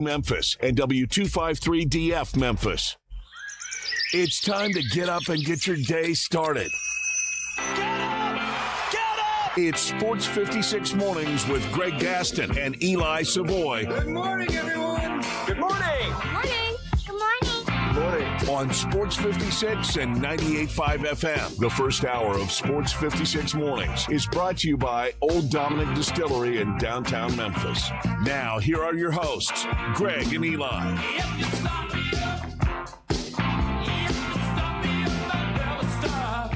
Memphis and W253DF Memphis. It's time to get up and get your day started. Get up! Get up! It's Sports 56 Mornings with Greg Gaston and Eli Savoy. Good morning, everyone. Good morning! Morning. Good morning. Good morning. On Sports 56 and 98.5 FM. The first hour of Sports 56 Mornings is brought to you by Old Dominick Distillery in downtown Memphis. Now, here are your hosts, Greg and Eli. If you stop me up, if you stop me up, I'll never stop.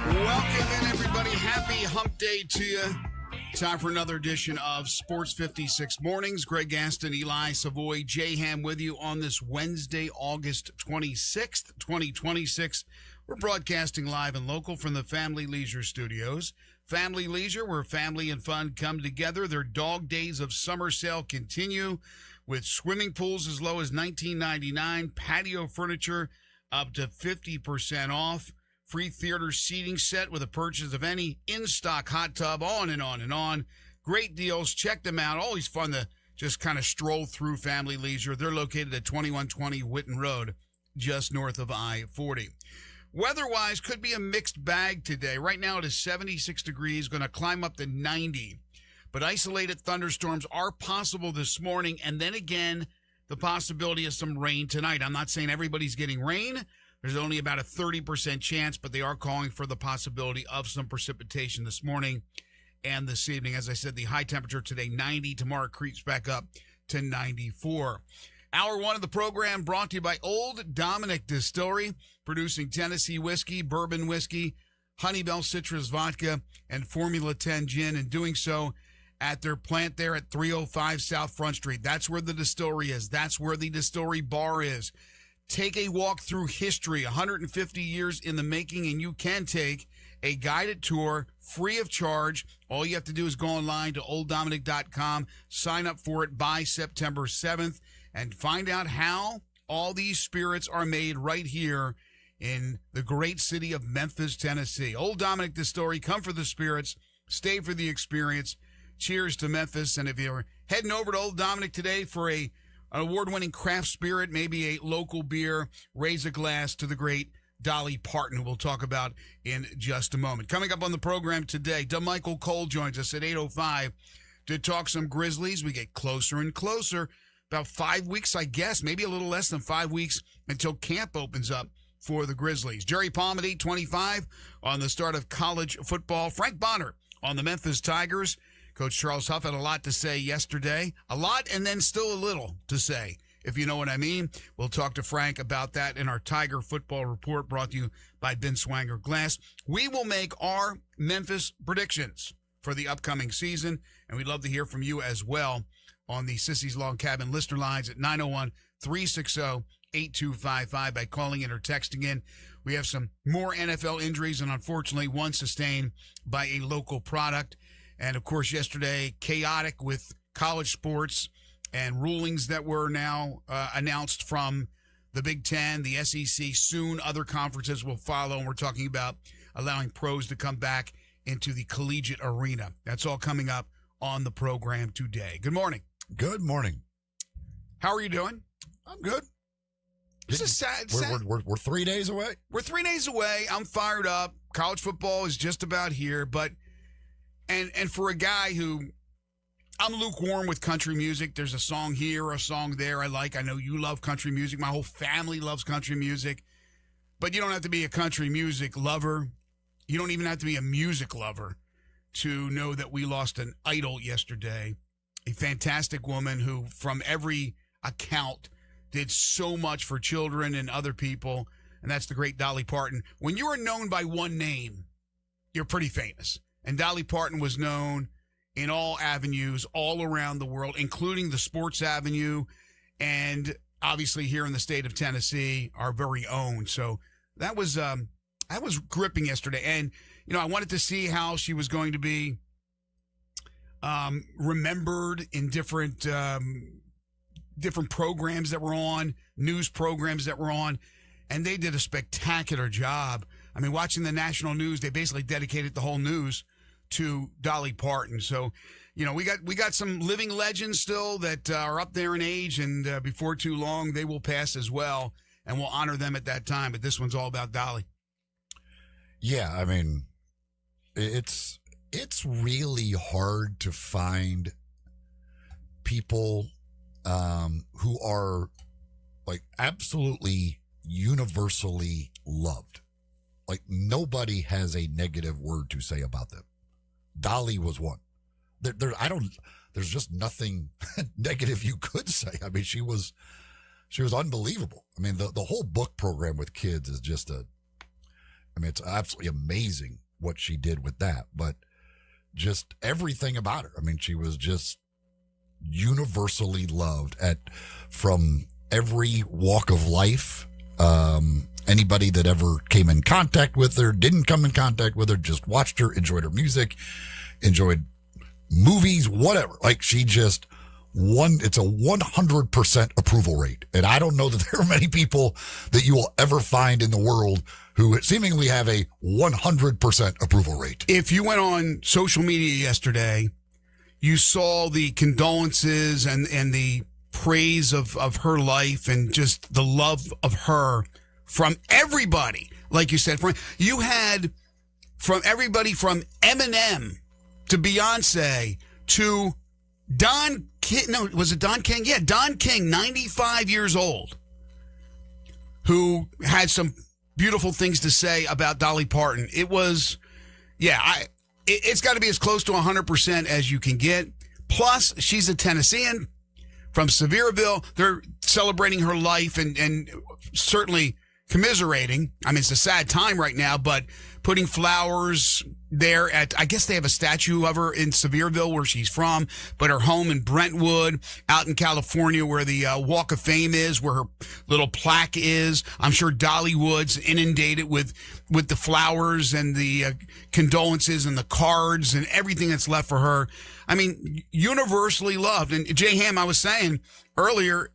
Welcome in, everybody. Happy hump day to you. Time for another edition of Sports 56 Mornings. Greg Gaston, Eli Savoy, Jay Ham with you on this Wednesday, August 26th, 2026. We're broadcasting live and local from the Family Leisure Studios. Family Leisure, where family and fun come together. Their dog days of summer sale continue with swimming pools as low as $19.99, patio furniture up to 50% off. Free theater seating set with a purchase of any in-stock hot tub, on and on and on. Great deals. Check them out. Always fun to just kind of stroll through Family Leisure. They're located at 2120 Whitten Road, just north of I-40. Weather-wise, could be a mixed bag today. Right now it is 76 degrees, going to climb up to 90. But isolated thunderstorms are possible this morning, and then again, the possibility of some rain tonight. I'm not saying everybody's getting rain. There's only about a 30% chance, but they are calling for the possibility of some precipitation this morning and this evening. As I said, the high temperature today, 90. Tomorrow creeps back up to 94. Hour one of the program brought to you by Old Dominick Distillery, producing Tennessee whiskey, bourbon whiskey, Honeybell citrus vodka, and Formula 10 gin, and doing so at their plant there at 305 South Front Street. That's where the distillery is. That's where the distillery bar is. Take a walk through history, 150 years in the making, and you can take a guided tour free of charge. All you have to do is go online to olddominick.com, sign up for it by September 7th, and find out how all these spirits are made right here in the great city of Memphis, Tennessee. Old Dominick Distillery, come for the spirits, stay for the experience. Cheers to Memphis. And if you're heading over to Old Dominick today for an award-winning craft spirit, maybe a local beer, raise a glass to the great Dolly Parton, who we'll talk about in just a moment. Coming up on the program today, DeMichael Cole joins us at 8:05 to talk some Grizzlies. We get closer and closer. About 5 weeks, I guess, maybe a little less than 5 weeks until camp opens up for the Grizzlies. Jerry Palm at 8:25 on the start of college football. Frank Bonner on the Memphis Tigers. Coach Charles Huff had a lot to say yesterday. A lot and then still a little to say, if you know what I mean. We'll talk to Frank about that in our Tiger Football Report brought to you by Ben Swanger Glass. We will make our Memphis predictions for the upcoming season, and we'd love to hear from you as well on the Sissy's Log Cabin listener lines at 901-360-8255 by calling in or texting in. We have some more NFL injuries and unfortunately one sustained by a local product. And, of course, yesterday, chaotic with college sports and rulings that were now announced from the Big Ten, the SEC. Soon other conferences will follow, and we're talking about allowing pros to come back into the collegiate arena. That's all coming up on the program today. Good morning. Good morning. How are you doing? I'm good. This is sad. We're 3 days away. We're 3 days away. I'm fired up. College football is just about here, but and for a guy who I'm lukewarm with country music. There's a song here, a song there I like. I know you love country music. My whole family loves country music. But you don't have to be a country music lover. You don't even have to be a music lover to know that we lost an idol yesterday. A fantastic woman who, from every account, did so much for children and other people. And that's the great Dolly Parton. When you are known by one name, you're pretty famous. And Dolly Parton was known in all avenues all around the world, including the sports avenue and obviously here in the state of Tennessee, our very own. So that was gripping yesterday. And, you know, I wanted to see how she was going to be remembered in different programs that were on, news programs that were on, and they did a spectacular job. I mean, watching the national news, they basically dedicated the whole news to Dolly Parton. So, we got some living legends still that are up there in age, and before too long they will pass as well, and we'll honor them at that time. But this one's all about Dolly. Yeah, I mean, it's really hard to find people who are like absolutely universally loved. Like nobody has a negative word to say about them. Dolly was one. There's just nothing negative you could say. I mean, she was unbelievable. I mean, the whole book program with kids is just it's absolutely amazing what she did with that, but just everything about her. I mean, she was just universally loved from every walk of life. Anybody that ever came in contact with her, didn't come in contact with her, just watched her, enjoyed her music, enjoyed movies, whatever. Like she just it's a 100% approval rate. And I don't know that there are many people that you will ever find in the world who seemingly have a 100% approval rate. If you went on social media yesterday, you saw the condolences and the praise of her life and just the love of her from everybody. Like you said, you had from everybody from Eminem to Beyonce to Don King. No, was it Don King? Yeah, Don King, 95 years old, who had some beautiful things to say about Dolly Parton. It was, it's got to be as close to 100% as you can get. Plus, she's a Tennessean from Sevierville. They're celebrating her life and certainly commiserating. I mean, it's a sad time right now, but putting flowers there I guess they have a statue of her in Sevierville where she's from, but her home in Brentwood, out in California where the Walk of Fame is, where her little plaque is. I'm sure Dollywood's inundated with the flowers and the condolences and the cards and everything that's left for her. I mean, universally loved. And Jay Ham, I was saying earlier,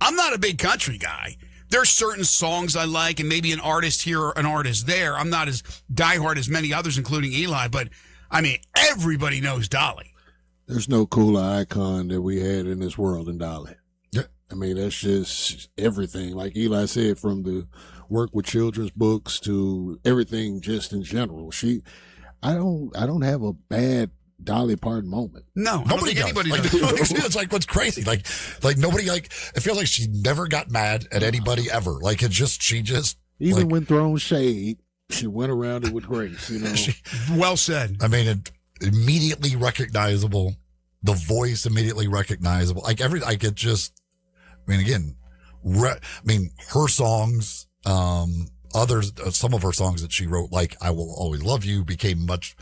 I'm not a big country guy. There's certain songs I like and maybe an artist here or an artist there. I'm not as diehard as many others, including Eli, but I mean, everybody knows Dolly. There's no cooler icon that we had in this world than Dolly. Yeah. I mean, that's just everything. Like Eli said, from the work with children's books to everything just in general. I don't have a bad Dolly Parton moment. No, nobody does. Anybody like, does. It's like what's crazy. Like nobody it feels like she never got mad at anybody ever. Like she just even when thrown shade, she went around it with grace. Well said. I mean, immediately recognizable. The voice immediately recognizable. Her songs, some of her songs that she wrote, like "I Will Always Love You," became much,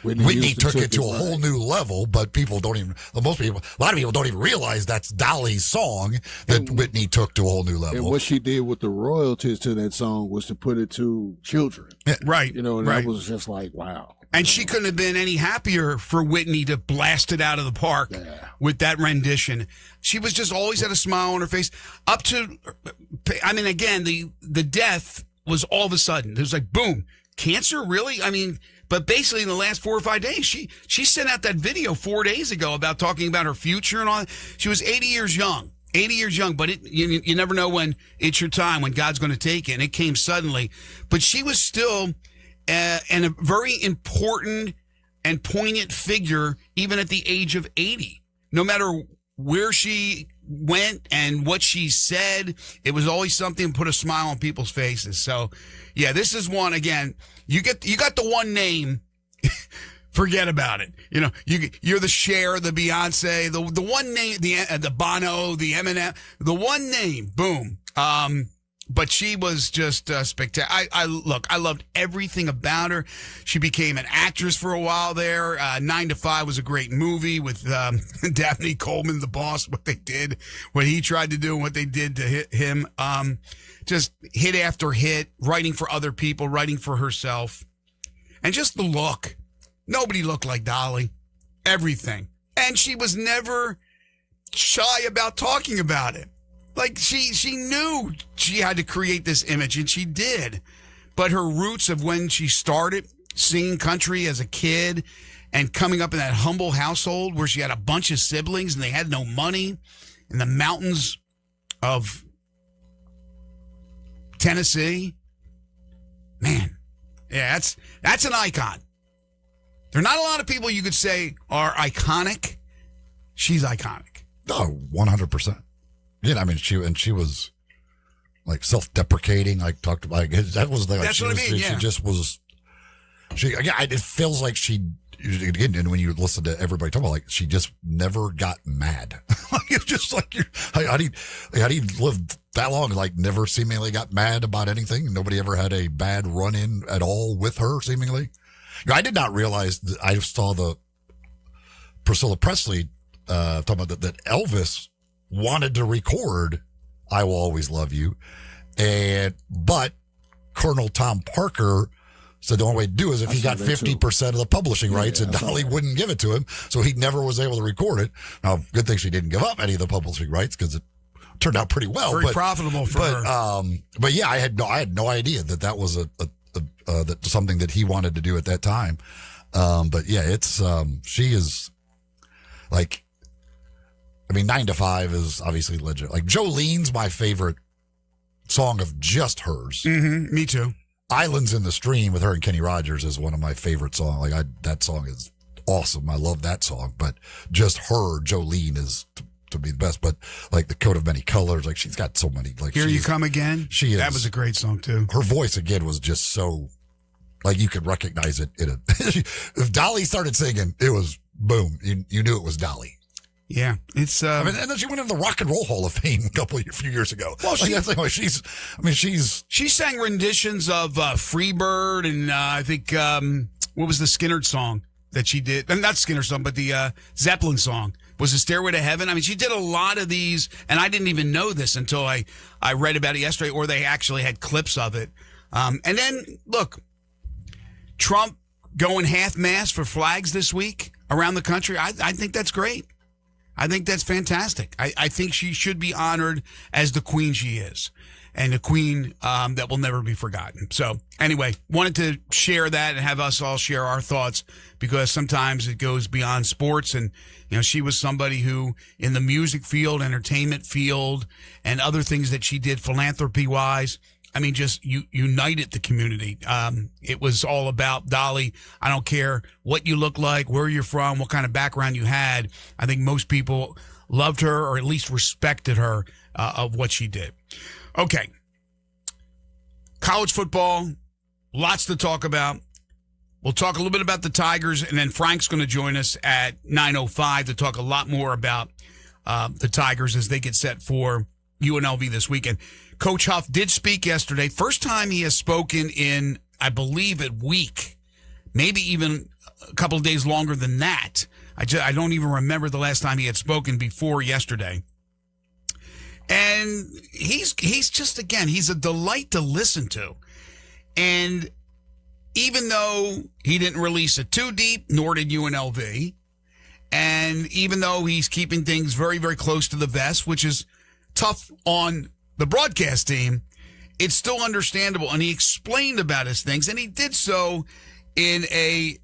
Whitney took it to a whole new level, but a lot of people don't even realize that's Dolly's song that Whitney took to a whole new level. And what she did with the royalties to that song was to put it to children. Right. And that was just like, wow. And she couldn't have been any happier for Whitney to blast it out of the park with that rendition. She was just always had a smile on her face. Again, the death was all of a sudden. It was like, boom, cancer, really? I mean, but basically in the last 4 or 5 days, she sent out that video 4 days ago about talking about her future and all. She was 80 years young, but you never know when it's your time, when God's going to take it. And it came suddenly, but she was still and a very important and poignant figure, even at the age of 80. No matter where she went and what she said, it was always something that put a smile on people's faces. So, yeah, this is one, again, you got the one name, forget about it. You're the Cher, the Beyonce, the one name, the Bono, the Eminem, the one name, boom. But she was just spectacular. I loved everything about her. She became an actress for a while there. 9 to 5 was a great movie with Dabney Coleman, the boss, what he tried to do and what they did to him. Just hit after hit, writing for other people, writing for herself. And just the look. Nobody looked like Dolly. Everything. And she was never shy about talking about it. Like she knew she had to create this image, and she did. But her roots of when she started singing country as a kid and coming up in that humble household where she had a bunch of siblings and they had no money in the mountains of Tennessee. Man, yeah, that's an icon. There are not a lot of people you could say are iconic. She's iconic. Oh, 100%. Yeah, I mean, she was like self-deprecating. Like talked about that was like That's she what was, I mean. She just was. It feels like she again. And when you listen to everybody talk about, like she just never got mad. Like it's just like how do you live that long? Like never seemingly got mad about anything. Nobody ever had a bad run-in at all with her. Seemingly, I did not realize that I saw the Priscilla Presley talking about that Elvis wanted to record "I Will Always Love You," but Colonel Tom Parker said the only way to do is if he got 50% of the publishing rights, and Dolly wouldn't give it to him, so he never was able to record it. Now, good thing she didn't give up any of the publishing rights because it turned out pretty well. Very profitable for her. But yeah, I had no idea that was that something that he wanted to do at that time. But yeah, it's she is like, I mean, 9 to 5 is obviously legit. Like Jolene's my favorite song of just hers. Mm-hmm, me too. Islands in the Stream with her and Kenny Rogers is one of my favorite songs. Like that song is awesome. I love that song, but just her, Jolene is to be the best. But like the Coat of Many Colors, like she's got so many, like Here You Come Again. She is. That was a great song too. Her voice again was just so, like you could recognize it in a, if Dolly started singing, it was boom. You knew it was Dolly. Yeah, it's. I mean, and then she went into the Rock and Roll Hall of Fame a few years ago. Well, she sang renditions of Freebird and I think what was the Skynyrd song that she did? Not Skynyrd song, but the Zeppelin song was "A Stairway to Heaven." I mean, she did a lot of these, and I didn't even know this until I read about it yesterday, or they actually had clips of it. And then look, Trump going half-mast for flags this week around the country. I think that's great. I think that's fantastic. I think she should be honored as the queen she is, and a queen that will never be forgotten. So anyway, wanted to share that and have us all share our thoughts, because sometimes it goes beyond sports. And, you know, she was somebody who in the music field, entertainment field, and other things that she did philanthropy-wise, I mean, just united the community. It was all about Dolly. I don't care what you look like, where you're from, what kind of background you had. I think most people loved her, or at least respected her of what she did. Okay. College football, lots to talk about. We'll talk a little bit about the Tigers, and then Frank's going to join us at 9:05 to talk a lot more about the Tigers as they get set for UNLV this weekend. Coach Huff did speak yesterday. First time he has spoken in, I believe, a week, maybe even a couple of days longer than that. I don't even remember the last time he had spoken before yesterday. And he's just, again, he's a delight to listen to. And even though he didn't release it too deep, nor did UNLV, and even though he's keeping things very, very close to the vest, which is tough on the broadcast team, it's still understandable. And he explained about his things, and he did so in a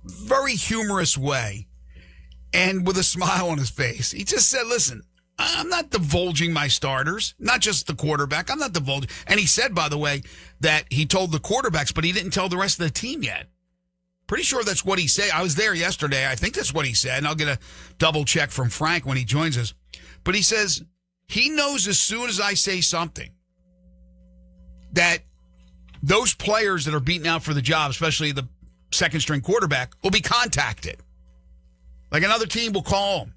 very humorous way and with a smile on his face. He just said, listen, I'm not divulging my starters, not just the quarterback. I'm not divulging. And he said, by the way, that he told the quarterbacks, but he didn't tell the rest of the team yet. Pretty sure that's what he said. I was there yesterday. I think that's what he said, and I'll get a double check from Frank when he joins us. But he says, he knows as soon as I say something that those players that are beating out for the job, especially the second string quarterback, will be contacted. Like another team will call him.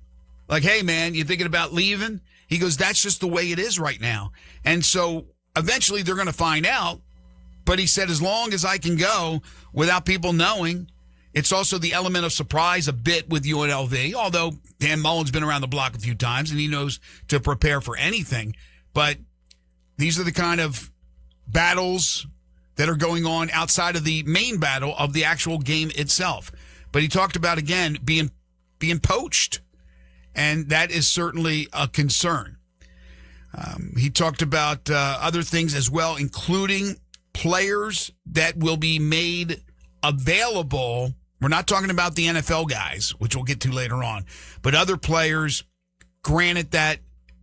Like, hey, man, you thinking about leaving? He goes, that's just the way it is right now. And so eventually they're going to find out. But he said, as long as I can go without people knowing, it's also the element of surprise a bit with UNLV, although Dan Mullen's been around the block a few times and he knows to prepare for anything. But these are the kind of battles that are going on outside of the main battle of the actual game itself. But he talked about, again, being poached, and that is certainly a concern. He talked about other things as well, including players that will be made available. We're not talking about the NFL guys, which we'll get to later on, but other players granted that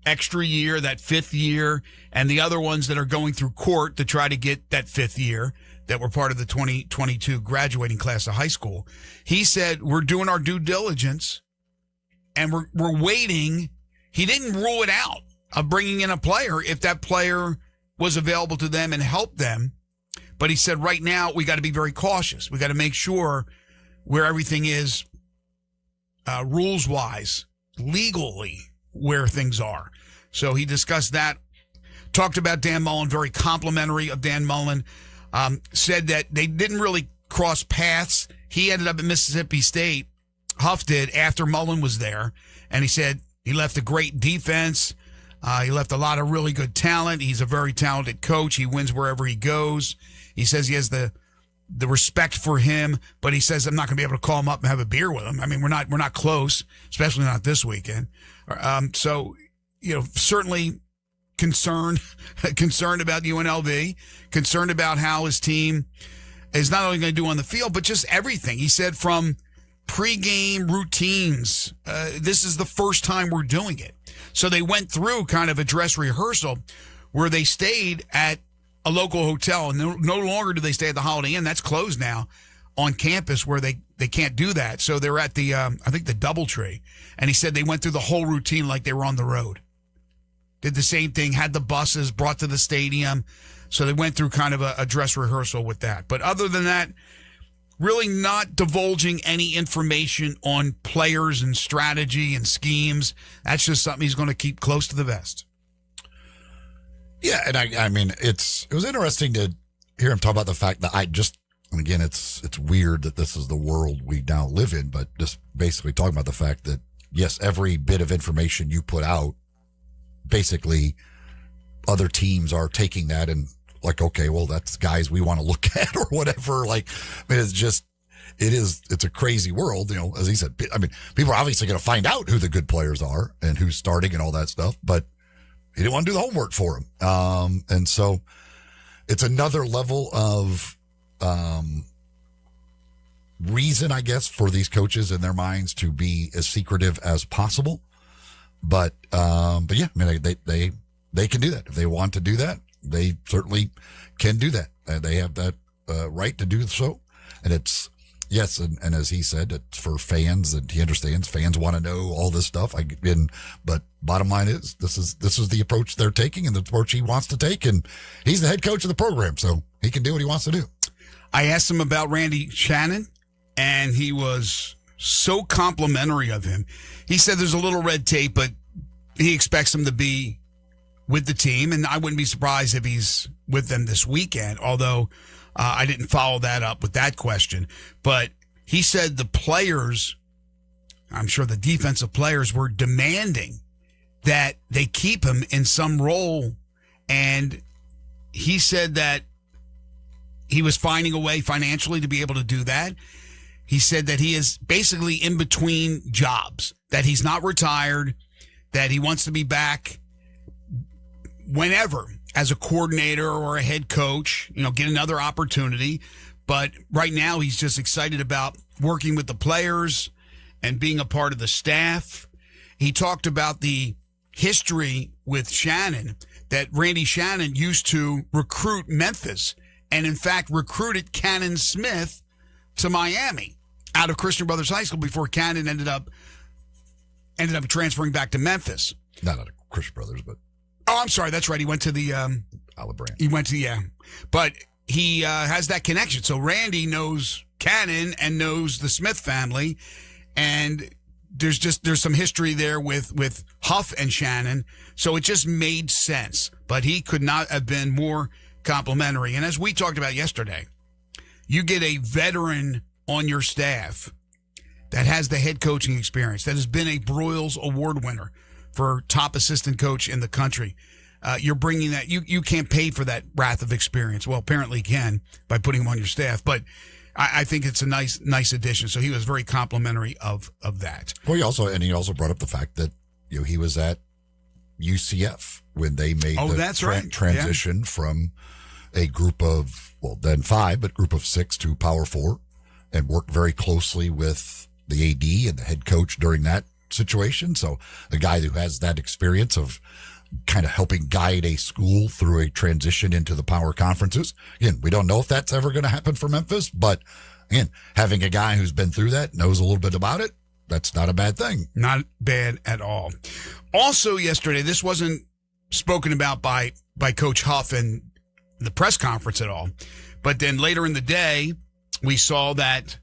extra year, that 5th year, and the other ones that are going through court to try to get that 5th year that were part of the 2022 graduating class of high school. He said, we're doing our due diligence and we're waiting. He didn't rule it out of bringing in a player if that player was available to them and help them. But he said, right now, we got to be very cautious. We got to make sure where everything is rules-wise, legally, where things are. So he discussed that, talked about Dan Mullen, very complimentary of Dan Mullen, said that they didn't really cross paths. He ended up at Mississippi State, Huff did, after Mullen was there. And he said he left a great defense. He left a lot of really good talent. He's a very talented coach. He wins wherever he goes. He says he has the respect for him, but he says I'm not going to be able to call him up and have a beer with him. I mean, we're not close, especially not this weekend. So, certainly concerned about UNLV, concerned about how his team is not only going to do on the field, but just everything. He said from pregame routines, this is the first time we're doing it. So they went through kind of a dress rehearsal where they stayed at a local hotel, and no longer do they stay at the Holiday Inn. That's closed now on campus where they can't do that. So they're at the, I think the Doubletree. And he said they went through the whole routine like they were on the road. Did the same thing, had the buses brought to the stadium. So they went through kind of a dress rehearsal with that. But other than that, really not divulging any information on players and strategy and schemes. That's just something he's going to keep close to the vest. Yeah, and I mean, it was interesting to hear him talk about the fact that and again, it's weird that this is the world we now live in, but just basically talking about the fact that, yes, every bit of information you put out, basically other teams are taking that and like, okay, well, that's guys we want to look at or whatever. Like, I mean, it's a crazy world, as he said. I mean, people are obviously going to find out who the good players are and who's starting and all that stuff, but he didn't want to do the homework for him. And so it's another level of reason, I guess, for these coaches in their minds to be as secretive as possible. But yeah, I mean, they can do that. If they want to do that, they certainly can do that. They have that right to do so. And it's, yes, and as he said, it's for fans, and he understands fans want to know all this stuff. But bottom line is, this is the approach they're taking and the approach he wants to take, and he's the head coach of the program, so he can do what he wants to do. I asked him about Randy Shannon, and he was so complimentary of him. He said there's a little red tape, but he expects him to be with the team, and I wouldn't be surprised if he's with them this weekend, although I didn't follow that up with that question. But he said the players, I'm sure the defensive players, were demanding that they keep him in some role. And he said that he was finding a way financially to be able to do that. He said that he is basically in between jobs, that he's not retired, that he wants to be back whenever as a coordinator or a head coach, get another opportunity. But right now he's just excited about working with the players and being a part of the staff. He talked about the history with Shannon, that Randy Shannon used to recruit Memphis and in fact recruited Cannon Smith to Miami out of Christian Brothers High School before Cannon ended up transferring back to Memphis. Not out of Christian Brothers, but. Oh, I'm sorry. That's right. He went to the Olive Branch. He went to, yeah. But he has that connection. So Randy knows Cannon and knows the Smith family. And there's some history there with Huff and Shannon. So it just made sense. But he could not have been more complimentary. And as we talked about yesterday, you get a veteran on your staff that has the head coaching experience, that has been a Broyles Award winner for top assistant coach in the country. You're bringing that. You can't pay for that breadth of experience. Well, apparently you can by putting him on your staff. But I think it's a nice addition. So he was very complimentary of that. Well, he also brought up the fact that he was at UCF when they made the transition from a group of, well, then 5, but group of 6 to Power 4 and worked very closely with the AD and the head coach during that situation. So a guy who has that experience of kind of helping guide a school through a transition into the power conferences. Again, we don't know if that's ever going to happen for Memphis, but again, having a guy who's been through that, knows a little bit about it, that's not a bad thing. Not bad at all. Also yesterday, this wasn't spoken about by Coach Huff in the press conference at all, but then later in the day, we saw that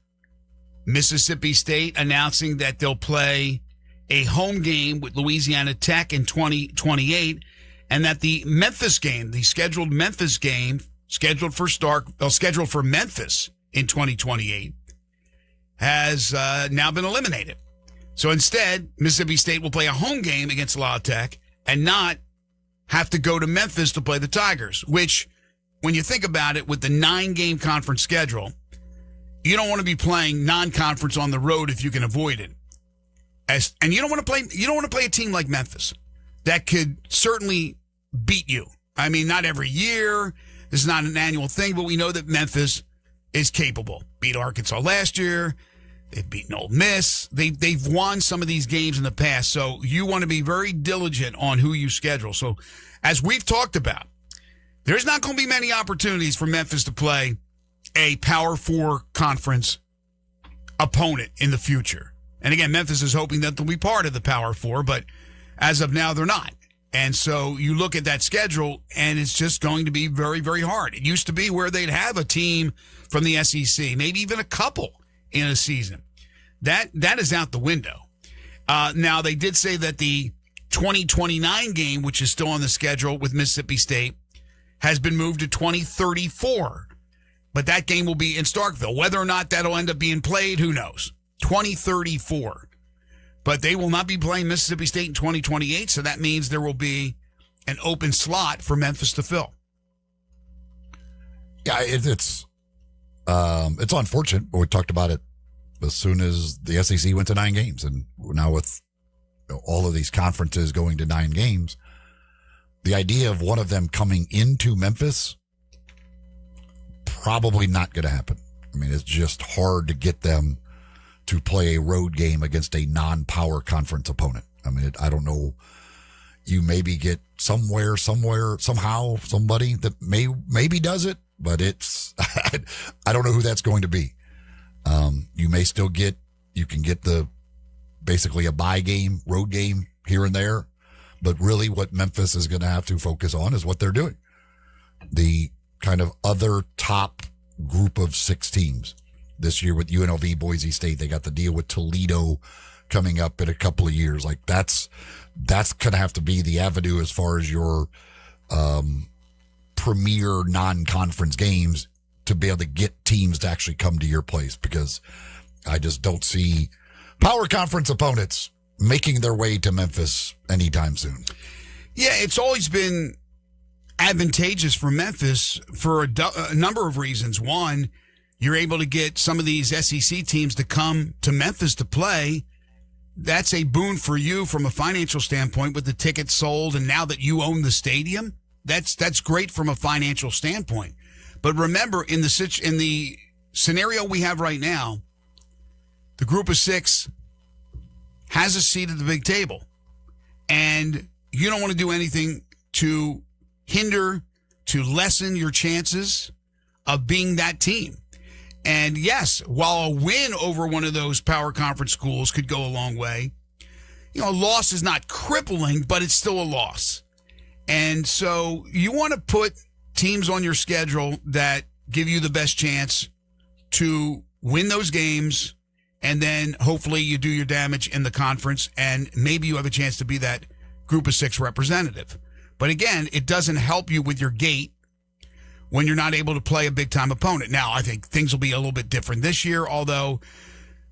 Mississippi State announcing that they'll play a home game with Louisiana Tech in 2028, and that the Memphis game, the scheduled Memphis game, scheduled for Memphis in 2028, has now been eliminated. So instead, Mississippi State will play a home game against La Tech and not have to go to Memphis to play the Tigers, which, when you think about it, with the 9-game conference schedule, you don't want to be playing non-conference on the road if you can avoid it. And you don't want to play a team like Memphis that could certainly beat you. I mean, not every year. This is not an annual thing, but we know that Memphis is capable. Beat Arkansas last year. They've beaten Ole Miss. They've won some of these games in the past. So you want to be very diligent on who you schedule. So as we've talked about, there's not going to be many opportunities for Memphis to play a Power 4 conference opponent in the future. And again, Memphis is hoping that they'll be part of the Power 4, but as of now, they're not. And so you look at that schedule, and it's just going to be very, very hard. It used to be where they'd have a team from the SEC, maybe even a couple in a season. That is out the window. Now, they did say that the 2029 game, which is still on the schedule with Mississippi State, has been moved to 2034. But that game will be in Starkville. Whether or not that'll end up being played, who knows? 2034. But they will not be playing Mississippi State in 2028, so that means there will be an open slot for Memphis to fill. Yeah, it's unfortunate, but we talked about it as soon as the SEC went to 9 games, and now with all of these conferences going to 9 games, the idea of one of them coming into Memphis, probably not going to happen. I mean, it's just hard to get them to play a road game against a non-power conference opponent. I mean, I don't know. You maybe get somewhere, somehow, somebody that maybe does it, but it's, I don't know who that's going to be. You may still you can get basically a bye game, road game here and there, but really what Memphis is going to have to focus on is what they're doing. The kind of other top group of 6 teams. This year with UNLV, Boise State, they got the deal with Toledo coming up in a couple of years. Like that's going to have to be the avenue as far as your premier non-conference games to be able to get teams to actually come to your place, because I just don't see power conference opponents making their way to Memphis anytime soon. Yeah, it's always been advantageous for Memphis for a number of reasons. One, you're able to get some of these SEC teams to come to Memphis to play. That's a boon for you from a financial standpoint with the tickets sold, and now that you own the stadium, that's great from a financial standpoint. But remember, in the scenario we have right now, the group of 6 has a seat at the big table, and you don't want to do anything to lessen your chances of being that team. And yes, while a win over one of those power conference schools could go a long way, a loss is not crippling, but it's still a loss. And so you want to put teams on your schedule that give you the best chance to win those games, and then hopefully you do your damage in the conference, and maybe you have a chance to be that group of 6 representative. But again, it doesn't help you with your gate when you're not able to play a big-time opponent. Now, I think things will be a little bit different this year, although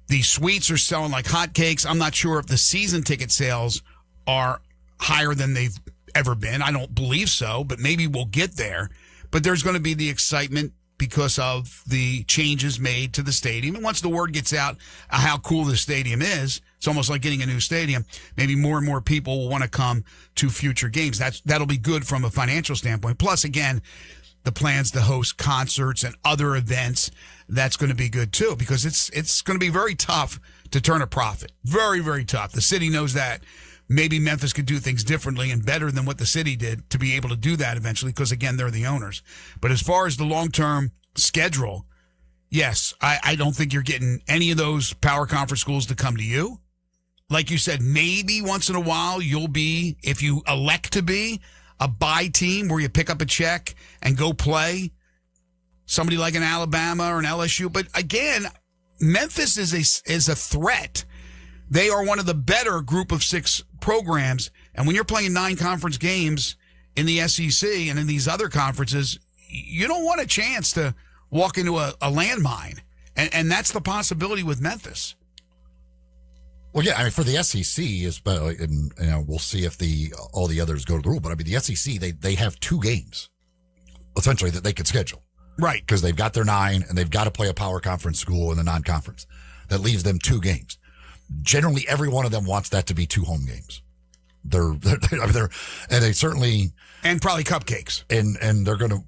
the suites are selling like hotcakes. I'm not sure if the season ticket sales are higher than they've ever been. I don't believe so, but maybe we'll get there. But there's going to be the excitement because of the changes made to the stadium. And once the word gets out how cool the stadium is, it's almost like getting a new stadium. Maybe more and more people will want to come to future games. That'll be good from a financial standpoint. Plus, again, the plans to host concerts and other events, that's going to be good too, because it's going to be very tough to turn a profit. Very, very tough. The city knows that. Maybe Memphis could do things differently and better than what the city did to be able to do that eventually, because, again, they're the owners. But as far as the long-term schedule, yes, I don't think you're getting any of those power conference schools to come to you. Like you said, maybe once in a while you'll be, if you elect to be, a buy team where you pick up a check and go play somebody like an Alabama or an LSU. But, again, Memphis is a threat. They are one of the better group of 6 programs. And when you're playing 9 conference games in the SEC and in these other conferences, you don't want a chance to walk into a landmine. And that's the possibility with Memphis. Well, yeah, I mean, for the SEC, and we'll see if all the others go to the rule. But I mean, the SEC, they have 2 games essentially that they could schedule. Right. Because they've got their 9 and they've got to play a power conference school in the non-conference. That leaves them 2 games. Generally, every one of them wants that to be 2 home games. And they certainly, and probably cupcakes. And they're going to,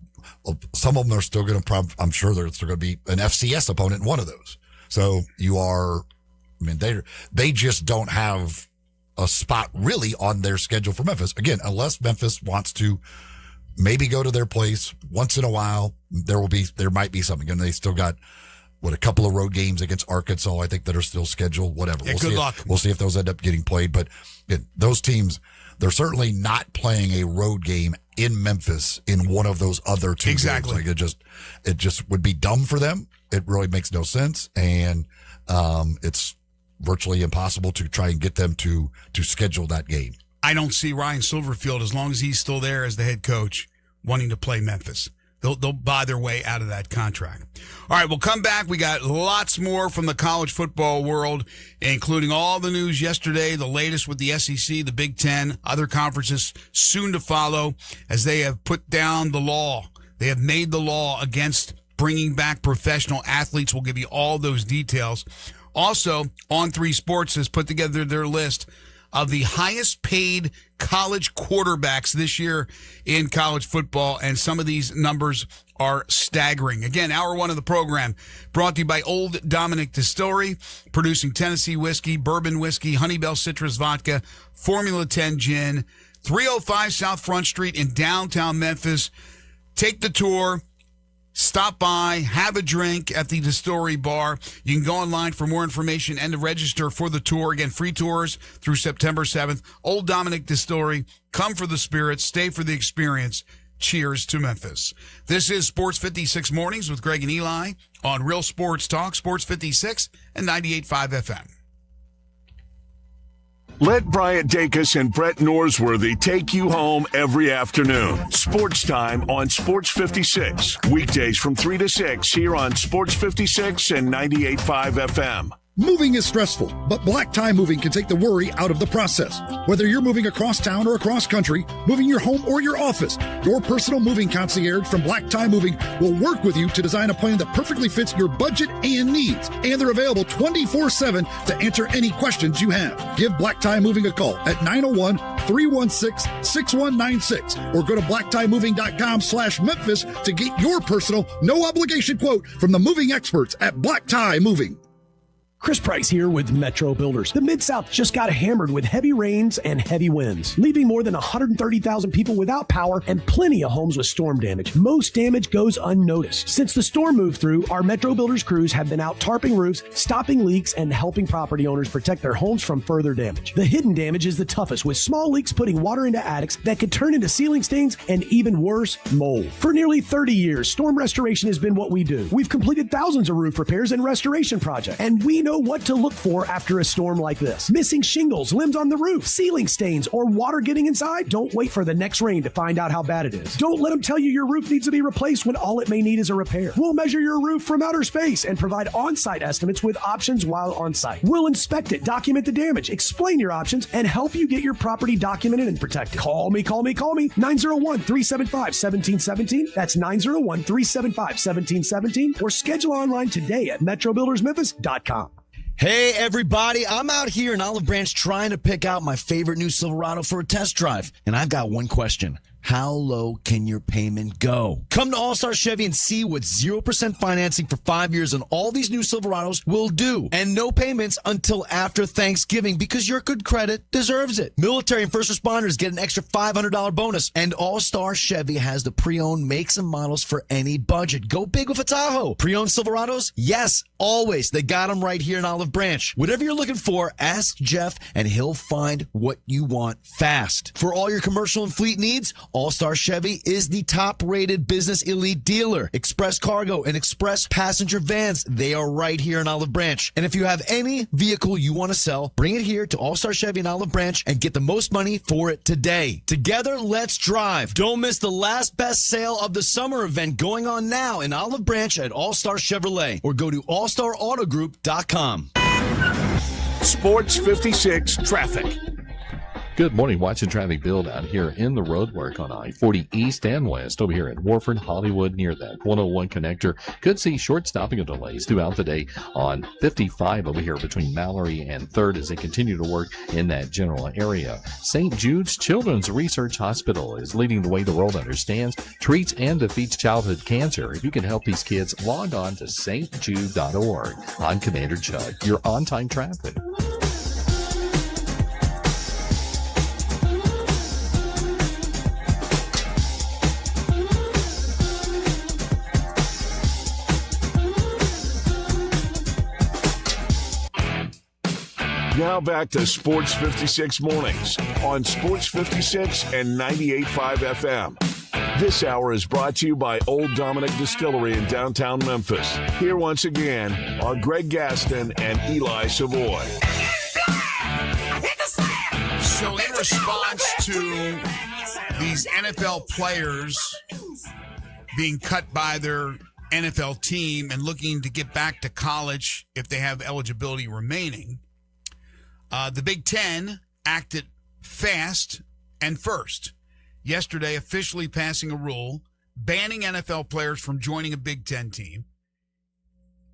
some of them are still going to, I'm sure there's still going to be an FCS opponent in one of those. So they just don't have a spot really on their schedule for Memphis. Again, unless Memphis wants to maybe go to their place once in a while, there might be something. And they still got, a couple of road games against Arkansas, I think, that are still scheduled, whatever. Yeah, good luck. We'll see if those end up getting played. But those teams, they're certainly not playing a road game in Memphis in one of those other 2 exactly. games. Like it just would be dumb for them. It really makes no sense. And it's virtually impossible to try and get them to schedule that game. I don't see Ryan Silverfield, as long as he's still there as the head coach, wanting to play Memphis. They'll buy their way out of that contract. All right, we'll come back. We got lots more from the college football world, including all the news yesterday, the latest with the SEC, the Big Ten, other conferences soon to follow, as they have put down the law. They have made the law against bringing back professional athletes. We'll give you all those details. Also, On3 Sports has put together their list of the highest paid college quarterbacks this year in college football, and some of these numbers are staggering. Again, hour 1 of the program brought to you by Old Dominick Distillery, producing Tennessee whiskey, bourbon whiskey, Honeybell citrus vodka, Formula 10 gin, 305 South Front Street in downtown Memphis. Take the tour. Stop by, have a drink at the Distillery Bar. You can go online for more information and to register for the tour. Again, free tours through September 7th. Old Dominick Distillery. Come for the spirit, stay for the experience. Cheers to Memphis. This is Sports 56 Mornings with Greg and Eli on Real Sports Talk, Sports 56 and 98.5 FM. Let Bryant Dacus and Brett Norsworthy take you home every afternoon. Sports Time on Sports 56. Weekdays from 3 to 6 here on Sports 56 and 98.5 FM. Moving is stressful, but Black Tie Moving can take the worry out of the process. Whether you're moving across town or across country, moving your home or your office, your personal moving concierge from Black Tie Moving will work with you to design a plan that perfectly fits your budget and needs. And they're available 24/7 to answer any questions you have. Give Black Tie Moving a call at 901-316-6196 or go to blacktiemoving.com/Memphis to get your personal, no obligation quote from the moving experts at Black Tie Moving. Chris Price here with Metro Builders. The Mid-South just got hammered with heavy rains and heavy winds, leaving more than 130,000 people without power and plenty of homes with storm damage. Most damage goes unnoticed. Since the storm moved through, our Metro Builders crews have been out tarping roofs, stopping leaks, and helping property owners protect their homes from further damage. The hidden damage is the toughest, with small leaks putting water into attics that could turn into ceiling stains and, even worse, mold. For nearly 30 years, storm restoration has been what we do. We've completed thousands of roof repairs and restoration projects, and we know what to look for after a storm like this. Missing shingles, limbs on the roof, ceiling stains, or water getting inside? Don't wait for the next rain to find out how bad it is. Don't let them tell you your roof needs to be replaced when all it may need is a repair. We'll measure your roof from outer space and provide on-site estimates with options while on-site. We'll inspect it, document the damage, explain your options, and help you get your property documented and protected. Call me. 901-375-1717. That's 901-375-1717. Or schedule online today at metrobuildersmemphis.com. Hey, everybody. I'm out here in Olive Branch trying to pick out my favorite new Silverado for a test drive. And I've got one question. How low can your payment go? Come to All-Star Chevy and see what 0% financing for 5 years on all these new Silverados will do. And no payments until after Thanksgiving because your good credit deserves it. Military and first responders get an extra $500 bonus. And All-Star Chevy has the pre-owned makes and models for any budget. Go big with a Tahoe. Pre-owned Silverados? Yes, always. They got them right here in Olive Branch. Whatever you're looking for, ask Jeff and he'll find what you want fast. For all your commercial and fleet needs, All-Star Chevy is the top-rated business elite dealer. Express Cargo and Express Passenger Vans, they are right here in Olive Branch. And if you have any vehicle you want to sell, bring it here to All-Star Chevy in Olive Branch and get the most money for it today. Together, let's drive. Don't miss the last best sale of the summer event going on now in Olive Branch at All-Star Chevrolet, or go to allstarautogroup.com. Sports 56 traffic. Good morning. Watching traffic build out here in the roadwork on I-40 East and West over here at Warford, Hollywood, near that 101 connector. Could see short stopping of delays throughout the day on 55 over here between Mallory and 3rd as they continue to work in that general area. St. Jude's Children's Research Hospital is leading the way the world understands, treats, and defeats childhood cancer. If you can help these kids, log on to stjude.org. I'm Commander Chuck. Your on-time traffic. Now back to Sports 56 Mornings on Sports 56 and 98.5 FM. This hour is brought to you by Old Dominick Distillery in downtown Memphis. Here once again are Greg Gaston and Eli Savoy. So in response to these NFL players being cut by their NFL team and looking to get back to college if they have eligibility remaining, the Big Ten acted fast and first. Yesterday, officially passing a rule banning NFL players from joining a Big Ten team.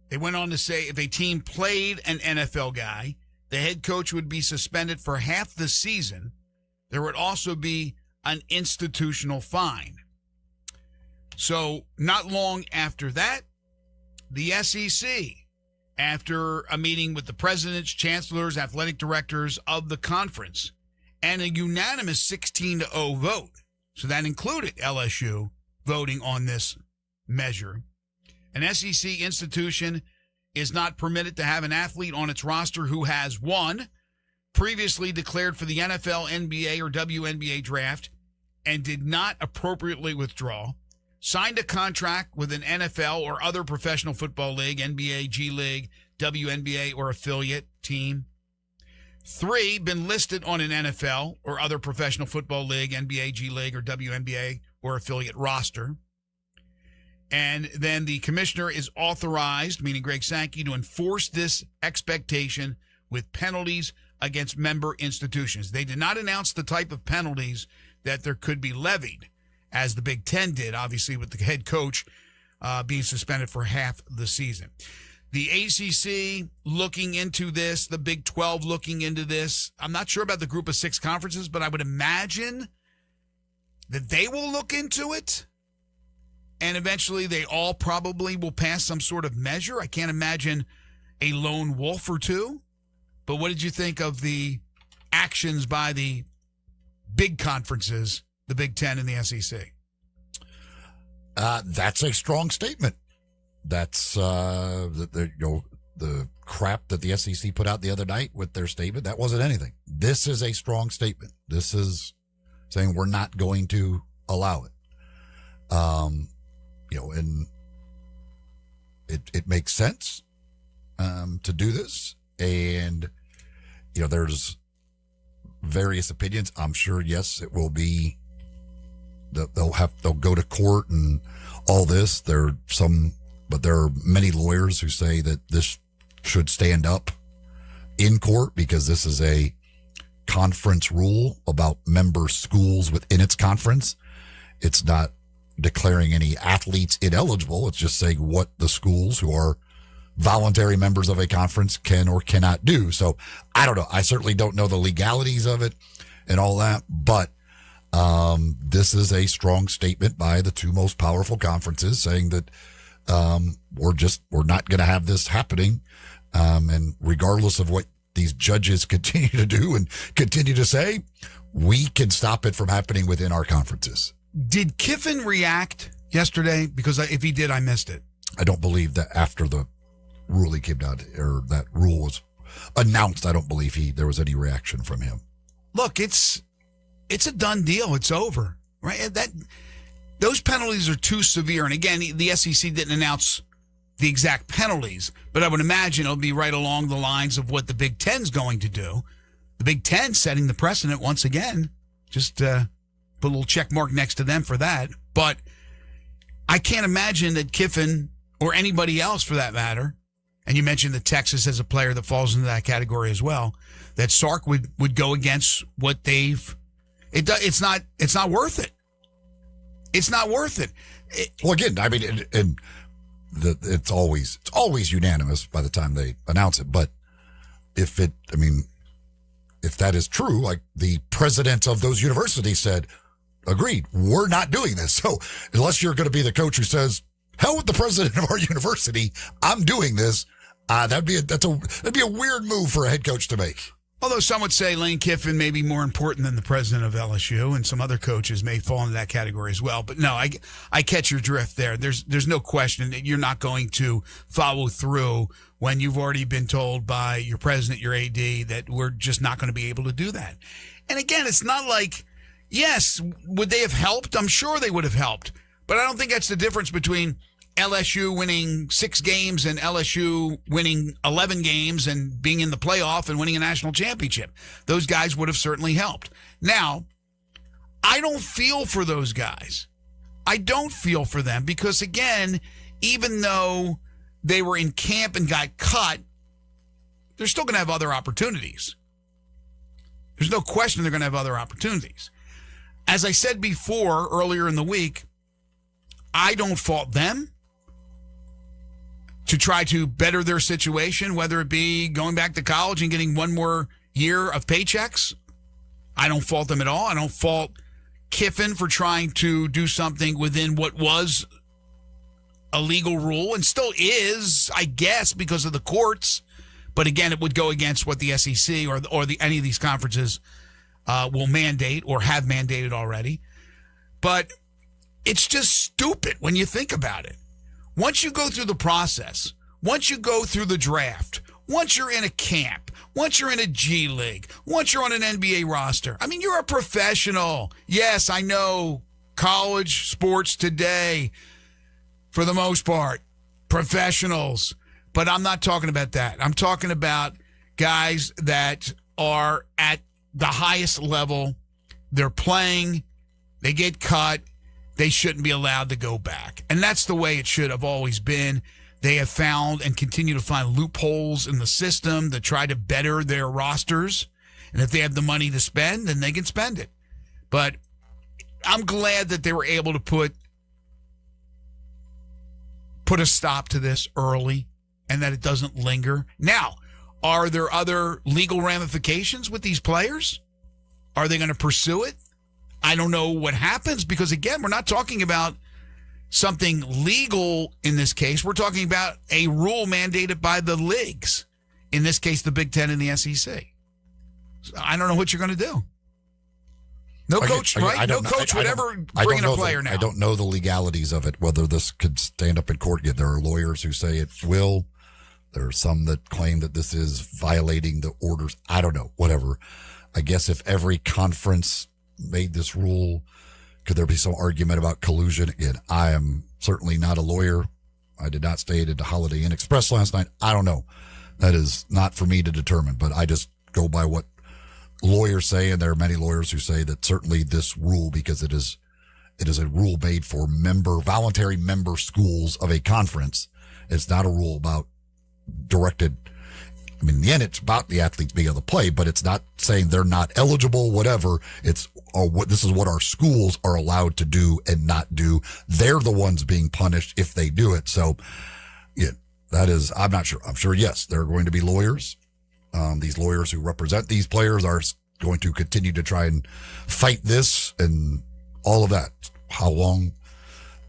They went on to say if a team played an NFL guy, the head coach would be suspended for half the season. There would also be an institutional fine. So not long after that, the SEC, after a meeting with the presidents, chancellors, athletic directors of the conference, and a unanimous 16-0 vote, so that included LSU voting on this measure, an SEC institution is not permitted to have an athlete on its roster who has, one, previously declared for the NFL, NBA, or WNBA draft and did not appropriately withdraw, signed a contract with an NFL or other professional football league, NBA, G League, WNBA, or affiliate team. 3, been listed on an NFL or other professional football league, NBA, G League, or WNBA, or affiliate roster. And then the commissioner is authorized, meaning Greg Sankey, to enforce this expectation with penalties against member institutions. They did not announce the type of penalties that there could be levied, as the Big Ten did, obviously, with the head coach being suspended for half the season. The ACC looking into this, the Big 12 looking into this. I'm not sure about the group of 6 conferences, but I would imagine that they will look into it. And eventually they all probably will pass some sort of measure. I can't imagine a lone wolf or two. But what did you think of the actions by the big conferences, the Big Ten and the SEC? That's a strong statement. That's the crap that the SEC put out the other night with their statement. That wasn't anything. This is a strong statement. This is saying we're not going to allow it. And it makes sense to do this. And there's various opinions. I'm sure, yes, it will be. They'll go to court and all this. But there are many lawyers who say that this should stand up in court because this is a conference rule about member schools within its conference. It's not declaring any athletes ineligible. It's just saying what the schools who are voluntary members of a conference can or cannot do. So I don't know. I certainly don't know the legalities of it and all that, but This is a strong statement by the two most powerful conferences saying that we're not going to have this happening. And regardless of what these judges continue to do and continue to say, we can stop it from happening within our conferences. Did Kiffin react yesterday? Because if he did, I missed it. I don't believe that after the ruling came down, or that rule was announced, I don't believe there was any reaction from him. Look, it's a done deal. It's over, right? Those penalties are too severe. And again, the SEC didn't announce the exact penalties, but I would imagine it'll be right along the lines of what the Big Ten's going to do. The Big Ten setting the precedent once again. Just put a little check mark next to them for that. But I can't imagine that Kiffin, or anybody else for that matter, and you mentioned that Texas has a player that falls into that category as well, that Sark would go against what they've. It's not worth it. It's not worth it. Well, again, I mean, it's always unanimous by the time they announce it. But if that is true, like the presidents of those universities said, agreed, we're not doing this. So unless you're going to be the coach who says, hell with the president of our university, I'm doing this, that'd be a weird move for a head coach to make. Although some would say Lane Kiffin may be more important than the president of LSU, and some other coaches may fall into that category as well. But no, I catch your drift there. There's no question that you're not going to follow through when you've already been told by your president, your AD, that we're just not going to be able to do that. And again, it's not like, yes, would they have helped? I'm sure they would have helped. But I don't think that's the difference between LSU winning 6 games and LSU winning 11 games and being in the playoff and winning a national championship. Those guys would have certainly helped. Now, I don't feel for those guys. I don't feel for them because, again, even though they were in camp and got cut, they're still going to have other opportunities. There's no question they're going to have other opportunities. As I said before earlier in the week, I don't fault them to try to better their situation, whether it be going back to college and getting one more year of paychecks. I don't fault them at all. I don't fault Kiffin for trying to do something within what was a legal rule and still is, I guess, because of the courts. But again, it would go against what the SEC or any of these conferences will mandate or have mandated already. But it's just stupid when you think about it. Once you go through the process, once you go through the draft, once you're in a camp, once you're in a G League, once you're on an NBA roster, I mean, you're a professional. Yes, I know college sports today, for the most part, professionals. But I'm not talking about that. I'm talking about guys that are at the highest level. They're playing. They get cut. They shouldn't be allowed to go back. And that's the way it should have always been. They have found and continue to find loopholes in the system to try to better their rosters. And if they have the money to spend, then they can spend it. But I'm glad that they were able to put a stop to this early and that it doesn't linger. Now, are there other legal ramifications with these players? Are they going to pursue it? I don't know what happens because, again, we're not talking about something legal in this case. We're talking about a rule mandated by the leagues, in this case, the Big Ten and the SEC. So I don't know what you're going to do. No coach, right? No coach would ever bring in a player now. I don't know the legalities of it, whether this could stand up in court. There are lawyers who say it will. There are some that claim that this is violating the orders. I don't know, whatever. I guess if every conference made this rule, could there be some argument about collusion? Again, I am certainly not a lawyer. I did not stay at the Holiday Inn Express last night. I don't know. That is not for me to determine, but I just go by what lawyers say, and there are many lawyers who say that certainly this rule, because it is a rule made for voluntary member schools of a conference. It's not a rule about directed. I mean, in the end, it's about the athletes being able to play, but it's not saying they're not eligible, whatever. It's this is what our schools are allowed to do and not do. They're the ones being punished if they do it. So, yeah, that is, I'm not sure. I'm sure, yes, there are going to be lawyers. These lawyers who represent these players are going to continue to try and fight this and all of that. How long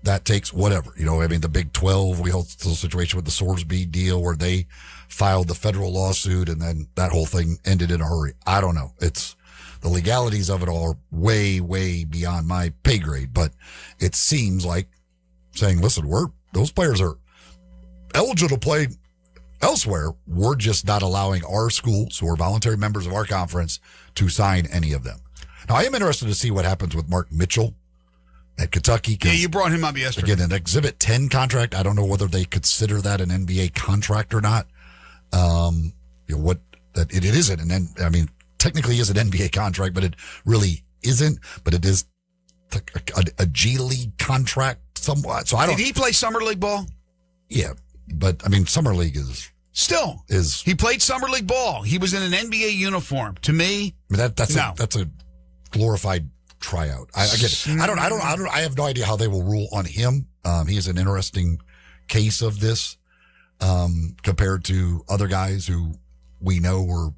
that takes, whatever. I mean, the Big 12, we had the situation with the Sorsby deal where they filed the federal lawsuit and then that whole thing ended in a hurry. I don't know. It's the legalities of it all are way, way beyond my pay grade, but it seems like saying, listen, those players are eligible to play elsewhere. We're just not allowing our schools, who are voluntary members of our conference, to sign any of them. Now, I am interested to see what happens with Mark Mitchell at Kentucky. Yeah, you brought him up yesterday. Again, an Exhibit 10 contract. I don't know whether they consider that an NBA contract or not. It isn't. I mean, technically is an NBA contract, but it really isn't. But it is a G League contract somewhat. So I don't. Did he play Summer League ball? Yeah, but I mean, Summer League is. He played Summer League ball. He was in an NBA uniform. To me, that's a glorified tryout. I get it. I have no idea how they will rule on him. He is an interesting case of this, compared to other guys who we know were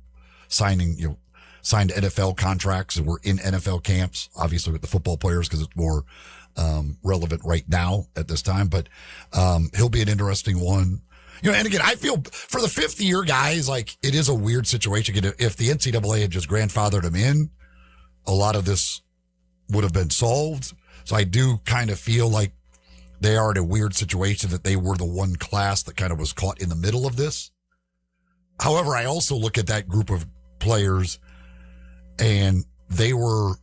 signed NFL contracts and were in NFL camps, obviously with the football players because it's more, relevant right now at this time, but, he'll be an interesting one. And again, I feel for the fifth year guys, like it is a weird situation. If the NCAA had just grandfathered him in, a lot of this would have been solved. So I do kind of feel like they are in a weird situation that they were the one class that kind of was caught in the middle of this. However, I also look at that group of players and they were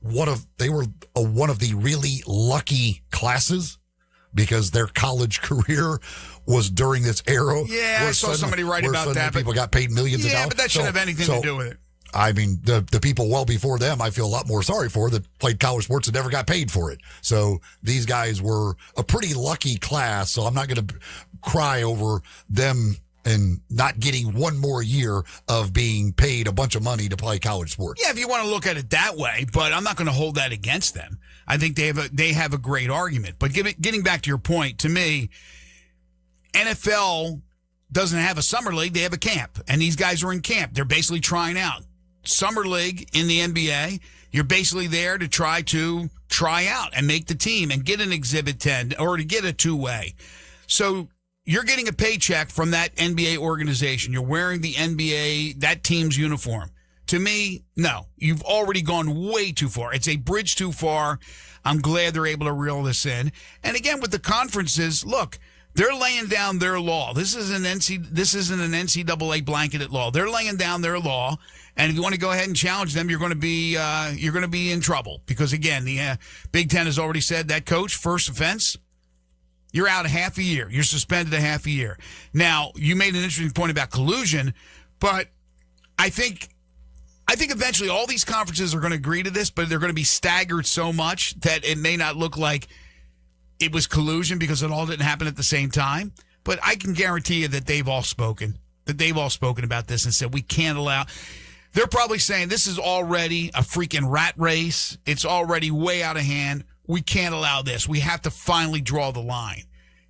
one of the really lucky classes because their college career was during this era. Yeah, I saw somebody write about that. People got paid millions of dollars. Yeah, but that shouldn't have anything to do with it. I mean, the people well before them, I feel a lot more sorry for that played college sports and never got paid for it. So these guys were a pretty lucky class. So I'm not going to cry over them and not getting one more year of being paid a bunch of money to play college sports. Yeah, if you want to look at it that way, but I'm not going to hold that against them. I think they have a great argument. But getting back to your point, to me, NFL doesn't have a summer league; they have a camp, and these guys are in camp. They're basically trying out. Summer league in the NBA, you're basically there to try out and make the team and get an Exhibit 10 or to get a two-way. So you're getting a paycheck from that NBA organization. You're wearing the NBA, that team's uniform. To me, no. You've already gone way too far. It's a bridge too far. I'm glad they're able to reel this in. And again, with the conferences, look, they're laying down their law. This isn't an NCAA blanketed law. They're laying down their law. And if you want to go ahead and challenge them, you're going to be in trouble because again, the Big Ten has already said that coach first offense, you're out a half a year. You're suspended a half a year. Now, you made an interesting point about collusion, but I think eventually all these conferences are going to agree to this, but they're going to be staggered so much that it may not look like it was collusion because it all didn't happen at the same time. But I can guarantee you that they've all spoken about this and said we can't allow. They're probably saying this is already a freaking rat race. It's already way out of hand. We can't allow this. We have to finally draw the line.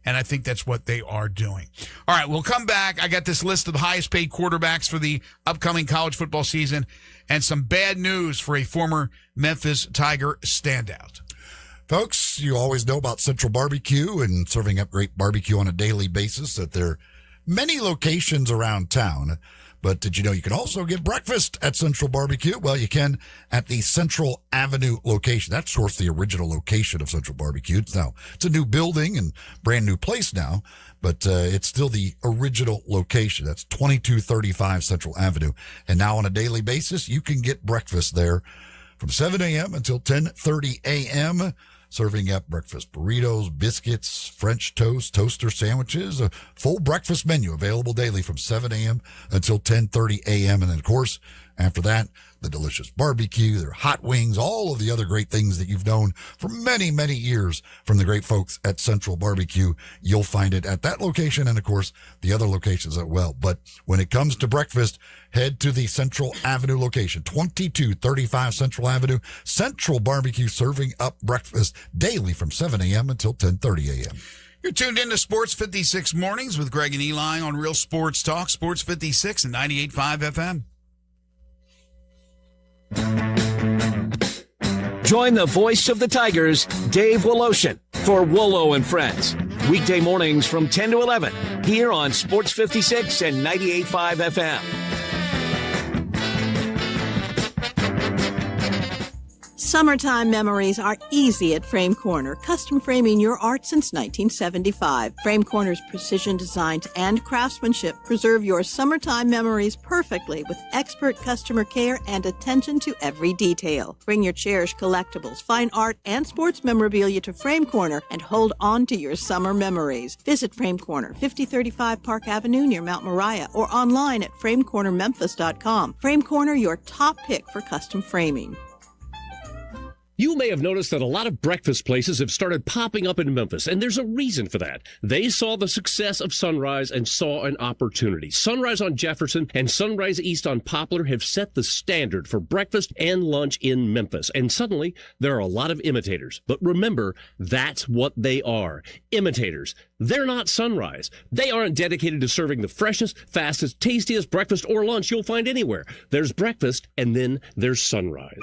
And I think that's what they are doing. All right, we'll come back. I got this list of the highest paid quarterbacks for the upcoming college football season and some bad news for a former Memphis Tiger standout. Folks, you always know about Central Barbecue and serving up great barbecue on a daily basis at their many locations around town. But did you know you can also get breakfast at Central Barbecue? Well, you can at the Central Avenue location. That's, of course, the original location of Central Barbecue. It's a new building and brand new place now, but it's still the original location. That's 2235 Central Avenue. And now on a daily basis, you can get breakfast there from 7 a.m. until 10:30 a.m., serving up breakfast burritos, biscuits, French toast, toaster sandwiches, a full breakfast menu available daily from 7 a.m. until 10:30 a.m. And then, of course, after that, the delicious barbecue, their hot wings, all of the other great things that you've known for many, many years from the great folks at Central Barbecue. You'll find it at that location and, of course, the other locations as well. But when it comes to breakfast, head to the Central Avenue location, 2235 Central Avenue. Central Barbecue serving up breakfast daily from 7 a.m. until 10:30 a.m. You're tuned in to Sports 56 Mornings with Greg and Eli on Real Sports Talk, Sports 56 and 98.5 FM. Join the voice of the Tigers, Dave Woloshin, for Wolo and Friends. Weekday mornings from 10 to 11 here on Sports 56 and 98.5 FM. Summertime memories are easy at Frame Corner, custom framing your art since 1975. Frame Corner's precision designs and craftsmanship preserve your summertime memories perfectly with expert customer care and attention to every detail. Bring your cherished collectibles, fine art, and sports memorabilia to Frame Corner and hold on to your summer memories. Visit Frame Corner, 5035 Park Avenue near Mount Moriah, or online at framecornermemphis.com. Frame Corner, your top pick for custom framing. You may have noticed that a lot of breakfast places have started popping up in Memphis, and there's a reason for that. They saw the success of Sunrise and saw an opportunity. Sunrise on Jefferson and Sunrise East on Poplar have set the standard for breakfast and lunch in Memphis, and suddenly there are a lot of imitators. But remember, that's what they are, imitators. They're not Sunrise. They aren't dedicated to serving the freshest, fastest, tastiest breakfast or lunch you'll find anywhere. There's breakfast, and then there's Sunrise.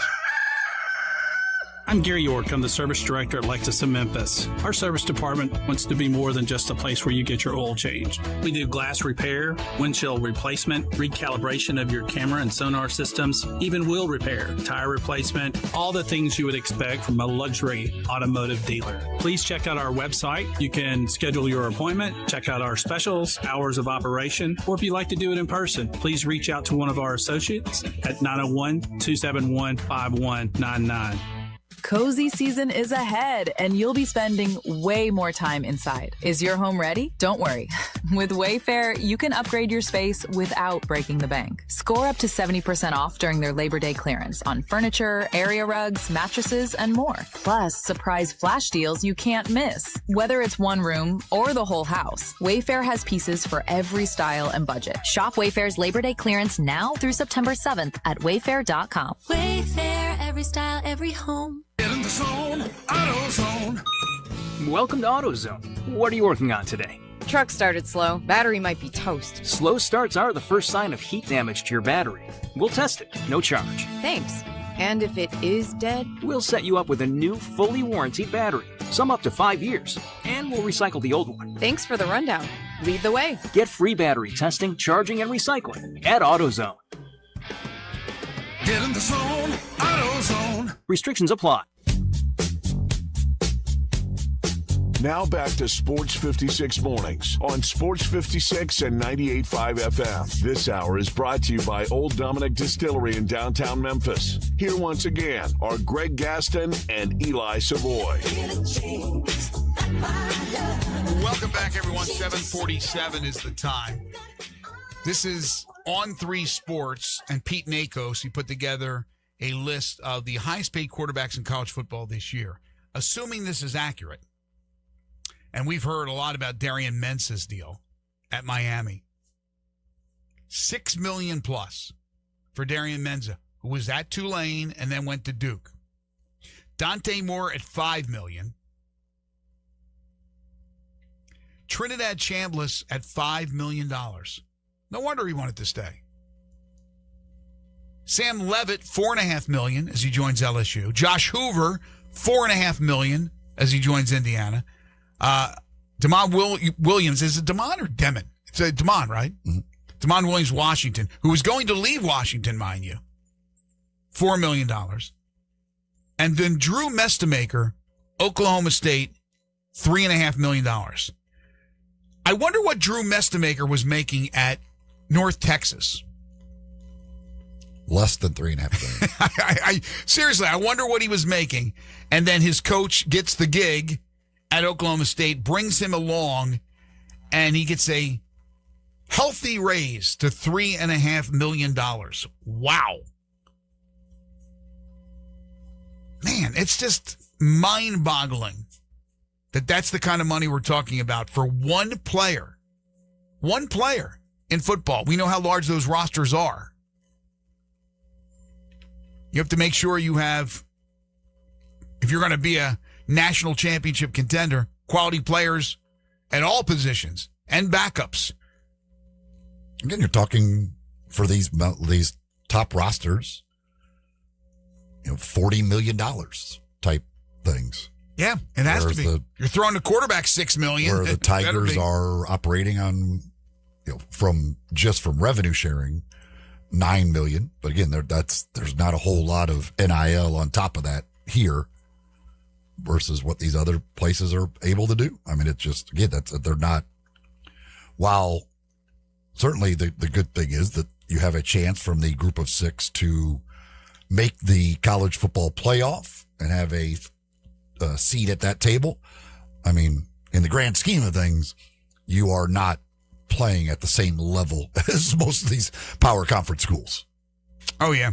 I'm Gary York. I'm the service director at Lexus of Memphis. Our service department wants to be more than just a place where you get your oil changed. We do glass repair, windshield replacement, recalibration of your camera and sonar systems, even wheel repair, tire replacement, all the things you would expect from a luxury automotive dealer. Please check out our website. You can schedule your appointment, check out our specials, hours of operation, or if you'd like to do it in person, please reach out to one of our associates at 901-271-5199. Cozy season is ahead, and you'll be spending way more time inside. Is your home ready? Don't worry. With Wayfair, you can upgrade your space without breaking the bank. Score up to 70% off during their Labor Day clearance on furniture, area rugs, mattresses, and more. Plus, surprise flash deals you can't miss. Whether it's one room or the whole house, Wayfair has pieces for every style and budget. Shop Wayfair's Labor Day clearance now through September 7th at wayfair.com. Wayfair, every style, every home. Get in the zone, AutoZone. Welcome to AutoZone. What are you working on today? Truck started slow. Battery might be toast. Slow starts are the first sign of heat damage to your battery. We'll test it, no charge. Thanks. And if it is dead? We'll set you up with a new, fully warranted battery, some up to 5 years, and we'll recycle the old one. Thanks for the rundown. Lead the way. Get free battery testing, charging, and recycling at AutoZone. Get in the zone, AutoZone. Restrictions apply. Now back to Sports 56 Mornings on Sports 56 and 98.5 FM. This hour is brought to you by Old Dominick Distillery in downtown Memphis. Here once again are Greg Gaston and Eli Savoy. Welcome back, everyone. 7:47 is the time. This is On 3 Sports, and Pete Nakos, he put together a list of the highest paid quarterbacks in college football this year. Assuming this is accurate, and we've heard a lot about Darian Mensa's deal at Miami. $6 million plus for Darian Mensa, who was at Tulane and then went to Duke. Dante Moore at $5 million. Trinidad Chambliss at $5 million. No wonder he wanted to stay. Sam Levitt, $4.5 million as he joins LSU. Josh Hoover, $4.5 million as he joins Indiana. Damon Williams, is it Damon or Demon? It's a Damon, right? Mm-hmm. Damon Williams, Washington, who was going to leave Washington, mind you. $4 million. And then Drew Mestamaker, Oklahoma State, $3.5 million. I wonder what Drew Mestamaker was making at North Texas. Less than $3.5 million. Seriously, I wonder what he was making. And then his coach gets the gig at Oklahoma State, brings him along, and he gets a healthy raise to $3.5 million. Wow. Man, it's just mind-boggling that that's the kind of money we're talking about for one player. One player in football. We know how large those rosters are. You have to make sure you have, if you're going to be a national championship contender, quality players at all positions and backups. Again, you're talking for these top rosters. $40 million type things. Yeah, it has to be. You're throwing the quarterback $6 million. Where the Tigers are operating on, from revenue sharing, $9 million. But again, there's not a whole lot of NIL on top of that here versus what these other places are able to do. I mean, it's just, again, they're not. While certainly the good thing is that you have a chance from the group of 6 to make the college football playoff and have a seat at that table. I mean, in the grand scheme of things, you are not playing at the same level as most of these power conference schools. Oh, yeah.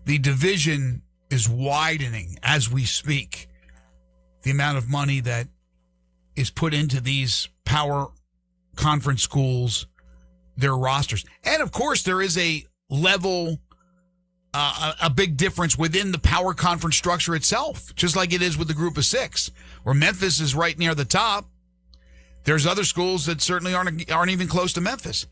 The division is widening as we speak. The amount of money that is put into these power conference schools, their rosters. And, of course, there is a level, a big difference within the power conference structure itself, just like it is with the group of 6, where Memphis is right near the top. There's other schools that certainly aren't even close to Memphis.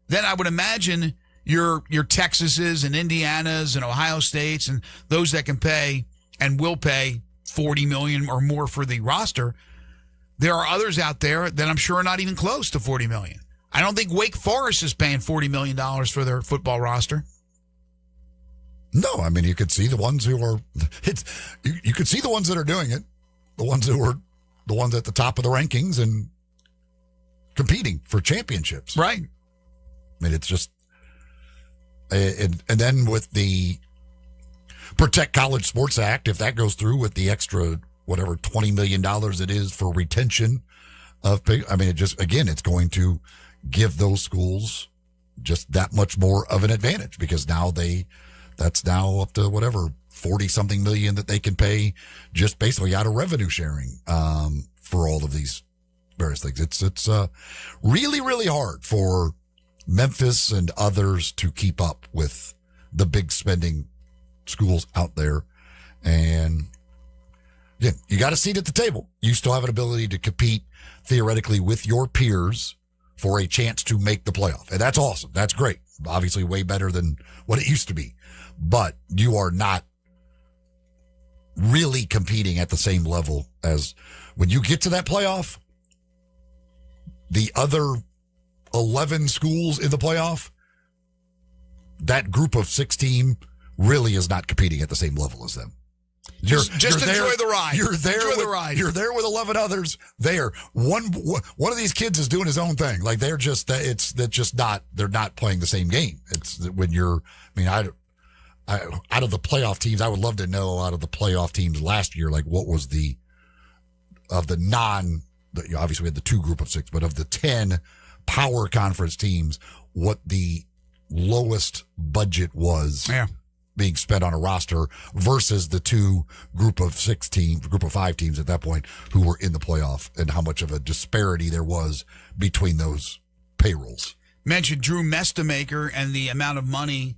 Then I would imagine your Texases and Indianas and Ohio States and those that can pay and will pay $40 million or more for the roster. There are others out there that I'm sure are not even close to $40 million. I don't think Wake Forest is paying $40 million for their football roster. No, I mean, you could see the ones who are, you could see the ones that are doing it, the ones who are the ones at the top of the rankings and competing for championships. Right. I mean, it's just, and then with the Protect College Sports Act, if that goes through with the extra, whatever, $20 million it is for retention of, I mean, it just, again, it's going to give those schools just that much more of an advantage because now that's now up to whatever, 40 something million that they can pay just basically out of revenue sharing, for all of these various things. It's really, really hard for Memphis and others to keep up with the big spending schools out there. And again, you got a seat at the table. You still have an ability to compete theoretically with your peers for a chance to make the playoff. And that's awesome. That's great. Obviously way better than what it used to be, but you are not really competing at the same level as when you get to that playoff. The other 11 schools in the playoff, that group of 6 team really is not competing at the same level as them. Just enjoy the ride. You're there enjoy with, the ride. You're there with 11 others. One of these kids is doing his own thing. Like they're not playing the same game. It's when you're, I mean, out of the playoff teams, I would love to know out of the playoff teams last year, like what was obviously we had the 2 group of 6, but of the 10 power conference teams, what the lowest budget was being spent on a roster versus the 2 group of 5 teams at that point who were in the playoff, and how much of a disparity there was between those payrolls. Mentioned Drew Mestamaker and the amount of money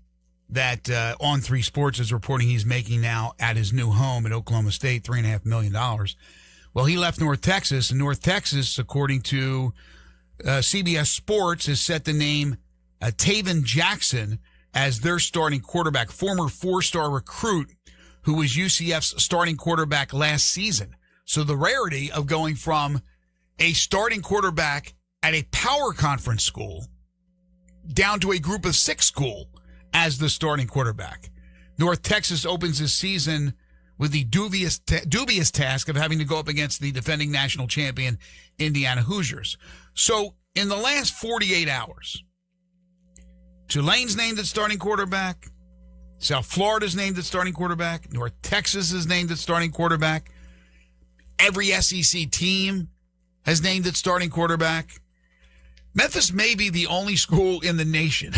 that On3 Sports is reporting he's making now at his new home at Oklahoma State, $3.5 million. Well, he left North Texas, and North Texas, according to CBS Sports, has set the name Taven Jackson as their starting quarterback, former 4-star recruit who was UCF's starting quarterback last season. So the rarity of going from a starting quarterback at a power conference school down to a group of 6 school as the starting quarterback. North Texas opens his season with the dubious task of having to go up against the defending national champion Indiana Hoosiers. So in the last 48 hours, Tulane's named its starting quarterback. South Florida's named its starting quarterback. North Texas is named its starting quarterback. Every SEC team has named its starting quarterback. Memphis may be the only school in the nation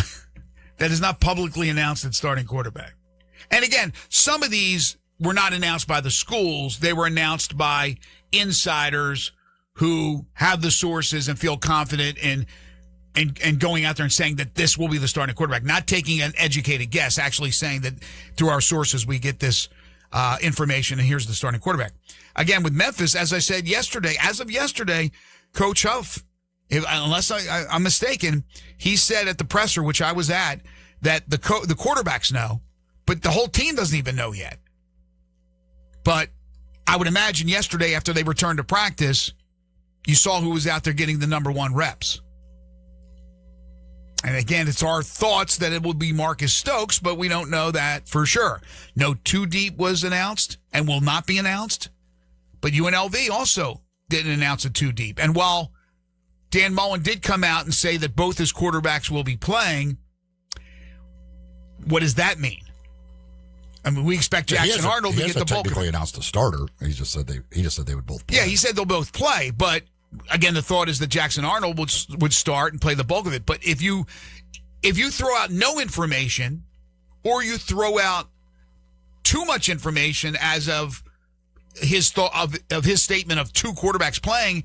that has not publicly announced its starting quarterback. And again, some of these were not announced by the schools. They were announced by insiders who have the sources and feel confident in going out there and saying that this will be the starting quarterback, not taking an educated guess, actually saying that through our sources we get this information and here's the starting quarterback. Again, with Memphis, as I said yesterday, as of yesterday, Coach Huff, unless I'm mistaken, he said at the presser, which I was at, that the quarterbacks know, but the whole team doesn't even know yet. But I would imagine yesterday after they returned to practice, you saw who was out there getting the number one reps. And again, it's our thoughts that it will be Marcus Stokes, but we don't know that for sure. No 2 deep was announced and will not be announced. But UNLV also didn't announce a 2 deep. And while Dan Mullen did come out and say that both his quarterbacks will be playing, what does that mean? I mean, we expect Jackson Arnold to get the bulk of it. He hasn't technically announced a starter. He just said they would both play. Yeah, he said they'll both play, but again, the thought is that Jackson Arnold would start and play the bulk of it. But if you throw out no information, or you throw out too much information as of his thought of his statement of 2 quarterbacks playing,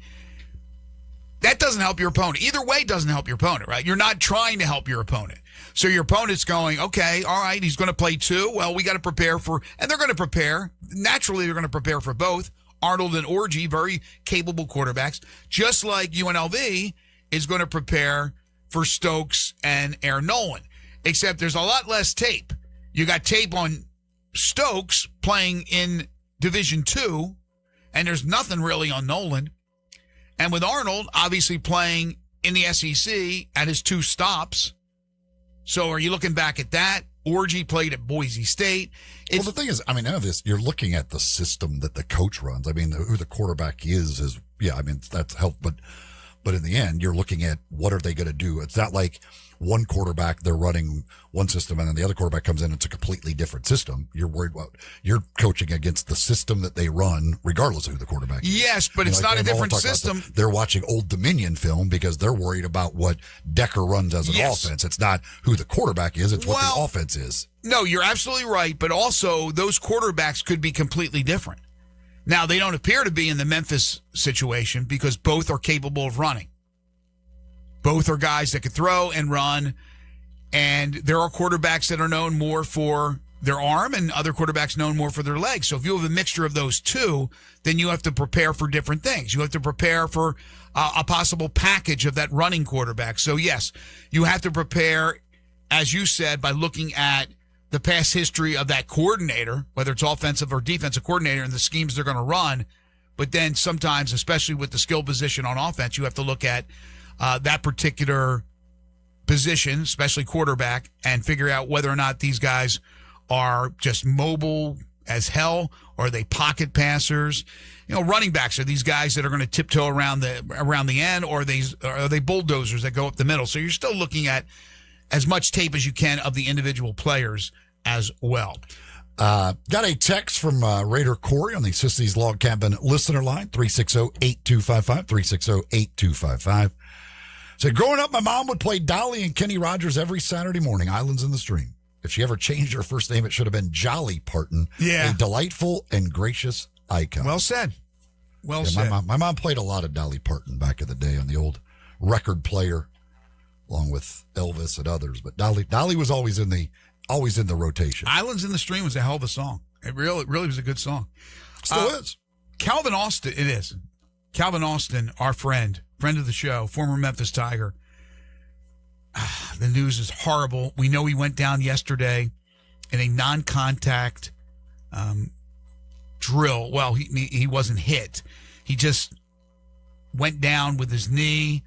that doesn't help your opponent. Either way doesn't help your opponent, right? You're not trying to help your opponent. So your opponent's going, okay, all right, he's going to play 2. Well, we got to prepare for, and they're going to prepare. Naturally, they're going to prepare for both. Arnold and Orji, very capable quarterbacks, just like UNLV is going to prepare for Stokes and Aaron Nolan, except there's a lot less tape. You got tape on Stokes playing in Division II, and there's nothing really on Nolan. And with Arnold, obviously playing in the SEC at his 2 stops. So are you looking back at that? Orji played at Boise State. Well, the thing is, I mean, none of this, you're looking at the system that the coach runs. I mean, who the quarterback is, yeah, I mean, that's help. But in the end, you're looking at what are they going to do? It's not like one quarterback, they're running one system, and then the other quarterback comes in, it's a completely different system. You're worried about, you're coaching against the system that they run, regardless of who the quarterback is. Yes, but it's not a different system. They're watching Old Dominion film because they're worried about what Decker runs as an offense. It's not who the quarterback is, it's what the offense is. No, you're absolutely right, but also those quarterbacks could be completely different. Now, they don't appear to be in the Memphis situation because both are capable of running. Both are guys that can throw and run, and there are quarterbacks that are known more for their arm and other quarterbacks known more for their legs. So if you have a mixture of those two, then you have to prepare for different things. You have to prepare for a possible package of that running quarterback. So, yes, you have to prepare, as you said, by looking at the past history of that coordinator, whether it's offensive or defensive coordinator, and the schemes they're going to run. But then sometimes, especially with the skill position on offense, you have to look at that particular position, especially quarterback, and figure out whether or not these guys are just mobile as hell, or are they pocket passers? You know, running backs are these guys that are going to tiptoe around the end, or are they bulldozers that go up the middle? So you're still looking at as much tape as you can of the individual players as well. Got a text from Raider Corey on the Sissy's Log Cabin listener line, 360-8255, 360-8255. Said, growing up, my mom would play Dolly and Kenny Rogers every Saturday morning, Islands in the Stream. If she ever changed her first name, it should have been Jolly Parton. Yeah. A delightful and gracious icon. Well said. Well said. My mom played a lot of Dolly Parton back in the day on the old record player, along with Elvis and others. But Dolly was always in the rotation. Islands in the Stream was a hell of a song. It really was a good song. Still is. Calvin Austin, it is. Calvin Austin, our friend of the show, former Memphis Tiger. The news is horrible. We know he went down yesterday in a non-contact drill. Well, he wasn't hit. He just went down with his knee,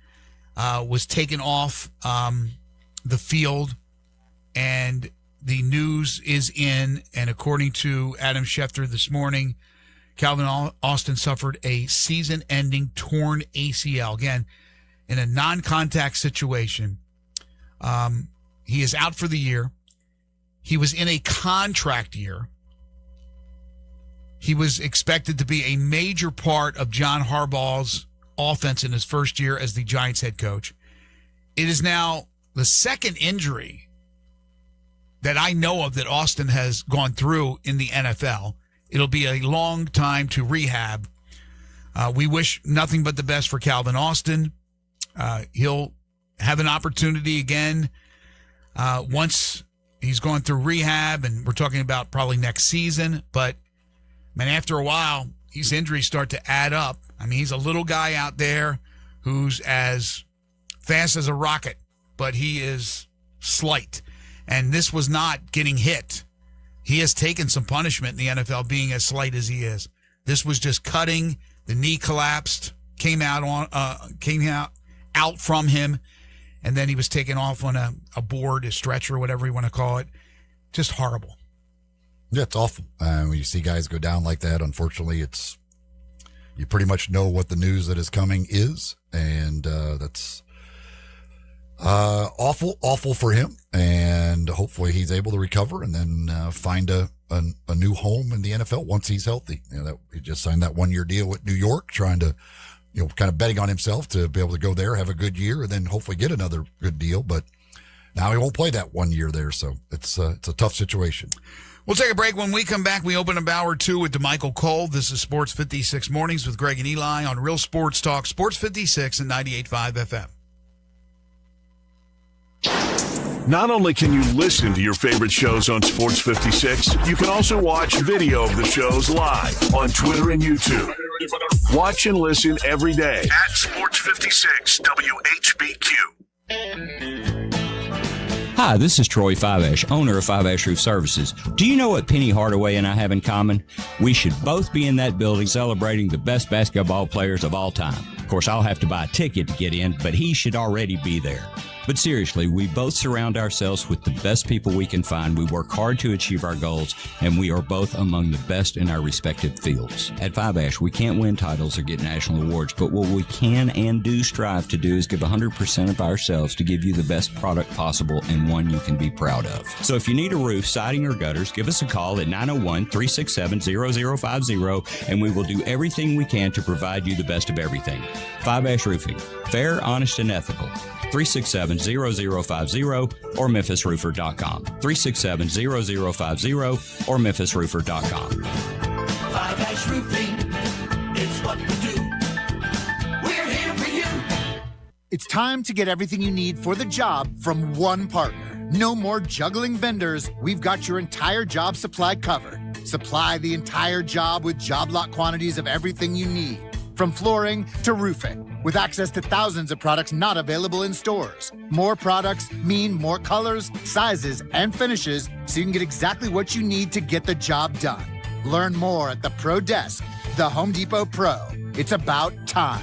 was taken off the field, and the news is in, and according to Adam Schefter this morning, Calvin Austin suffered a season-ending torn ACL. Again, in a non-contact situation. He is out for the year. He was in a contract year. He was expected to be a major part of John Harbaugh's offense in his first year as the Giants head coach. It is now the second injury that I know of that Austin has gone through in the NFL. It'll be a long time to rehab. We wish nothing but the best for Calvin Austin. He'll have an opportunity again once he's gone through rehab, and we're talking about probably next season. But, man, after a while, these injuries start to add up. I mean, he's a little guy out there who's as fast as a rocket, but he is slight. And this was not getting hit. he has taken some punishment in the NFL, being as slight as he is. This was just cutting. The knee collapsed, came out from him, and then he was taken off on a board, a stretcher, whatever you want to call it. Just horrible. Yeah, it's awful. When you see guys go down like that, unfortunately, you pretty much know what the news that is coming is, and that's awful for him. And hopefully he's able to recover and then find a new home in the NFL once he's healthy. He just signed that 1-year deal with New York, trying to, kind of betting on himself to be able to go there, have a good year, and then hopefully get another good deal. But now he won't play that 1 year there, so it's a tough situation. We'll take a break. When we come back, we open up hour 2 with DeMichael Cole. This is Sports 56 Mornings with Greg and Eli on Real Sports Talk, Sports 56 and 98.5 FM. Not only can you listen to your favorite shows on Sports 56, you can also watch video of the shows live on Twitter and YouTube. Watch and listen every day at Sports 56 WHBQ. Hi, this is Troy Fiveash, owner of Fiveash Roof Services. Do you know what Penny Hardaway and I have in common? We should both be in that building celebrating the best basketball players of all time. Of course, I'll have to buy a ticket to get in, but he should already be there. But seriously, we both surround ourselves with the best people we can find. We work hard to achieve our goals, and we are both among the best in our respective fields. At Fiveash, we can't win titles or get national awards, but what we can and do strive to do is give 100% of ourselves to give you the best product possible and one you can be proud of. So if you need a roof, siding, or gutters, give us a call at 901-367-0050, and we will do everything we can to provide you the best of everything. Fiveash Roofing. Fair, honest, and ethical. 367-0050 or memphisroofer.com. 367-0050 or memphisroofer.com. Fiveash Roofing, it's what we do. We're here for you. It's time to get everything you need for the job from one partner. No more juggling vendors. We've got your entire job supply covered. Supply the entire job with job lot quantities of everything you need, from flooring to roofing, with access to thousands of products not available in stores. More products mean more colors, sizes, and finishes, so you can get exactly what you need to get the job done. Learn more at the Pro Desk, the Home Depot Pro. It's about time.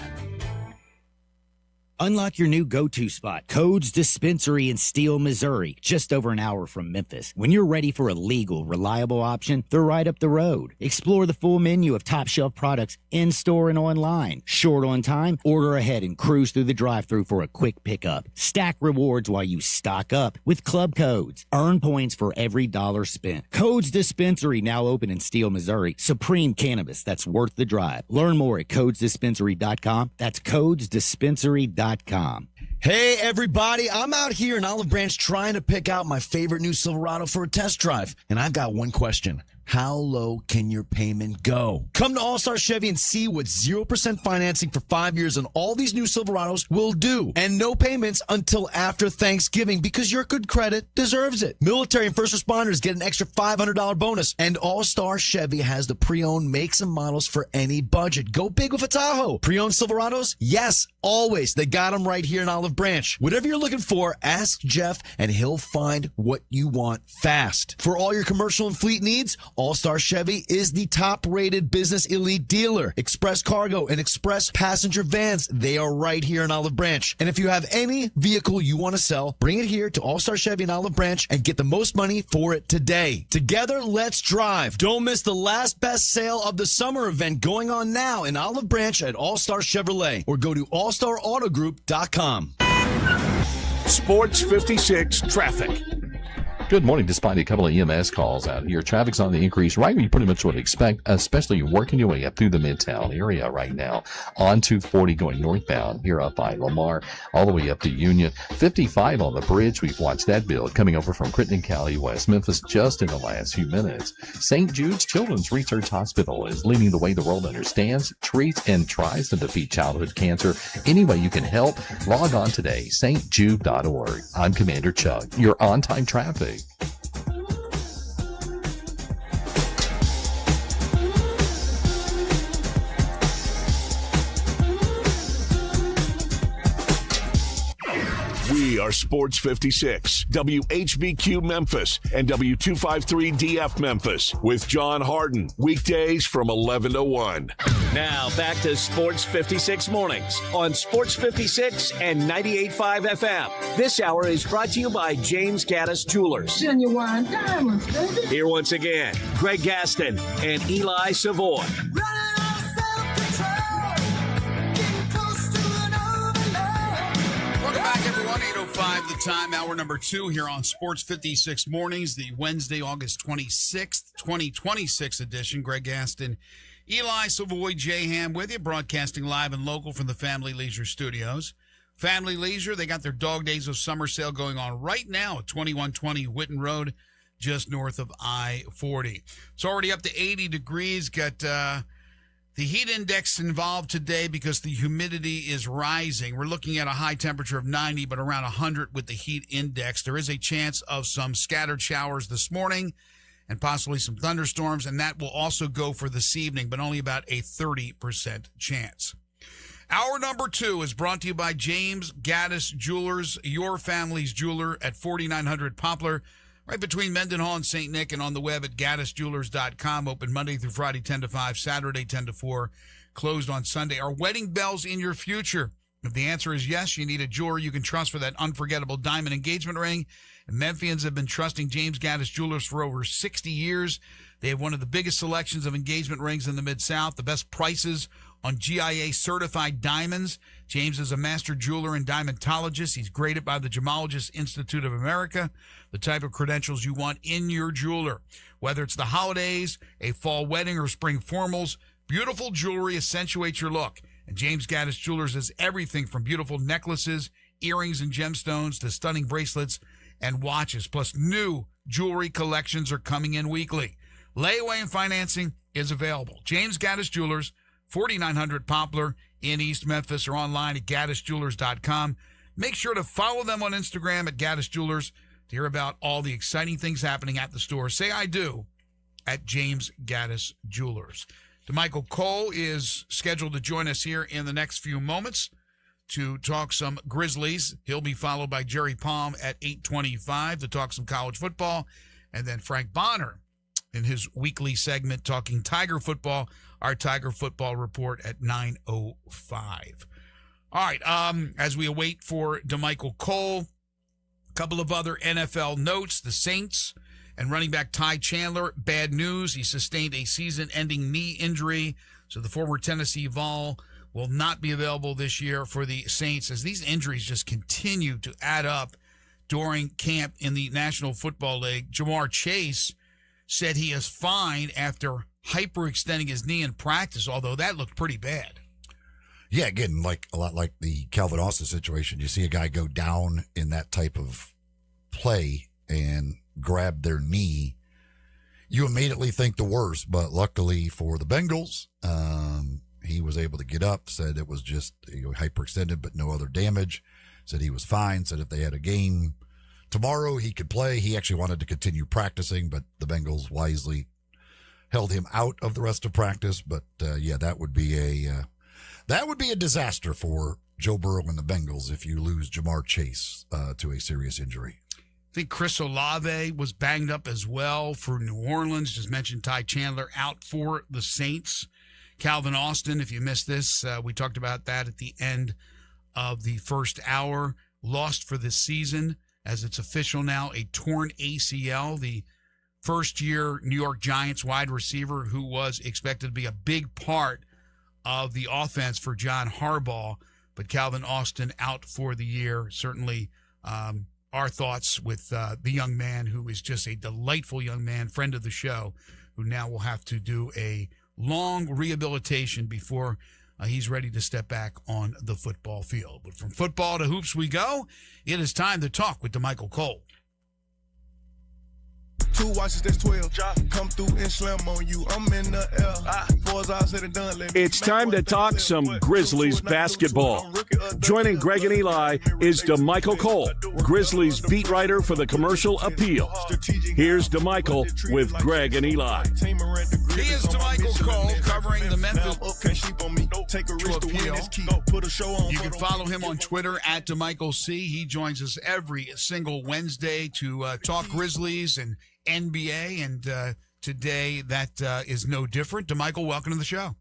Unlock your new go-to spot, Codes Dispensary in Steele, Missouri, just over an hour from Memphis. When you're ready for a legal, reliable option, they're right up the road. Explore the full menu of top-shelf products in-store and online. Short on time? Order ahead and cruise through the drive-thru for a quick pickup. Stack rewards while you stock up with Club Codes. Earn points for every dollar spent. Codes Dispensary, now open in Steele, Missouri. Supreme cannabis that's worth the drive. Learn more at CodesDispensary.com. That's CodesDispensary.com. Hey, everybody. I'm out here in Olive Branch trying to pick out my favorite new Silverado for a test drive. And I've got one question. How low can your payment go? Come to All-Star Chevy and see what 0% financing for 5 years on all these new Silverados will do. And no payments until after Thanksgiving, because your good credit deserves it. Military and first responders get an extra $500 bonus. And All-Star Chevy has the pre-owned makes and models for any budget. Go big with a Tahoe. Pre-owned Silverados? Yes, always. They got them right here in Olive Branch. Whatever you're looking for, ask Jeff and he'll find what you want fast. For all your commercial and fleet needs, All-Star Chevy is the top-rated business elite dealer. Express Cargo and Express Passenger Vans, they are right here in Olive Branch. And if you have any vehicle you want to sell, bring it here to All-Star Chevy in Olive Branch and get the most money for it today. Together, let's drive. Don't miss the last best sale of the summer event going on now in Olive Branch at All-Star Chevrolet, or go to allstarautogroup.com. Sports 56 traffic. Good morning. Despite a couple of EMS calls out here, traffic's on the increase right where you pretty much would expect, especially working your way up through the Midtown area right now. On 240 going northbound here up by Lamar, all the way up to Union. 55 on the bridge. We've watched that build coming over from Crittenden County, West Memphis, just in the last few minutes. St. Jude's Children's Research Hospital is leading the way the world understands, treats, and tries to defeat childhood cancer. Any way you can help, log on today, stjude.org. I'm Commander Chuck. You're on-time traffic. We are Sports 56, WHBQ Memphis, and W253DF Memphis with John Harden. Weekdays from 11 to 1. Now back to Sports 56 Mornings on Sports 56 and 98.5 FM. This hour is brought to you by James Gaddis Jewelers. Genuine diamonds, baby. Here once again, Greg Gaston and Eli Savoy. Welcome back, everyone. 8:05 the time, hour number 2 here on Sports 56 Mornings, the Wednesday, August 26th, 2026 edition. Greg Gaston, Eli Savoy, Jay Ham with you, broadcasting live and local from the Family Leisure Studios. Family Leisure, they got their Dog Days of Summer sale going on right now at 2120 Whitten Road, just north of I-40. It's already up to 80 degrees. Got the heat index involved today because the humidity is rising. We're looking at a high temperature of 90, but around 100 with the heat index. There is a chance of some scattered showers this morning and possibly some thunderstorms, and that will also go for this evening, but only about a 30% chance. Hour number 2 is brought to you by James Gaddis Jewelers, your family's jeweler at 4900 Poplar, right between Mendenhall and St. Nick, and on the web at gaddisjewelers.com. Open Monday through Friday 10 to 5, Saturday 10 to 4, closed on Sunday. Are wedding bells in your future? If the answer is yes, you need a jeweler you can trust for that unforgettable diamond engagement ring. And Memphians have been trusting James Gaddis Jewelers for over 60 years. They have one of the biggest selections of engagement rings in the Mid-South, the best prices on GIA-certified diamonds. James is a master jeweler and diamondologist. He's graded by the Gemologist Institute of America, the type of credentials you want in your jeweler. Whether it's the holidays, a fall wedding, or spring formals, beautiful jewelry accentuates your look. And James Gaddis Jewelers has everything from beautiful necklaces, earrings, and gemstones to stunning bracelets and watches. Plus, new jewelry collections are coming in weekly. Layaway and financing is available. James Gaddis Jewelers, 4900 Poplar in East Memphis, or online at gaddisjewelers.com. Make sure to follow them on Instagram at Gaddis Jewelers to hear about all the exciting things happening at the store. Say I do at James Gaddis Jewelers. DeMichael Cole is scheduled to join us here in the next few moments to talk some Grizzlies. He'll be followed by Jerry Palm at 8:25 to talk some college football. And then Frank Bonner in his weekly segment talking Tiger football, our Tiger football report at 9:05. All right, as we await for DeMichael Cole, a couple of other NFL notes. The Saints and running back Ty Chandler, bad news. He sustained a season-ending knee injury, so the former Tennessee Vol will not be available this year for the Saints as these injuries just continue to add up during camp in the National Football League. Jamar Chase said he is fine after hyperextending his knee in practice, although that looked pretty bad. Yeah, again, like a lot like the Calvin Austin situation. You see a guy go down in that type of play and grab their knee, you immediately think the worst. But luckily for the Bengals, he was able to get up, said it was just hyperextended, but no other damage. Said he was fine, said if they had a game tomorrow, he could play. He actually wanted to continue practicing, but the Bengals wisely held him out of the rest of practice. But yeah, that would be a disaster for Joe Burrow and the Bengals if you lose Jamar Chase to a serious injury. I think Chris Olave was banged up as well for New Orleans. Just mentioned Ty Chandler out for the Saints. Calvin Austin, if you missed this, we talked about that at the end of the first hour. Lost for this season, as it's official now, a torn ACL. The first-year New York Giants wide receiver who was expected to be a big part of the offense for John Harbaugh, but Calvin Austin out for the year. Certainly our thoughts with the young man who is just a delightful young man, friend of the show, who now will have to do a long rehabilitation before he's ready to step back on the football field. But from football to hoops we go. It is time to talk with DeMichael Cole. 2 watches, that's 12. Come through and slam on you. I'm in the air. Before I said it done, it's time to talk some Grizzlies basketball. Joining Greg and Eli is DeMichael Cole, Grizzlies beat writer for the Commercial Appeal. Here's DeMichael with Greg and Eli. He is DeMichael Cole covering the Memphis. Take a to risk to win appeal. this key. Put a show on. You can follow him on Twitter at DeMichael C. He joins us every single Wednesday to talk Grizzlies and NBA, and today that is no different. DeMichael, welcome to the show.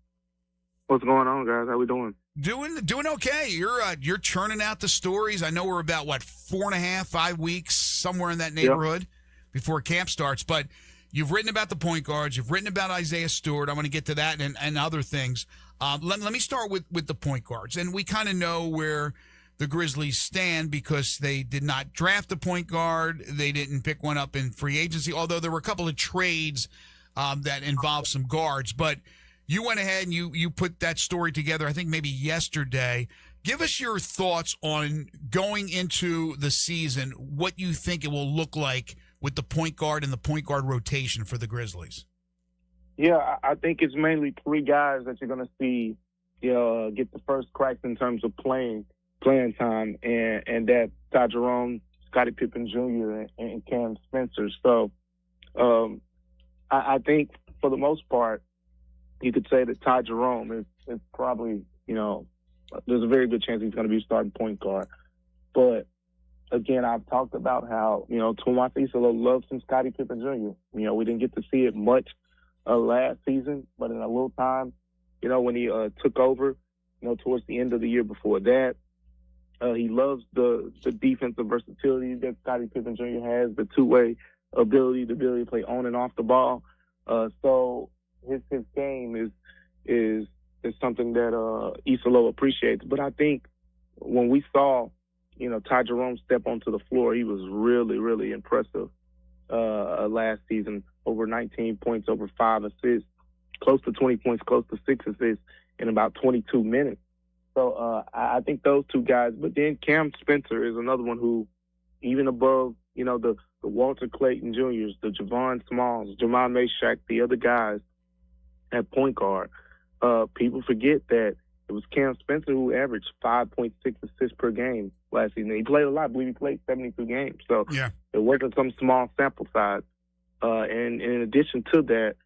What's going on, guys? How we doing? Doing okay. You're churning out the stories. I know we're about 4.5, 5 weeks, somewhere in that neighborhood before camp starts. But you've written about the point guards. You've written about Isaiah Stewart. I'm going to get to that and other things. Let me start with the point guards, and we kind of know where the Grizzlies stand because they did not draft a point guard. They didn't pick one up in free agency, although there were a couple of trades that involved some guards. But you went ahead and you put that story together, I think maybe yesterday. Give us your thoughts on going into the season, what you think it will look like with the point guard and the point guard rotation for the Grizzlies. Yeah, I think it's mainly three guys that you're going to see get the first cracks in terms of playing time, and that Ty Jerome, Scottie Pippen Jr., and Cam Spencer. So I think for the most part, you could say that Ty Jerome is probably, there's a very good chance he's going to be starting point guard. But again, I've talked about how, Tomas Isolo loves some Scottie Pippen Jr. We didn't get to see it much last season, but in a little time, when he took over, towards the end of the year before that, he loves the defensive versatility that Scottie Pippen Jr. has, the two-way ability, the ability to play on and off the ball. So his game is something that Isolo appreciates. But I think when we saw, Ty Jerome step onto the floor, he was really, really impressive last season. Over 19 points, over 5 assists, close to 20 points, close to 6 assists in about 22 minutes. So I think those two guys. But then Cam Spencer is another one who, even above, the Walter Clayton Jr.'s, the Javon Smalls, Jamal Meshack, the other guys at point guard, people forget that it was Cam Spencer who averaged 5.6 assists per game last season. He played a lot. I believe he played 72 games. So it wasn't some small sample size. And in addition to that,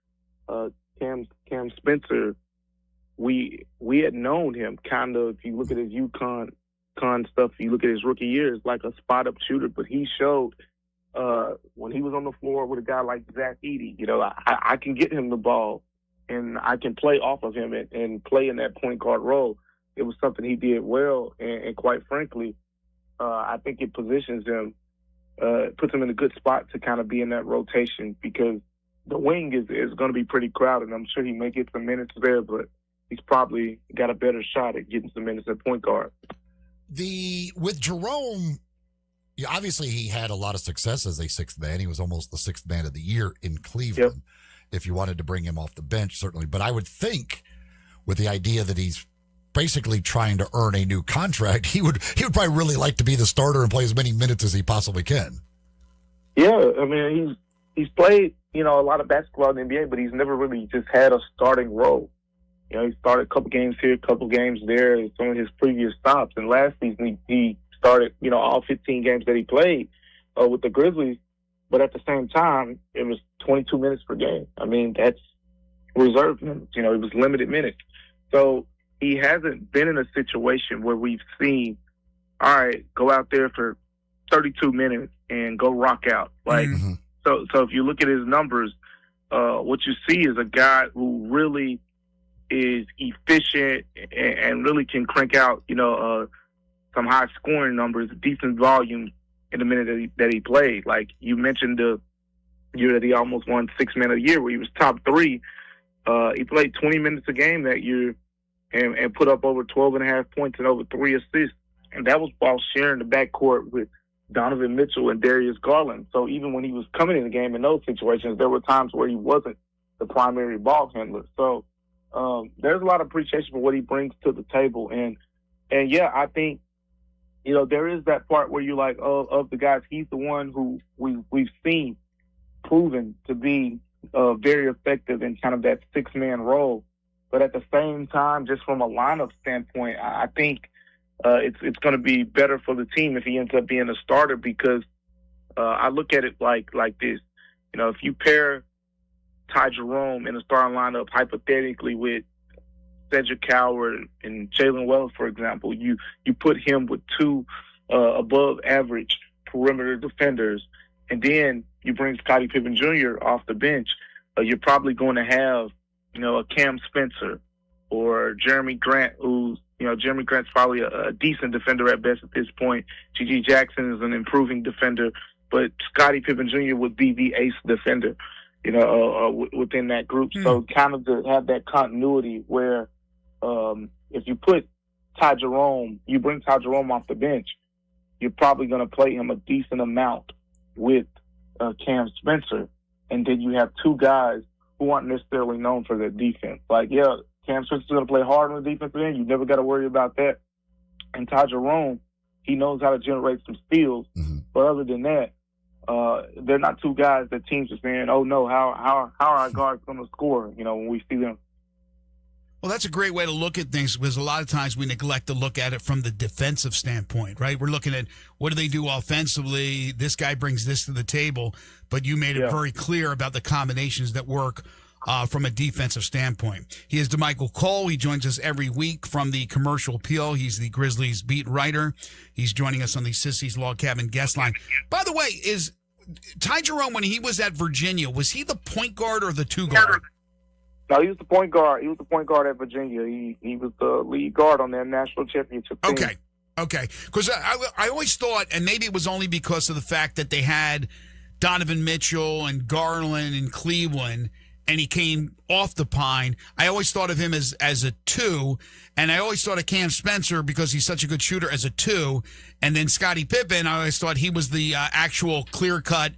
Cam Spencer, we had known him kind of, if you look at his UConn stuff, if you look at his rookie years, like a spot-up shooter, but he showed when he was on the floor with a guy like Zach Edey, I can get him the ball and I can play off of him and play in that point guard role. It was something he did well, and quite frankly, I think it positions him, puts him in a good spot to kind of be in that rotation because the wing is going to be pretty crowded. I'm sure he may get some minutes there, but he's probably got a better shot at getting some minutes at point guard. With Jerome, obviously he had a lot of success as a sixth man. He was almost the sixth man of the year in Cleveland. If you wanted to bring him off the bench, certainly. But I would think with the idea that he's basically trying to earn a new contract, he would probably really like to be the starter and play as many minutes as he possibly can. Yeah, I mean, he's played, a lot of basketball in the NBA, but he's never really just had a starting role. He started a couple games here, a couple games there, some of his previous stops. And last season, he started, all 15 games that he played with the Grizzlies. But at the same time, it was 22 minutes per game. I mean, that's reserved minutes. It was limited minutes. So he hasn't been in a situation where we've seen, all right, go out there for 32 minutes and go rock out. So if you look at his numbers, what you see is a guy who really is efficient and really can crank out, some high scoring numbers, decent volume in the minute that he played. Like you mentioned the year that he almost won 6 Man of the Year where he was top 3. He played 20 minutes a game that year and put up over 12.5 points and over 3 assists. And that was while sharing the backcourt with Donovan Mitchell and Darius Garland. So even when he was coming in the game in those situations, there were times where he wasn't the primary ball handler. So there's a lot of appreciation for what he brings to the table. And yeah, I think, there is that part where you're like, of the guys, he's the one who we've seen proven to be very effective in kind of that 6-man role. But at the same time, just from a lineup standpoint, I think it's going to be better for the team if he ends up being a starter because I look at it like this. If you pair Ty Jerome in a starting lineup hypothetically with Cedric Coward and Jalen Wells, for example, you put him with two above average perimeter defenders, and then you bring Scottie Pippen Jr. off the bench, you're probably going to have, a Cam Spencer or Jeremy Grant, who's, Jeremy Grant's probably a decent defender at best at this point. G.G. Jackson is an improving defender, but Scottie Pippen Jr. would be the ace defender, within that group. So kind of to have that continuity where if you put Ty Jerome, you bring Ty Jerome off the bench, you're probably going to play him a decent amount with Cam Spencer. And then you have two guys who aren't necessarily known for their defense. Like, Cam Spencer's going to play hard on the defensive end. You never got to worry about that. And Ty Jerome, he knows how to generate some steals. But other than that, they're not two guys that teams are saying, oh, no, how are our guards going to score, when we see them. Well, that's a great way to look at things because a lot of times we neglect to look at it from the defensive standpoint, right? We're looking at what do they do offensively? This guy brings this to the table, but you made it very clear about the combinations that work from a defensive standpoint. He is DeMichael Cole. He joins us every week from the Commercial Appeal. He's the Grizzlies beat writer. He's joining us on the Sissy's Log Cabin guest line. By the way, is Ty Jerome, when he was at Virginia, was he the point guard or the two guard? No, he was the point guard. He was the point guard at Virginia. He was the lead guard on their national championship team. Okay. Because I always thought, and maybe it was only because of the fact that they had Donovan Mitchell and Garland in Cleveland, and he came off the Pine. I always thought of him as a two, and I always thought of Cam Spencer because he's such a good shooter as a two, and then Scottie Pippen, I always thought he was the actual clear-cut,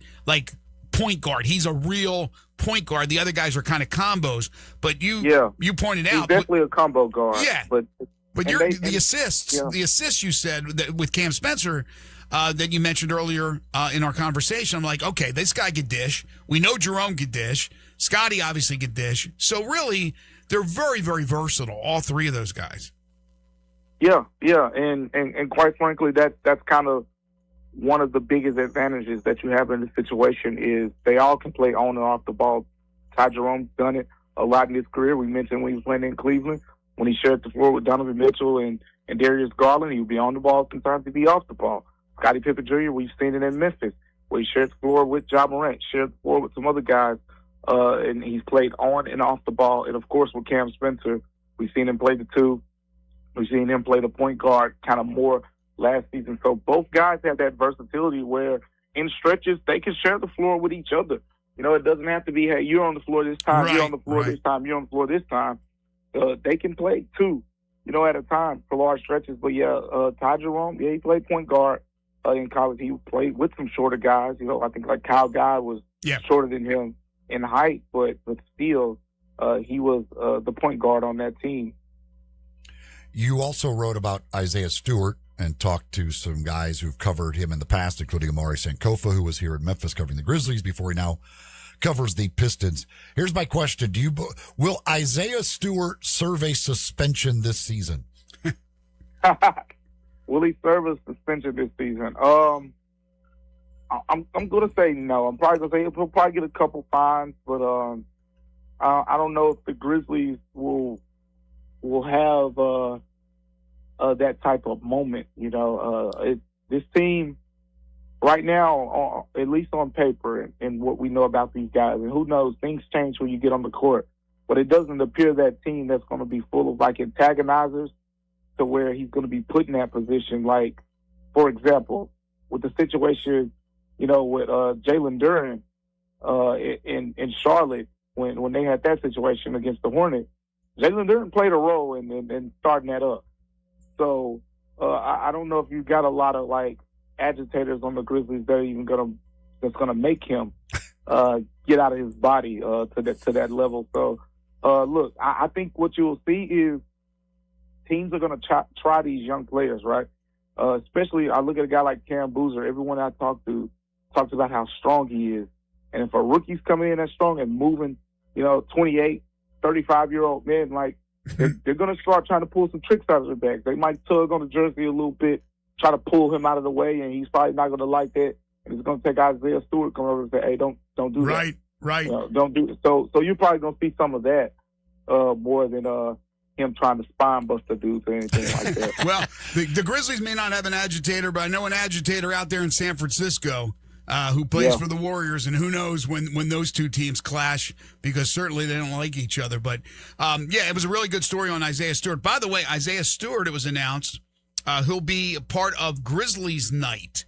point guard. He's a real point guard. The other guys are kind of combos, but you pointed out he's definitely a combo guard. Yeah, but the assists you said that with Cam Spencer that you mentioned earlier in our conversation. I'm like, okay, this guy could dish. We know Jerome could dish. Scottie obviously could dish. So really, they're very, very versatile. All three of those guys. Yeah, and quite frankly, that's kind of one of the biggest advantages that you have in this situation is they all can play on and off the ball. Ty Jerome's done it a lot in his career. We mentioned when he was playing in Cleveland, when he shared the floor with Donovan Mitchell and Darius Garland, he would be on the ball, sometimes he'd be off the ball. Scottie Pippen Jr., we've seen it in Memphis, where he shared the floor with Ja Morant, shared the floor with some other guys, and he's played on and off the ball. And, of course, with Cam Spencer, we've seen him play the two. We've seen him play the point guard kind of more last season. So both guys have that versatility where in stretches they can share the floor with each other. It doesn't have to be, hey, you're on the floor this time, you're on the floor this time, you're on the floor this time. They can play two, at a time for large stretches. But, Ty Jerome, he played point guard in college. He played with some shorter guys. I think like Kyle Guy was shorter than him in height, but still he was the point guard on that team. You also wrote about Isaiah Stewart and talked to some guys who've covered him in the past, including Amari Sankofa, who was here in Memphis covering the Grizzlies before he now covers the Pistons. Here's my question. Will Isaiah Stewart serve a suspension this season? Will he serve a suspension this season? I'm going to say no. I'm probably going to say he'll probably get a couple fines, but I don't know if the Grizzlies will have that type of moment. This team right now, at least on paper, and what we know about these guys, and who knows, things change when you get on the court, but it doesn't appear that team that's going to be full of antagonizers to where he's going to be put in that position. Like, for example, with the situation, with Jalen Duren in Charlotte, when they had that situation against the Hornets, Jalen Duren played a role in starting that up. So I don't know if you got a lot of agitators on the Grizzlies that's gonna make him get out of his body to that level. So look, I think what you'll see is teams are gonna try these young players, right? Especially I look at a guy like Cam Boozer. Everyone I talked to talks about how strong he is, and if a rookie's coming in that strong and moving, 28, 35-year-old men, they're going to start trying to pull some tricks out of their bags. They might tug on the jersey a little bit, try to pull him out of the way, and he's probably not going to like that. And it's going to take Isaiah Stewart come over and say, hey, don't do that. Right. Don't do it. So you're probably going to see some of that more than him trying to spine buster dudes or anything like that. Well, the Grizzlies may not have an agitator, but I know an agitator out there in San Francisco who plays for the Warriors, and who knows when those two teams clash, because certainly they don't like each other. But, it was a really good story on Isaiah Stewart. By the way, Isaiah Stewart, it was announced, he'll be a part of Grizzlies Night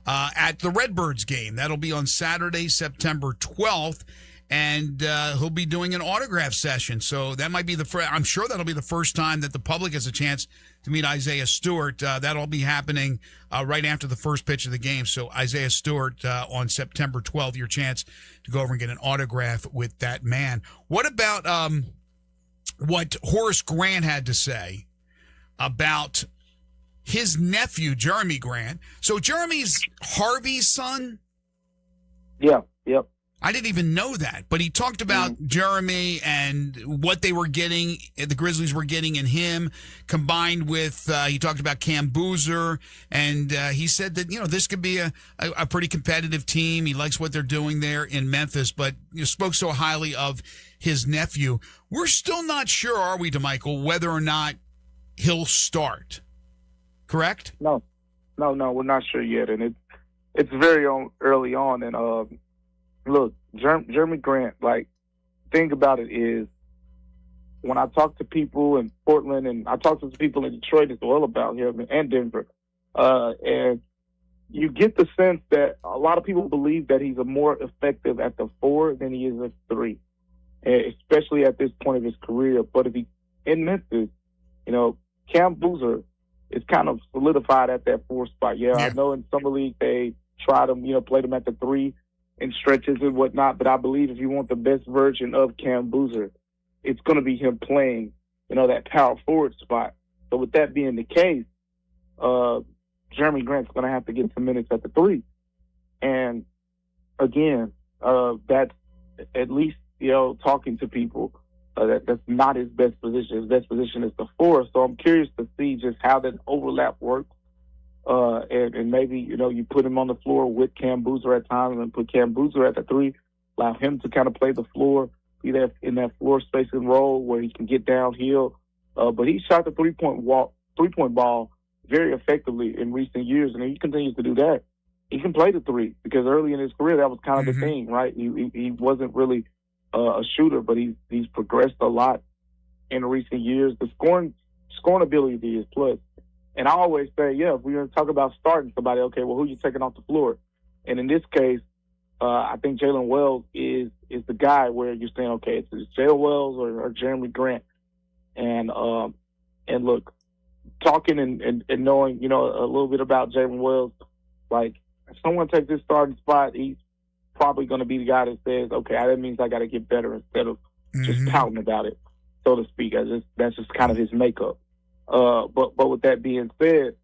at the Redbirds game. That'll be on Saturday, September 12th. And he'll be doing an autograph session. So that might be I'm sure that'll be the first time that the public has a chance to meet Isaiah Stewart. That'll be happening right after the first pitch of the game. So Isaiah Stewart on September 12th, your chance to go over and get an autograph with that man. What about what Horace Grant had to say about his nephew, Jeremy Grant? So Jeremy's Harvey's son? Yeah, yep. I didn't even know that, but he talked about Jeremy and what they were getting, the Grizzlies were getting in him, combined with, he talked about Cam Boozer, and he said that, this could be a pretty competitive team. He likes what they're doing there in Memphis, but spoke so highly of his nephew. We're still not sure, are we, DeMichael, whether or not he'll start, correct? No, we're not sure yet, and it's very early on, and look, Jeremy Grant, thing about it is, when I talk to people in Portland, and I talk to some people in Detroit as well about him, and Denver, and you get the sense that a lot of people believe that he's more effective at the 4 than he is at 3, especially at this point of his career. But if he in Memphis, Cam Boozer is kind of solidified at that 4 spot. Yeah, I know in summer league they try to play them at the 3 in stretches and whatnot, but I believe if you want the best version of Cam Boozer, it's going to be him playing, that power forward spot. So with that being the case, Jeremy Grant's going to have to get some minutes at the 3. And again, that's at least, talking to people, that's not his best position. His best position is the 4. So I'm curious to see just how that overlap works. And maybe, you put him on the floor with Cam Boozer at times and put Cam Boozer at the 3, allow him to kind of play the floor, be there in that floor spacing role where he can get downhill. But he shot the three-point ball very effectively in recent years, and if he continues to do that, he can play the 3, because early in his career, that was kind of the thing, right? He wasn't really a shooter, but he's progressed a lot in recent years. The scoring ability is plus. And I always say, if we're going to talk about starting somebody, okay, well, who are you taking off the floor? And in this case, I think Jalen Wells is the guy where you're saying, okay, it's Jalen Wells or Jeremy Grant. And look, talking and knowing, a little bit about Jalen Wells, if someone takes this starting spot, he's probably going to be the guy that says, okay, that means I got to get better instead of just pouting about it, so to speak. That's just kind of his makeup. But with that being said,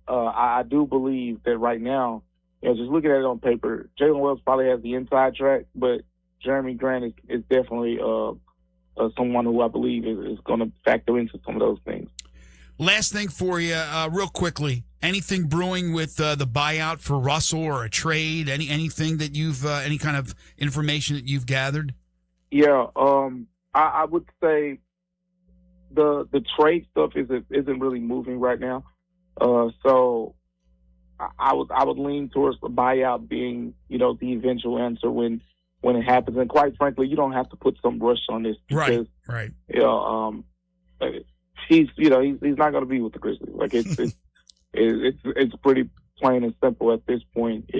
I do believe that right now, just looking at it on paper, Jalen Wells probably has the inside track, but Jeremy Grant is definitely someone who I believe is going to factor into some of those things. Last thing for you, real quickly, anything brewing with the buyout for Russell or a trade? Anything that you've any kind of information that you've gathered? Yeah, I would say the trade stuff isn't really moving right now. So I would lean towards the buyout being, the eventual answer when it happens. And quite frankly, you don't have to put some rush on this because, right. He's not going to be with the Grizzlies. It's pretty plain and simple at this point.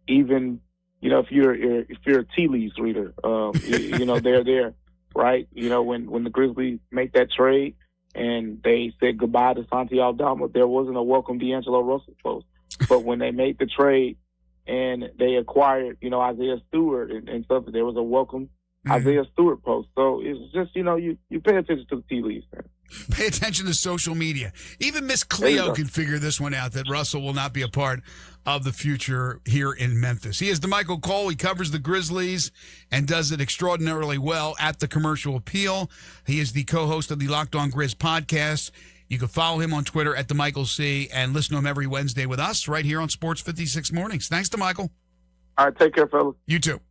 Even if you're a tea leaves reader, they're there. Right, when the Grizzlies make that trade and they said goodbye to Santi Aldama, there wasn't a welcome D'Angelo Russell post. But when they made the trade and they acquired, Isaiah Stewart and stuff, there was a welcome Isaiah Stewart post. So it's just, you pay attention to the tea leaves, man. Pay attention to social media. Even Miss Cleo can figure this one out, that Russell will not be a part of the future here in Memphis. He is DeMichael Cole. He covers the Grizzlies and does it extraordinarily well at the Commercial Appeal. He is the co-host of the Locked On Grizz podcast. You can follow him on Twitter at DeMichael C. and listen to him every Wednesday with us right here on Sports 56 Mornings. Thanks, DeMichael. All right, take care, fellas. You too.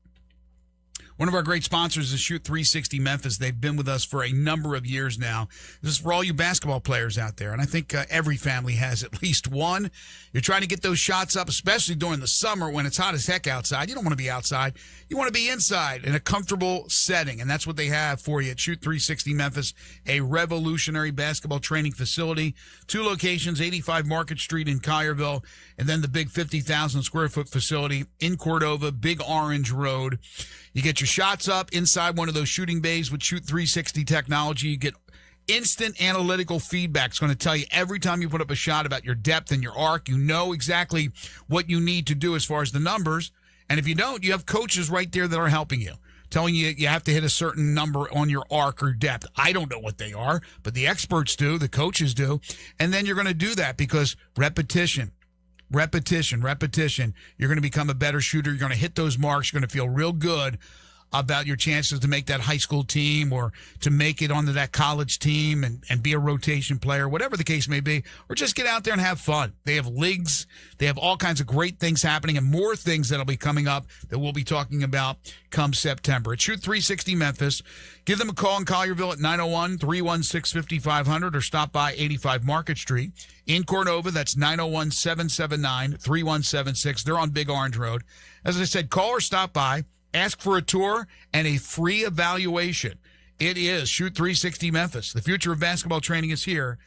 One of our great sponsors is Shoot 360 Memphis. They've been with us for a number of years now. This is for all you basketball players out there, and I think every family has at least one. You're trying to get those shots up, especially during the summer when it's hot as heck outside. You don't want to be outside. You want to be inside in a comfortable setting, and that's what they have for you at Shoot 360 Memphis, a revolutionary basketball training facility. 2 locations, 85 Market Street in Collierville, and then the big 50,000 square foot facility in Cordova, Big Orange Road. You get your shots up inside one of those shooting bays with Shoot 360 technology. You get instant analytical feedback. It's going to tell you every time you put up a shot about your depth and your arc. You know exactly what you need to do as far as the numbers. And if you don't, you have coaches right there that are helping you, telling you you have to hit a certain number on your arc or depth. I don't know what they are, but the experts do, the coaches do. And then you're going to do that because repetition. You're going to become a better shooter. You're going to hit those marks. You're going to feel real good about your chances to make that high school team or to make it onto that college team and be a rotation player, whatever the case may be, or just get out there and have fun. They have leagues. They have all kinds of great things happening and more things that'll be coming up that we'll be talking about come September. At Shoot 360 Memphis, give them a call in Collierville at 901-316-5500 or stop by 85 Market Street. In Cordova, that's 901-779-3176. They're on Big Orange Road. As I said, call or stop by. Ask for a tour and a free evaluation. It is Shoot 360 Memphis. The future of basketball training is here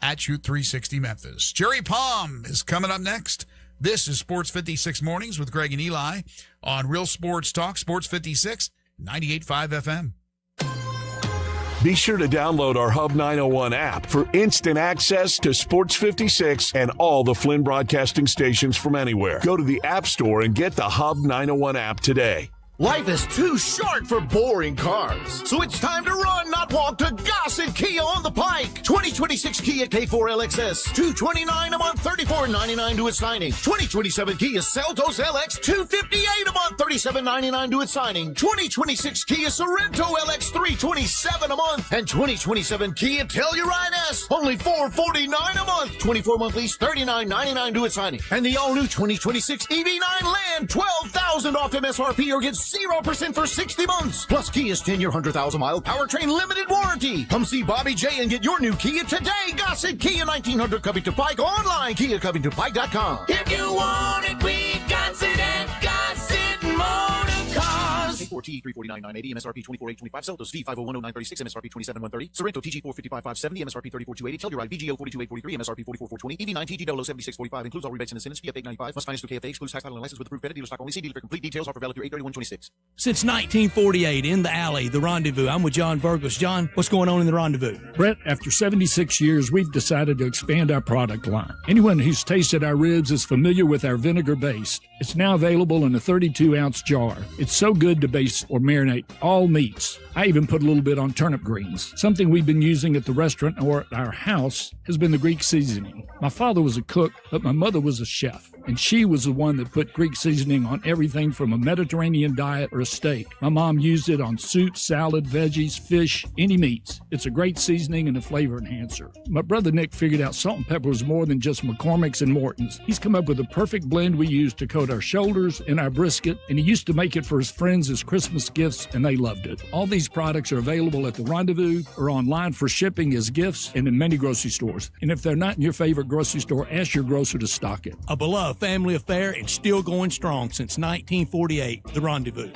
at Shoot 360 Memphis. Jerry Palm is coming up next. This is Sports 56 Mornings with Greg and Eli on Real Sports Talk, Sports 56, 98.5 FM. Be sure to download our Hub 901 app for instant access to Sports 56 and all the Flynn broadcasting stations from anywhere. Go to the App Store and get the Hub 901 app today. Life is too short for boring cars, so it's time to run, not walk, to Gossett Kia on the Pike. 2026 Kia K4 LXS, $229 a month, $34.99 to its signing. 2027 Kia Seltos LX, $258 a month, $37.99 to its signing. 2026 Kia Sorento LX, $327 a month, and 2027 Kia Telluride S, only $449 a month. 24-month lease, $39.99 to its signing. And the all-new 2026 EV9 Land, $12,000 off MSRP or get 0% for 60 months. Plus Kia's 10-year, 100,000-mile powertrain limited warranty. Come see Bobby J and get your new Kia today. Gossett Kia 1900 Covington Pike. Online, KiaCovingtonPike.com. If you want it, we got it at Gossett Motor Cars. K4 TE 349,980, MSRP 24,825. Seltos V 5010936, MSRP 27,130. Sorrento TG 455,570, MSRP 34,280. Telluride VGO 42,843, MSRP 44,420. EV9 TG 007645 includes all rebates and incentives. Fiat 895. Must finance through KFA. Excludes tax title and license with approved credit. Dealer stock only. See dealer for complete details. Offer valid through 8/31/26. Since 1948, in the alley, the Rendezvous. I'm with John Burgos. John, what's going on in the Rendezvous? Brett, after 76 years, we've decided to expand our product line. Anyone who's tasted our ribs is familiar with our vinegar base. It's now available in a 32-ounce jar. It's so good to base or marinate all meats. I even put a little bit on turnip greens. Something we've been using at the restaurant or at our house has been the Greek seasoning. My father was a cook, but my mother was a chef, and she was the one that put Greek seasoning on everything from a Mediterranean diet or a steak. My mom used it on soup, salad, veggies, fish, any meats. It's a great seasoning and a flavor enhancer. My brother Nick figured out salt and pepper was more than just McCormick's and Morton's. He's come up with a perfect blend we use to coat our shoulders and our brisket, and he used to make it for his friends as Christmas gifts, and they loved it. All these products are available at the Rendezvous or online for shipping as gifts and in many grocery stores. And if they're not in your favorite grocery store, ask your grocer to stock it. A beloved family affair and still going strong since 1948, the Rendezvous.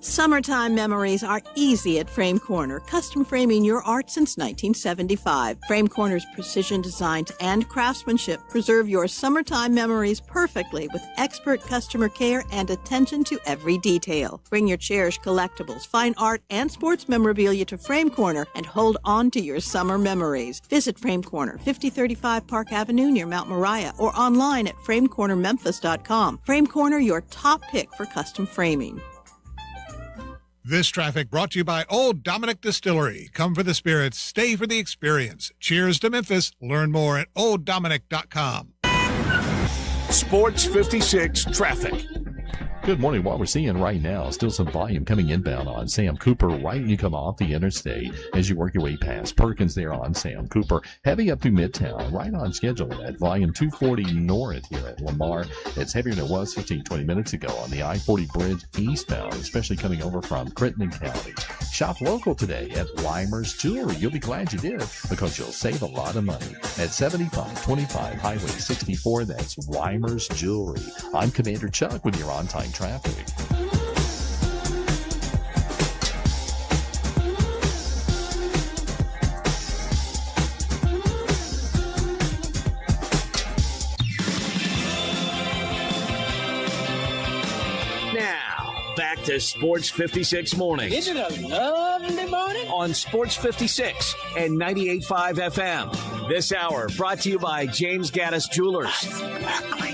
Summertime memories are easy at Frame Corner, custom framing your art since 1975. Frame Corner's precision designs and craftsmanship preserve your summertime memories perfectly with expert customer care and attention to every detail. Bring your cherished collectibles, fine art, and sports memorabilia to Frame Corner and hold on to your summer memories. Visit Frame Corner, 5035 Park Avenue near Mount Moriah, or online at framecornermemphis.com. Frame Corner, your top pick for custom framing. This traffic brought to you by Old Dominick Distillery. Come for the spirits, stay for the experience. Cheers to Memphis. Learn more at olddominick.com. Sports 56 traffic. Good morning. What we're seeing right now, still some volume coming inbound on Sam Cooper right when you come off the interstate as you work your way past Perkins there on Sam Cooper. Heavy up to Midtown, right on schedule at volume 240 north here at Lamar. It's heavier than it was 15, 20 minutes ago on the I-40 bridge eastbound, especially coming over from Crittenden County. Shop local today at Weimer's Jewelry. You'll be glad you did because you'll save a lot of money. At 7525 Highway 64, that's Weimer's Jewelry. I'm Commander Chuck with your on-time traffic. Now, back to Sports 56 Mornings. Isn't it a lovely morning? On Sports 56 and 98.5 FM. This hour brought to you by James Gaddis Jewelers.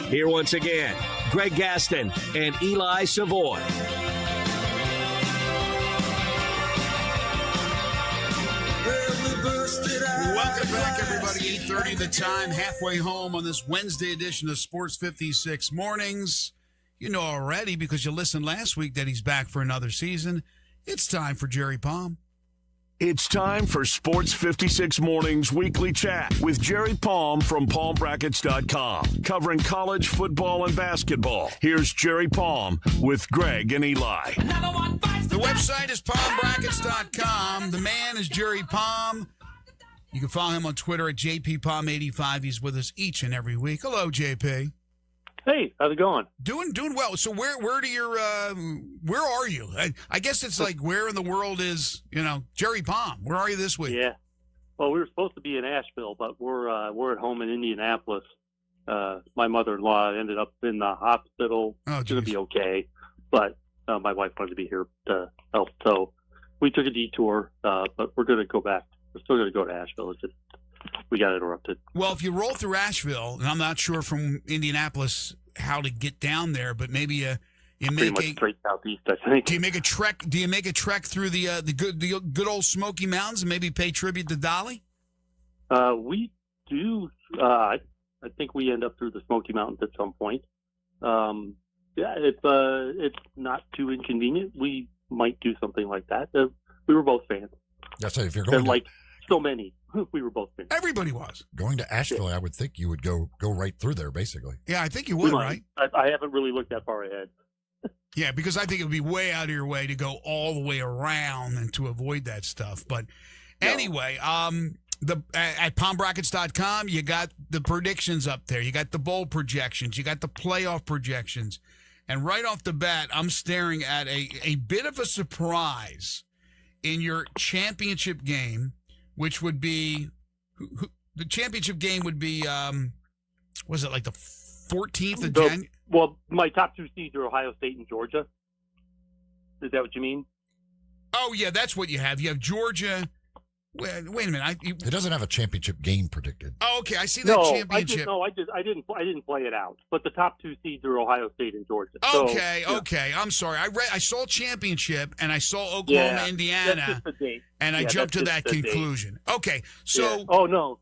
Here once again, Greg Gaston and Eli Savoy. Welcome back, everybody. 8:30 the time, halfway home on this Wednesday edition of Sports 56 Mornings. You know already because you listened last week that he's back for another season. It's time for Jerry Palm. It's time for Sports 56 Mornings Weekly Chat with Jerry Palm from PalmBrackets.com, covering college football and basketball. Here's Jerry Palm with Greg and Eli. The website is PalmBrackets.com. The man is Jerry Palm. You can follow him on Twitter at JPPalm85. He's with us each and every week. Hello, JP. Hey, how's it going? Doing well. So where do your where are you? I guess it's like where in the world is Jerry Palm? Where are you this week? Yeah. Well, we were supposed to be in Asheville, but we're at home in Indianapolis. My mother-in-law ended up in the hospital. Oh, it's gonna be okay, but my wife wanted to be here to help, so we took a detour. But we're gonna go back. We're still gonna go to Asheville. It's just we got interrupted. Well, if you roll through Asheville, and I'm not sure from Indianapolis how to get down there, but maybe you Pretty much straight southeast, I think. Do you make a trek? Do you make a trek through the good old Smoky Mountains and maybe pay tribute to Dolly? We do. I think we end up through the Smoky Mountains at some point. Yeah, it's not too inconvenient. We might do something like that. We were both fans. That's it. If you're going like so many, we were both fans. Everybody was going to Asheville. I would think you would go right through there, basically. Yeah, I think you would, right? I haven't really looked that far ahead. Yeah, because I think it would be way out of your way to go all the way around and to avoid that stuff. But anyway, at PalmBrackets.com, you got the predictions up there. You got the bowl projections. You got the playoff projections. And right off the bat, I'm staring at a bit of a surprise in your championship game, which would be the championship game would be was it like the 14th of January? Well, my top two seeds are Ohio State and Georgia. Is that what you mean? Oh yeah, that's what you have. You have Georgia. Wait a minute. It doesn't have a championship game predicted. Oh, okay. I see that championship. I didn't play it out. But the top two seeds are Ohio State and Georgia. Okay, okay. I'm sorry. I saw championship and I saw Oklahoma, Indiana, that's just the date. And I jumped to that conclusion. Date. Okay, so oh no,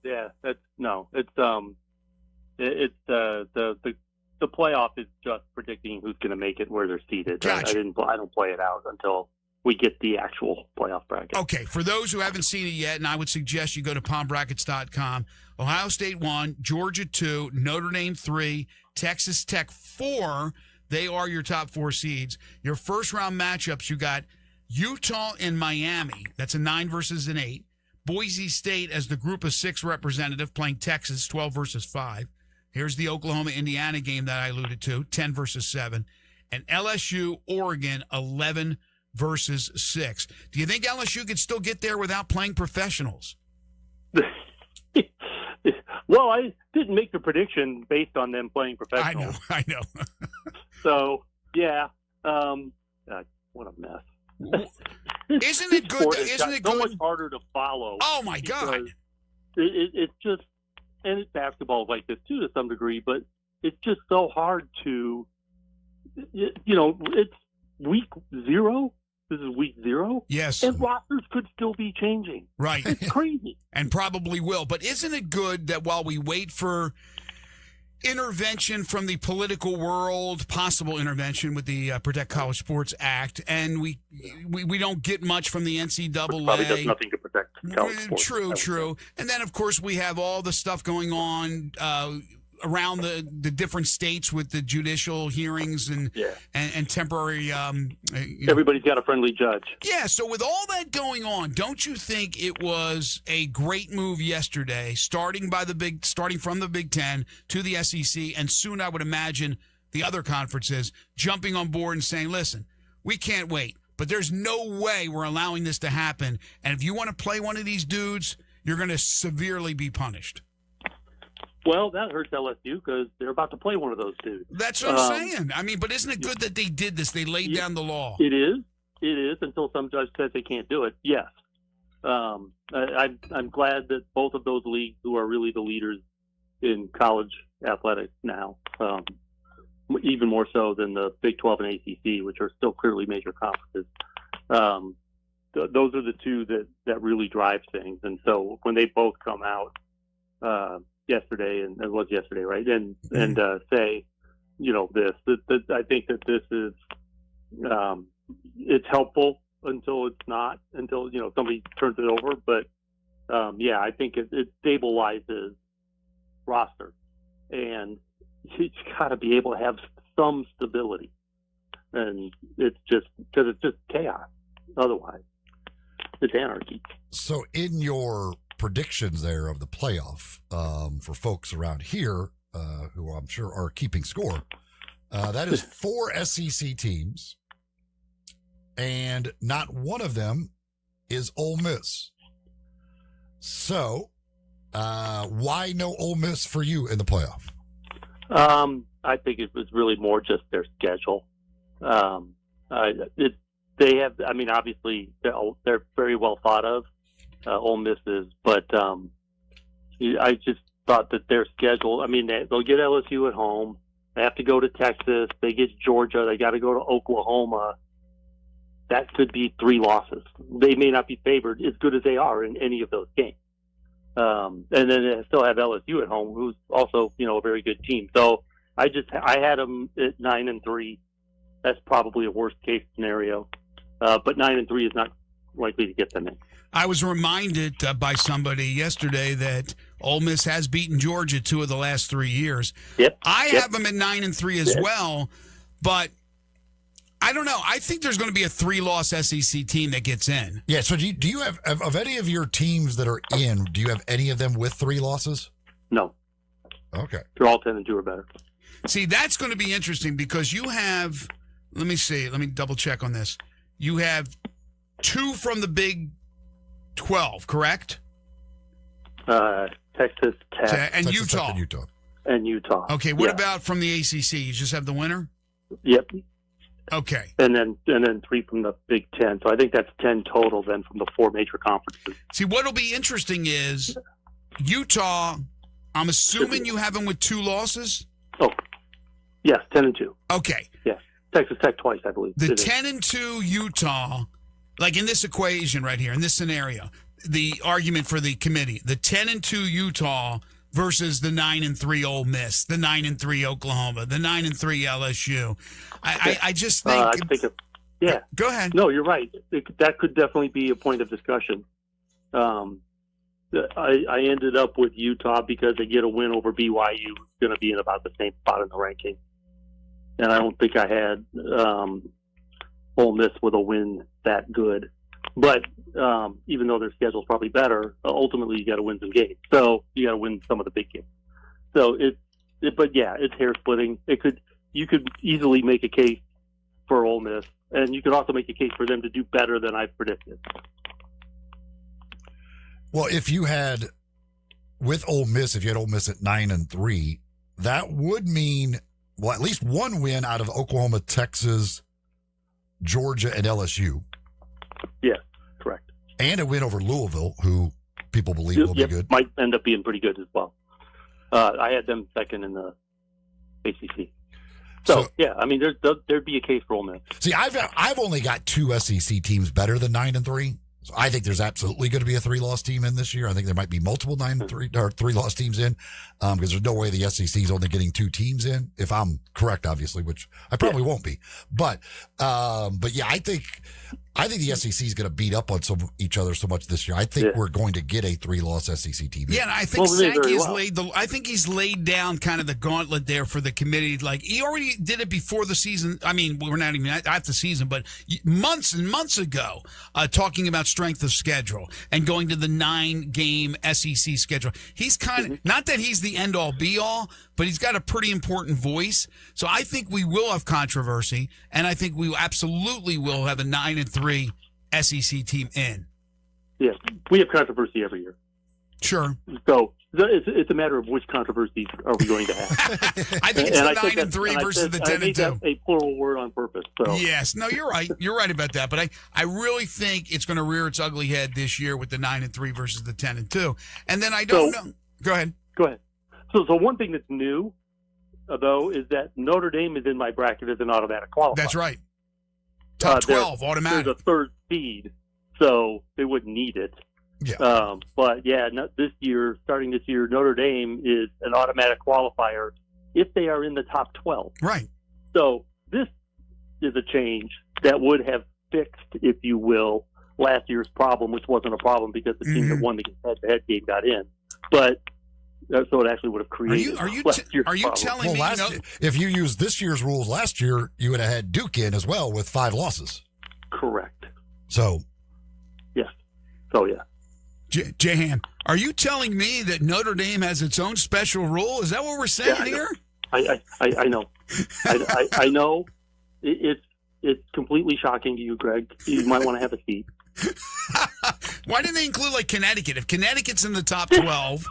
the playoff is just predicting who's going to make it, where they're seated. Gotcha. I don't play it out until we get the actual playoff bracket. Okay, for those who haven't seen it yet, and I would suggest you go to PalmBrackets.com. Ohio State 1, Georgia 2, Notre Dame 3, Texas Tech 4. They are your top 4 seeds. Your first round matchups, you got Utah and Miami. That's a 9 versus an 8. Boise State as the group of 6 representative playing Texas, 12 versus 5. Here's the Oklahoma-Indiana game that I alluded to, 10 versus 7. And LSU, Oregon, 11 versus 6. Do you think LSU could still get there without playing professionals? Well, I didn't make the prediction based on them playing professionals. I know. So, yeah. What a mess. Isn't it good? Isn't it so much harder to follow? Oh, my God. It's just, and basketball is like this too to some degree, but it's just so hard to, it's week 0. This is week 0. Yes. And rosters could still be changing. Right. It's crazy. And probably will. But isn't it good that while we wait for, intervention from the political world, possible intervention with the Protect College Sports Act, and we don't get much from the NCAA. Probably does nothing to protect college sports. True. And then, of course, we have all the stuff going on around the different states with the judicial hearings and temporary. Everybody's got a friendly judge. Yeah. So with all that going on, don't you think it was a great move yesterday, starting from the Big Ten to the SEC, and soon I would imagine the other conferences jumping on board and saying, "Listen, we can't wait, but there's no way we're allowing this to happen. And if you want to play one of these dudes, you're going to severely be punished." Well, that hurts LSU because they're about to play one of those dudes. That's what I'm saying. I mean, but isn't it good that they did this? They laid down the law. It is until some judge says they can't do it. Yes. I'm glad that both of those leagues, who are really the leaders in college athletics now, even more so than the Big 12 and ACC, which are still clearly major conferences, those are the two that really drive things. And so when they both come out yesterday, and it was yesterday, right? And say, this, I think that this is, it's helpful until it's not, until, somebody turns it over. But I think it stabilizes roster, and you got to be able to have some stability. And it's just because it's just chaos. Otherwise, it's anarchy. So in your predictions there of the playoff, for folks around here who I'm sure are keeping score, that is 4 SEC teams, and not one of them is Ole Miss. So why no Ole Miss for you in the playoff? I think it was really more just their schedule. They have, I mean, obviously they're very well thought of, Ole Miss is, but I just thought that their schedule, I mean, they'll get LSU at home. They have to go to Texas. They get Georgia. They got to go to Oklahoma. That could be 3 losses. They may not be favored as good as they are in any of those games. And then they still have LSU at home, who's also, a very good team. So I had them at 9-3. That's probably a worst case scenario. But 9-3 is not likely to get them in. I was reminded by somebody yesterday that Ole Miss has beaten Georgia 2 of the last 3 years. Yep. I have them at 9-3 as well, but I don't know. I think there's going to be a 3-loss SEC team that gets in. Yeah. So do you have, of any of your teams that are in, do you have any of them with 3 losses? No. Okay. They're all 10-2 or better. See, that's going to be interesting because you have, let me double check on this. You have 2 from the Big 12, correct? Texas Tech. And Texas Utah. Tech and Utah. Okay, what about from the ACC? You just have the winner? Yep. Okay. And then 3 from the Big 10. So I think that's 10 total then from the 4 major conferences. See, what'll be interesting is Utah, I'm assuming you have them with 2 losses? Oh, yes, 10-2. Okay. Yes. Texas Tech twice, I believe. The 10-2 Utah, like in this equation right here, in this scenario, the argument for the committee, the 10-2 Utah versus the 9-3 Ole Miss, the 9-3 Oklahoma, the 9-3 LSU. I just think. Yeah. Go ahead. No, you're right. That could definitely be a point of discussion. I ended up with Utah because they get a win over BYU, who's going to be in about the same spot in the ranking. And I don't think I had Ole Miss with a win that good. But even though their schedule's probably better, ultimately you got to win some games. So you got to win some of the big games. So but it's hair splitting. You could easily make a case for Ole Miss, and you could also make a case for them to do better than I predicted. Well, if you had with Ole Miss, if you had Ole Miss at 9-3, that would mean at least 1 win out of Oklahoma, Texas, Georgia, and LSU. Yes, correct. And a win over Louisville, who people believe will be good. Might end up being pretty good as well. I had them second in the ACC. So yeah, I mean, there'd be a case for Ole Miss. See, I've only got 2 SEC teams better than 9-3. So I think there's absolutely going to be a 3-loss team in this year. I think there might be multiple 9-3 or 3-loss teams in, because there's no way the SEC is only getting 2 teams in, if I'm correct, obviously, which I probably won't be. But yeah, I think the SEC is going to beat up on each other so much this year. I think we're going to get a 3-loss SEC team. Yeah, and I think he's laid down kind of the gauntlet there for the committee. Like, he already did it before the season. I mean, we're not even at the season, but months and months ago, talking about strength of schedule and going to the 9-game SEC schedule. He's kind of, not that he's the end-all, be-all, but he's got a pretty important voice. So I think we will have controversy, and I think we absolutely will have a 9-3 SEC team in. Yes, we have controversy every year. Sure. So it's a matter of which controversies are we going to have. I think it's the 9-3 versus the 10-2. I made that a plural word on purpose. So. Yes, no, you're right. You're right about that. But I really think it's going to rear its ugly head this year with the 9-3 versus the 10-2. And then I don't know. Go ahead. Go ahead. So one thing that's new, though, is that Notre Dame is in my bracket as an automatic qualifier. That's right. Top 12, automatic. There's a third seed, so they wouldn't need it. Yeah. But yeah, starting this year, Notre Dame is an automatic qualifier if they are in the top 12. Right. So this is a change that would have fixed, if you will, last year's problem, which wasn't a problem because the team that won the head-to-head game got in. But so it actually would have created. Are you telling me? If you use this year's rules last year, you would have had Duke in as well with 5 losses. Correct. So. Yes. So yeah. Jahan, are you telling me that Notre Dame has its own special rule? Is that what we're saying here? I know. I know. It's completely shocking to you, Greg. You might want to have a seat. Why didn't they include like Connecticut? If Connecticut's in the top 12,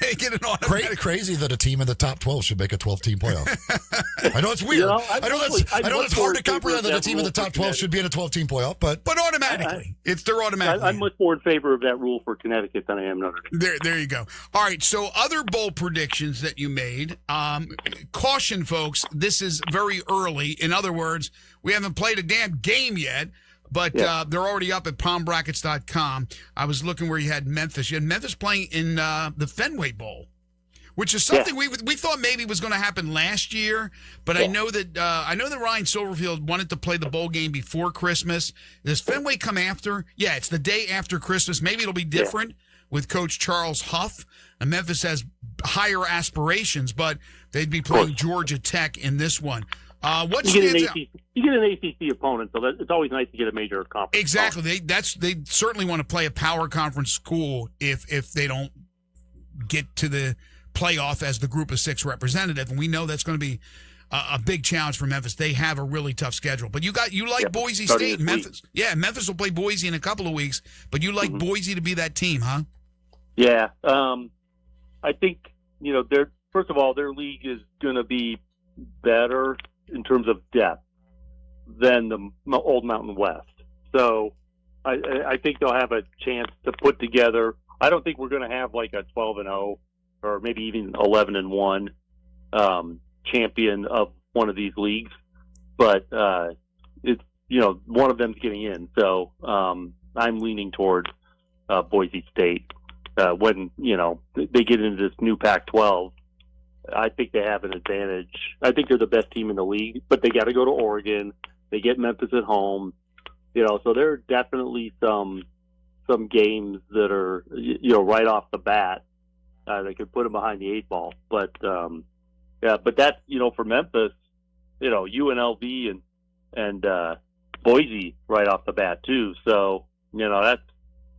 they get an automatic. Crazy that a team in the top 12 should make a 12-team playoff. I know it's weird. I know it's hard to comprehend that a team in the top 12 should be in a 12-team playoff, but automatically, they're automatically. I'm much more in favor of that rule for Connecticut than I am Notre Dame. There you go. All right, so other bowl predictions that you made. Caution, folks. This is very early. In other words, we haven't played a damn game yet. But they're already up at palmbrackets.com. I was looking where you had Memphis. You had Memphis playing in the Fenway Bowl, which is something we thought maybe was going to happen last year. But I know that Ryan Silverfield wanted to play the bowl game before Christmas. Does Fenway come after? Yeah, it's the day after Christmas. Maybe it'll be different with Coach Charles Huff. And Memphis has higher aspirations, but they'd be playing Georgia Tech in this one. You get an ACC opponent, so it's always nice to get a major conference. Exactly. They certainly want to play a power conference school if they don't get to the playoff as the Group of 6 representative, and we know that's going to be a big challenge for Memphis. They have a really tough schedule, but you like Boise State, Memphis. Yeah, Memphis will play Boise in a couple of weeks, but you like Boise to be that team, huh? Yeah, I think first of all, their league is going to be better in terms of depth than the Old Mountain West. So I think they'll have a chance to put together. I don't think we're going to have like a 12-0 or maybe even 11-1 champion of one of these leagues, but it's one of them's getting in. So I'm leaning toward Boise State when they get into this new Pac-12. I think they have an advantage. I think they're the best team in the league, but they got to go to Oregon. They get Memphis at home, so there are definitely some games that are, right off the bat, they could put them behind the 8 ball. But, but that's, for Memphis, UNLV and Boise right off the bat too. So, that's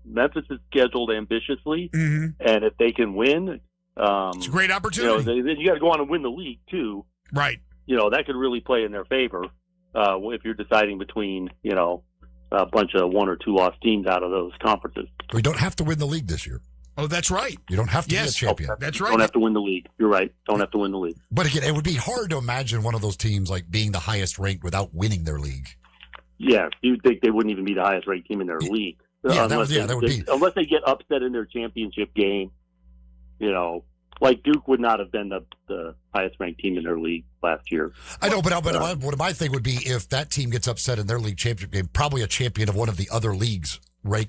Memphis is scheduled ambitiously, and if they can win, it's a great opportunity. Then you got to go on and win the league too. Right. That could really play in their favor if you're deciding between a bunch of 1 or 2 loss teams out of those conferences. We don't have to win the league this year. Oh, that's right. You don't have to be a champion. That's right. Don't have to win the league. You're right. Don't have to win the league. But again, it would be hard to imagine one of those teams like being the highest ranked without winning their league. Yeah, you'd think they wouldn't even be the highest ranked team in their league. Yeah, that would be. Unless they get upset in their championship game, like Duke would not have been the highest ranked team in their league last year. I know, but what my thing would be if that team gets upset in their league championship game, probably a champion of one of the other leagues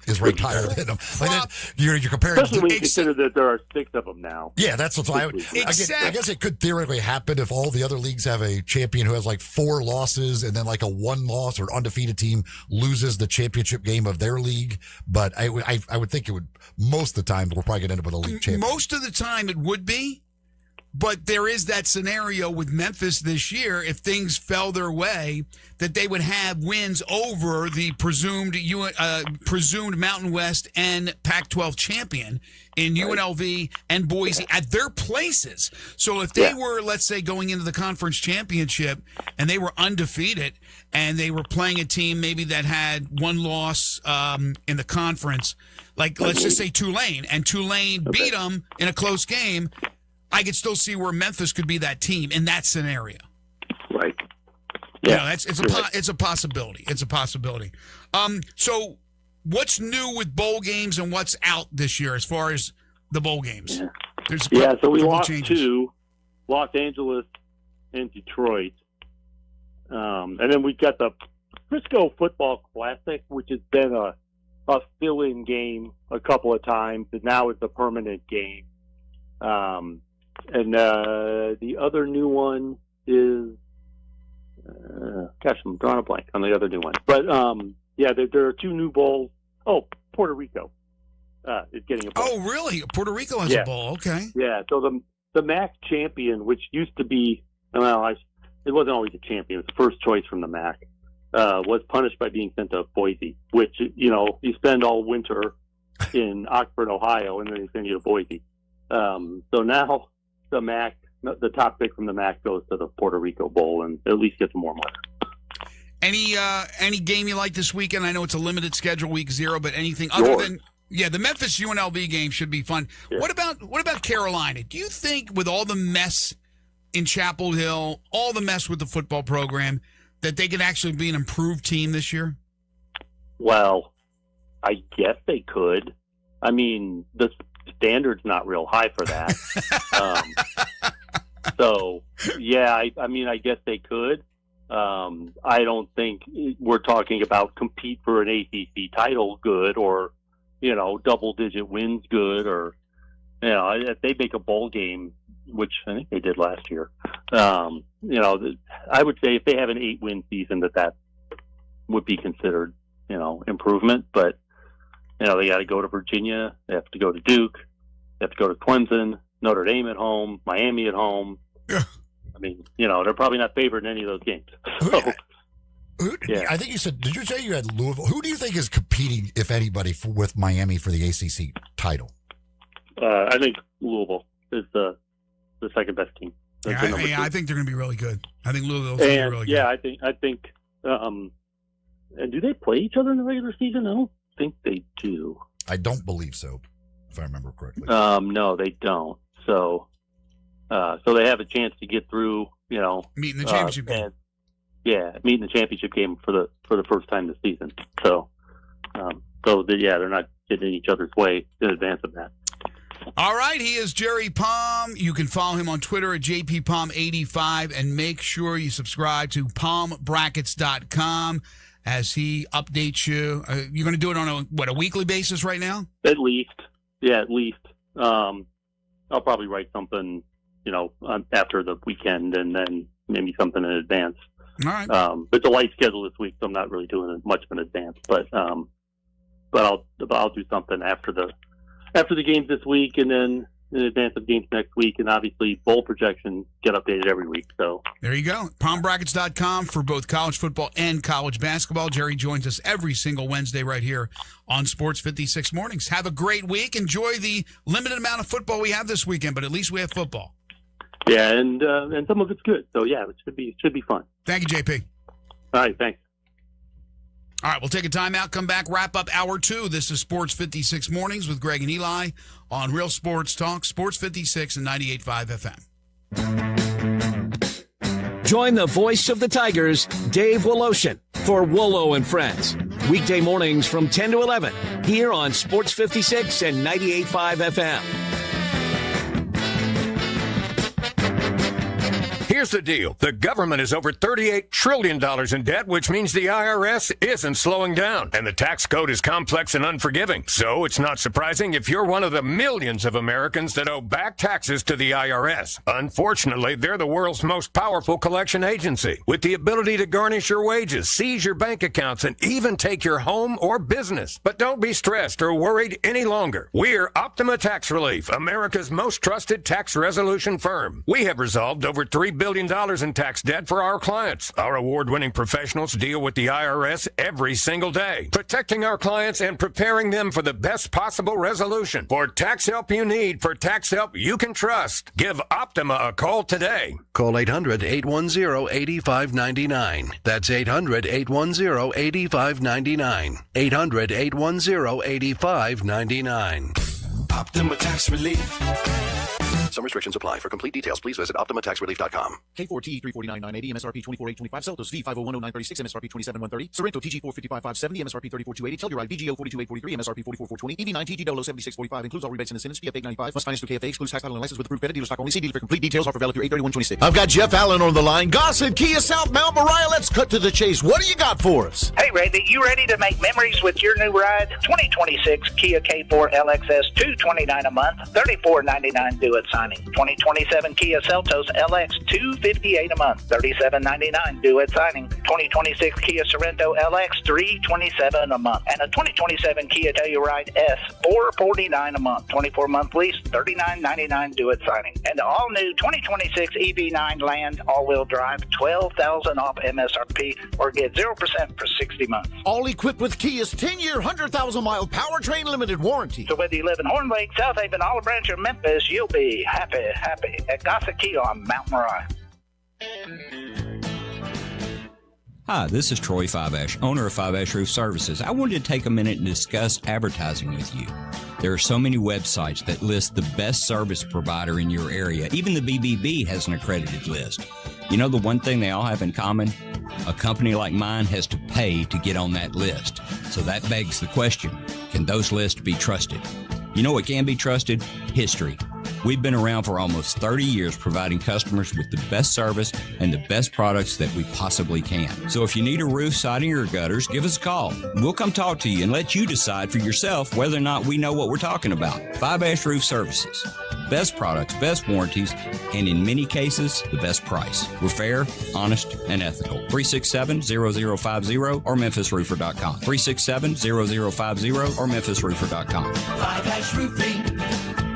is ranked higher than them. Like you're comparing, especially when you consider that there are 6 of them now. Yeah, that's what's I guess it could theoretically happen if all the other leagues have a champion who has like 4 losses and then like a 1 loss or undefeated team loses the championship game of their league. But I would think it would, most of the time we're probably going to end up with a league champion. Most of the time it would be. But there is that scenario with Memphis this year, if things fell their way, that they would have wins over the presumed Mountain West and Pac-12 champion in UNLV and Boise at their places. So if they were, let's say, going into the conference championship and they were undefeated and they were playing a team maybe that had 1 loss in the conference, like let's just say Tulane, and Tulane beat them in a close game, I could still see where Memphis could be that team in that scenario. Right. Yeah, it's a possibility. It's a possibility. So what's new with bowl games and what's out this year as far as the bowl games? So we lost 2, Los Angeles and Detroit. And then we got the Frisco Football Classic, which has been a fill-in game a couple of times, and now it's a permanent game. And the other new one is, I'm drawing a blank on the other new one. But, there are 2 new bowls. Oh, Puerto Rico is getting a bowl. Oh, really? Puerto Rico has a bowl. Okay. Yeah, so the MAC champion, which used to be, it wasn't always a champion. It was the first choice from the MAC, was punished by being sent to Boise, which, you spend all winter in Oxford, Ohio, and then they send you to Boise. So now the MAC, the top pick from the MAC goes to the Puerto Rico Bowl and at least gets some warm weather. Any game you like this weekend? I know it's a limited schedule, week 0, but anything other than the Memphis UNLV game should be fun. Yeah. What about Carolina? Do you think with all the mess in Chapel Hill, all the mess with the football program, that they could actually be an improved team this year? Well, I guess they could. I mean, the standard's not real high for that. I guess they could. I don't think we're talking about compete for an ACC title good or, double-digit wins good or, if they make a bowl game, which I think they did last year, I would say if they have an 8-win season that would be considered, improvement. But, they got to go to Virginia. They have to go to Duke. They have to go to Clemson, Notre Dame at home, Miami at home. Yeah. I mean, they're probably not favored in any of those games. So, I think you said, did you say you had Louisville? Who do you think is competing, if anybody, with Miami for the ACC title? I think Louisville is the second best team. I think they're going to be really good. I think Louisville's going to be really good. Yeah, I think. And do they play each other in the regular season? I don't think they do. I don't believe so, if I remember correctly. No, they don't. So they have a chance to get through, meeting the championship game. Meeting the championship game for the first time this season. So, they're not getting in each other's way in advance of that. All right, he is Jerry Palm. You can follow him on Twitter at JPPalm85 and make sure you subscribe to palmbrackets.com as he updates you. You're going to do it on a weekly basis right now? At least. Yeah, at least. I'll probably write something, after the weekend and then maybe something in advance. All right. It's a light schedule this week, so I'm not really doing it much in advance. But I'll do something after the games this week, and then in advance of games next week, and obviously bowl projections get updated every week. So there you go. PalmBrackets.com for both college football and college basketball. Jerry joins us every single Wednesday right here on Sports 56 Mornings. Have a great week. Enjoy the limited amount of football we have this weekend, but at least we have football. Yeah, and some of it's good. So yeah, it should be fun. Thank you, JP. All right, thanks. All right, we'll take a timeout, come back, wrap up hour 2. This is Sports 56 Mornings with Greg and Eli on Real Sports Talk, Sports 56 and 98.5 FM. Join the voice of the Tigers, Dave Woloshin, for Wolo and Friends. Weekday mornings from 10 to 11 here on Sports 56 and 98.5 FM. Here's the deal. The government is over $38 trillion in debt, which means the IRS isn't slowing down. And the tax code is complex and unforgiving. So it's not surprising if you're one of the millions of Americans that owe back taxes to the IRS. Unfortunately, they're the world's most powerful collection agency, with the ability to garnish your wages, seize your bank accounts, and even take your home or business. But don't be stressed or worried any longer. We're Optima Tax Relief, America's most trusted tax resolution firm. We have resolved over $3 billion in tax debt for our clients. Our award-winning professionals deal with the IRS every single day, protecting our clients and preparing them for the best possible resolution. For tax help you need, for tax help you can trust, give Optima a call today. Call 800-810-8599. That's 800-810-8599. 800-810-8599. Optima Tax Relief. Some restrictions apply. For complete details, please visit OptimaTaxRelief.com. K4TE 349980, MSRP 24825, Celtos V5010936, MSRP 27130, Sorrento TG 455570, MSRP 34280, Telluride VGO 42843, MSRP 44420, EV9 TG 007645, includes all rebates and incentives, PF 895, must finance through KFA, excludes tax title and license with approved credit, dealer stock only, see dealer for complete details, offer valid through 8/31/26. I've got Jeff Allen on the line. Gossett Kia South Mount Moriah. Let's cut to the chase. What do you got for us? Hey, Randy, you ready to make memories with your new ride? 2026 Kia K4 LXS, $229 a month, $34.99 due at signing. 2027 Kia Seltos LX, $258 a month, $37.99 due at signing. 2026 Kia Sorrento LX, $327 a month, and a 2027 Kia Telluride S, $449 a month, 24-month lease, $39.99 due at signing. And the all-new 2026 EV9 Land all-wheel drive, $12,000 off MSRP, or get 0% for 60 months. All equipped with Kia's 10-year, 100,000-mile powertrain limited warranty. So whether you live in Horn Lake, South Haven, Olive Branch, or Memphis, you'll be happy at Gossett Kia on Mount Moriah. Hi, this is Troy Five-Ash, owner of Five-Ash Roof Services. I wanted to take a minute and discuss advertising with you. There are so many websites that list the best service provider in your area. Even the BBB has an accredited list. You know the one thing they all have in common? A company like mine has to pay to get on that list. So that begs the question, can those lists be trusted? You know what can be trusted? History. We've been around for almost 30 years providing customers with the best service and the best products that we possibly can. So if you need a roof, siding, or gutters, give us a call. We'll come talk to you and let you decide for yourself whether or not we know what we're talking about. Five-Ash Roof Services. Best products, best warranties, and in many cases, the best price. We're fair, honest, and ethical. 367-0050 or MemphisRoofer.com. 367-0050 or MemphisRoofer.com. Five-Ash Roofing,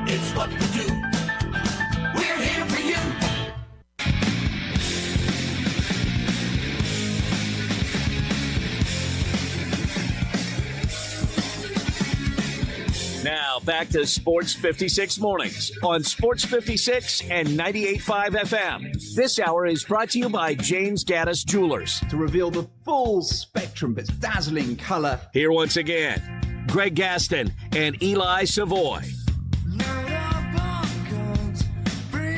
it's what we do. We're here for you. Now back to Sports 56 Mornings on Sports 56 and 98.5 FM. This hour is brought to you by James Gaddis Jewelers. To reveal the full spectrum of its dazzling color. Here once again, Greg Gaston and Eli Savoy.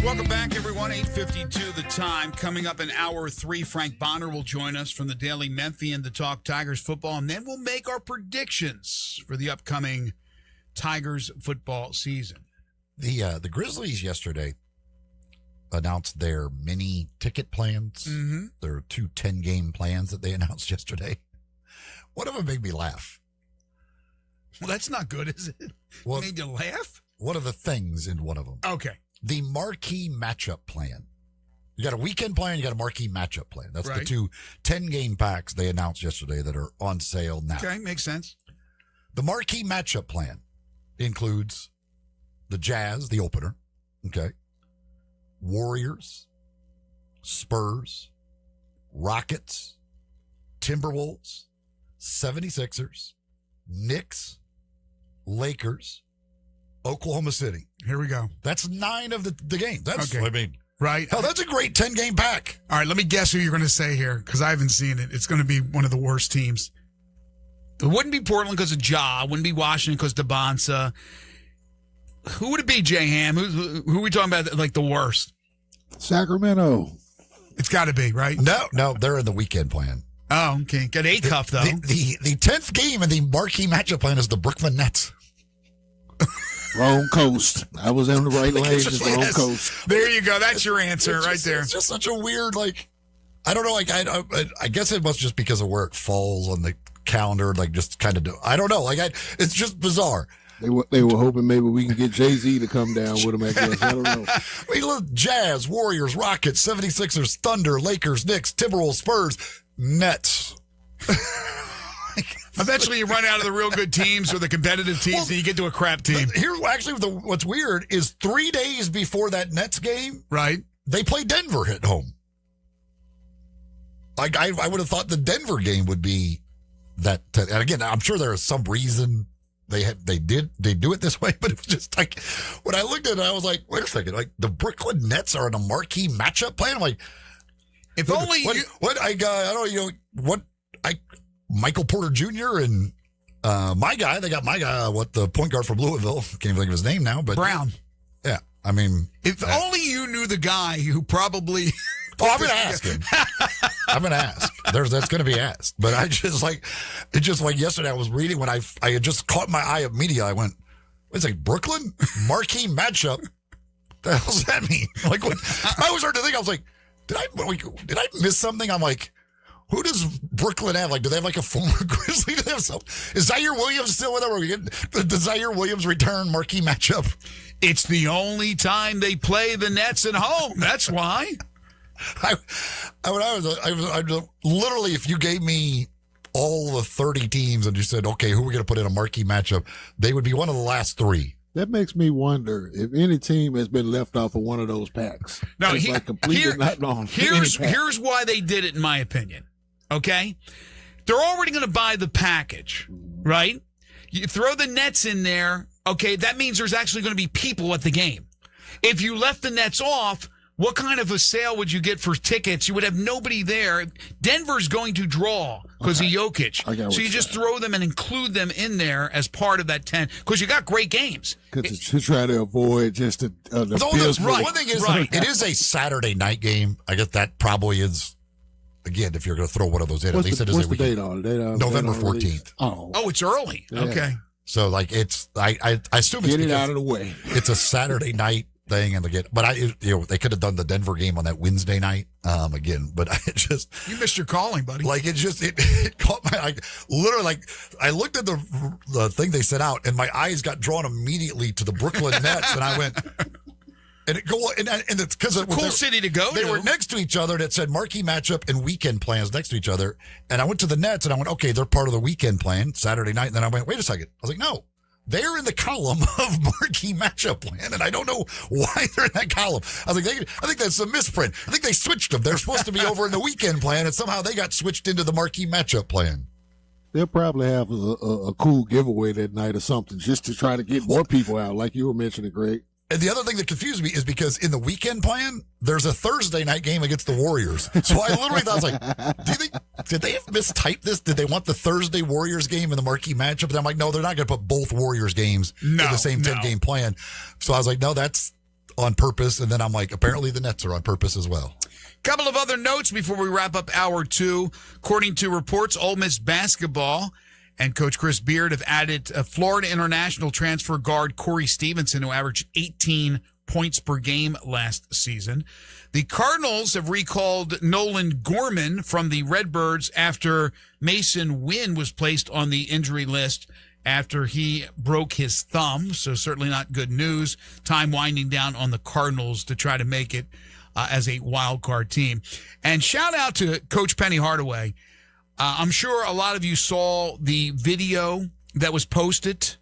Welcome back, everyone. 8:52 the time. Coming up in hour 3, Frank Bonner will join us from the Daily Memphian to talk Tigers football, and then we'll make our predictions for the upcoming Tigers football season. The Grizzlies yesterday announced their mini ticket plans. Mm-hmm. There are 2 10-game plans that they announced yesterday. One of them made me laugh. Well, that's not good, is it? Well, made you laugh? One of the things in one of them. Okay. The marquee matchup plan. You got a weekend plan, you got a marquee matchup plan. That's right. the 2 10-game packs they announced yesterday that are on sale now. Okay, makes sense. The marquee matchup plan includes the Jazz, the opener, okay, Warriors, Spurs, Rockets, Timberwolves, 76ers, Knicks, Lakers, Oklahoma City. Here we go. That's 9 of the games. That's, okay. I mean, right. Hell, that's a great 10-game pack. All right, let me guess who you're going to say here, because I haven't seen it. It's going to be one of the worst teams. It wouldn't be Portland because of Ja. It wouldn't be Washington because of Bonsa. Who would it be, J-Ham? Who are we talking about, like, the worst? Sacramento. It's got to be, right? No, they're in the weekend plan. Oh, okay. Got a cuff, though. The 10th game in the marquee matchup plan is the Brooklyn Nets. Wrong coast. I was on the right lane, just wrong coast. There you go. That's your answer right there. It's just such a weird, I don't know. I guess it must just because of where it falls on the calendar, just kind of do. I don't know. It's just bizarre. They were hoping maybe we can get Jay-Z to come down with them, I guess. I don't know. Look, Jazz, Warriors, Rockets, 76ers, Thunder, Lakers, Knicks, Timberwolves, Spurs, Nets. Eventually, you run out of the real good teams or the competitive teams, and you get to a crap team. What's weird is 3 days before that Nets game, right? They play Denver at home. I would have thought the Denver game would be that. And again, I'm sure there is some reason they do it this way, but it was just when I looked at it, I was like, wait a second, the Brooklyn Nets are in a marquee matchup plan. I'm like, if only Michael Porter Jr. and my guy, they got my guy, the point guard from Louisville, can't even think of his name now, but Brown. Yeah, I mean, if only you knew the guy who probably. I'm going to ask him. I'm going to ask. That's going to be asked. But yesterday I was reading when I had just caught my eye immediately. I went, wait a second, Brooklyn? Marquee matchup? What the hell does that mean? What? I was starting to think, I was like, did I miss something? I'm like, who does Brooklyn have? Do they have a former Grizzly? Do they have some? Is Zaire Williams still with them? Does Zaire Williams return marquee matchup? It's the only time they play the Nets at home. That's why. I literally, if you gave me all the 30 teams and you said, okay, who are we going to put in a marquee matchup, they would be one of the last three. That makes me wonder if any team has been left off of one of those packs. No, completely not on. Here's why they did it, in my opinion. Okay, they're already going to buy the package, right? You throw the Nets in there. Okay, that means there's actually going to be people at the game. If you left the Nets off, what kind of a sale would you get for tickets? You would have nobody there. Denver's going to draw because of Jokic. So you just throw them and include them in there as part of that 10 because you got great games. To try to avoid just the one thing is, it is a Saturday night game. I guess that probably is, again, if you're going to throw one of those in, at least it is a weekend. What's the date on? November 14th. Oh, it's early. Yeah. Okay. So, it's, I assume it's get it out of the way. It's a Saturday night thing, and they could have done the Denver game on that Wednesday night again, but you missed your calling, buddy. It caught my literally I looked at the thing they sent out, and my eyes got drawn immediately to the Brooklyn Nets, and I went, and it's because it's cool city to go. They were next to each other, and it said marquee matchup and weekend plans next to each other, and I went to the Nets, and I went, okay, they're part of the weekend plan Saturday night, and then I went, wait a second, I was like, no. They're in the column of marquee matchup plan, and I don't know why they're in that column. I was like, I think that's a misprint. I think they switched them. They're supposed to be over in the weekend plan, and somehow they got switched into the marquee matchup plan. They'll probably have a cool giveaway that night or something just to try to get more people out, like you were mentioning, Greg. And the other thing that confused me is because in the weekend plan, there's a Thursday night game against the Warriors. So I literally thought, I was like, did they mistype this? Did they want the Thursday Warriors game in the marquee matchup? And I'm like, no, they're not going to put both Warriors games in the same 10-game plan. So I was like, no, that's on purpose. And then I'm like, apparently the Nets are on purpose as well. Couple of other notes before we wrap up hour two. According to reports, Ole Miss basketball and Coach Chris Beard have added a Florida international transfer guard Corey Stevenson, who averaged 18 points per game last season. The Cardinals have recalled Nolan Gorman from the Redbirds after Mason Wynn was placed on the injury list after he broke his thumb. So certainly not good news. Time winding down on the Cardinals to try to make it as a wild card team. And shout out to Coach Penny Hardaway. I'm sure a lot of you saw the video that was posted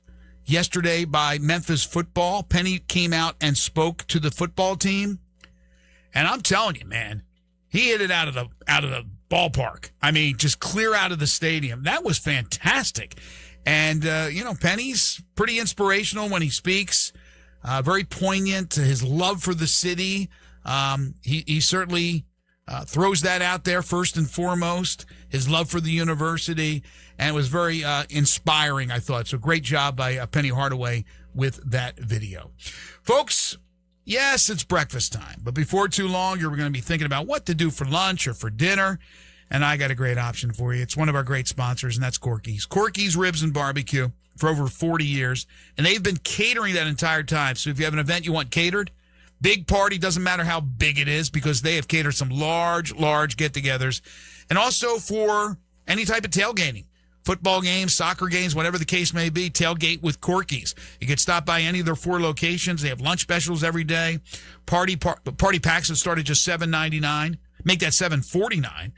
yesterday by Memphis football. Penny came out and spoke to the football team. And I'm telling you, man, he hit it out of the ballpark. I mean, just clear out of the stadium. That was fantastic. And, Penny's pretty inspirational when he speaks. Very poignant. His love for the city. He certainly throws that out there first and foremost, his love for the university, and it was very inspiring, I thought. So great job by Penny Hardaway with that video. Folks, yes, it's breakfast time, but before too long, you're going to be thinking about what to do for lunch or for dinner, and I got a great option for you. It's one of our great sponsors, and that's Corky's. Corky's Ribs and Barbecue. for over 40 years, and they've been catering that entire time. So if you have an event you want catered, big party, doesn't matter how big it is, because they have catered some large get-togethers. And also for any type of tailgating. Football games, soccer games, whatever the case may be, tailgate with Corky's. You can stop by any of their 4 locations. They have lunch specials every day. Party packs that start at just $7.99. Make that $7.49.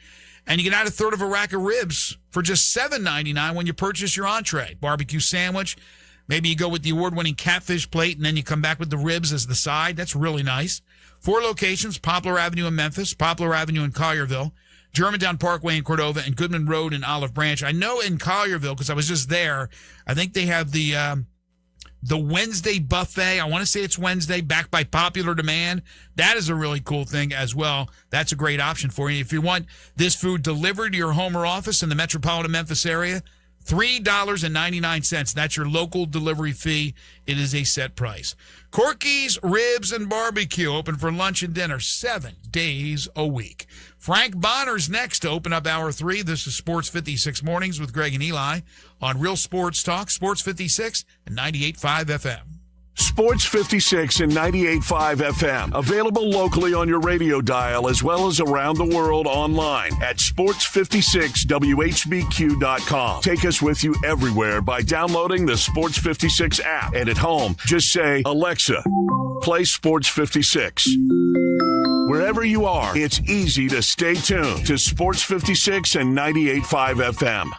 And you can add a third of a rack of ribs for just $7.99 when you purchase your entree. Barbecue sandwich. Maybe you go with the award-winning catfish plate, and then you come back with the ribs as the side. That's really nice. 4 locations, Poplar Avenue in Memphis, Poplar Avenue in Collierville, Germantown Parkway in Cordova, and Goodman Road in Olive Branch. I know in Collierville, because I was just there, I think they have the Wednesday buffet. I want to say it's Wednesday, backed by popular demand. That is a really cool thing as well. That's a great option for you. If you want this food delivered to your home or office in the metropolitan Memphis area, $3.99. That's your local delivery fee. It is a set price. Corky's Ribs and Barbecue, open for lunch and dinner 7 days a week. Frank Bonner's next to open up Hour 3. This is Sports 56 Mornings with Greg and Eli on Real Sports Talk, Sports 56 and 98.5 FM. Sports 56 and 98.5 FM. Available locally on your radio dial as well as around the world online at sports56whbq.com. Take us with you everywhere by downloading the Sports 56 app. And at home, just say, Alexa, play Sports 56. Wherever you are, it's easy to stay tuned to Sports 56 and 98.5 FM.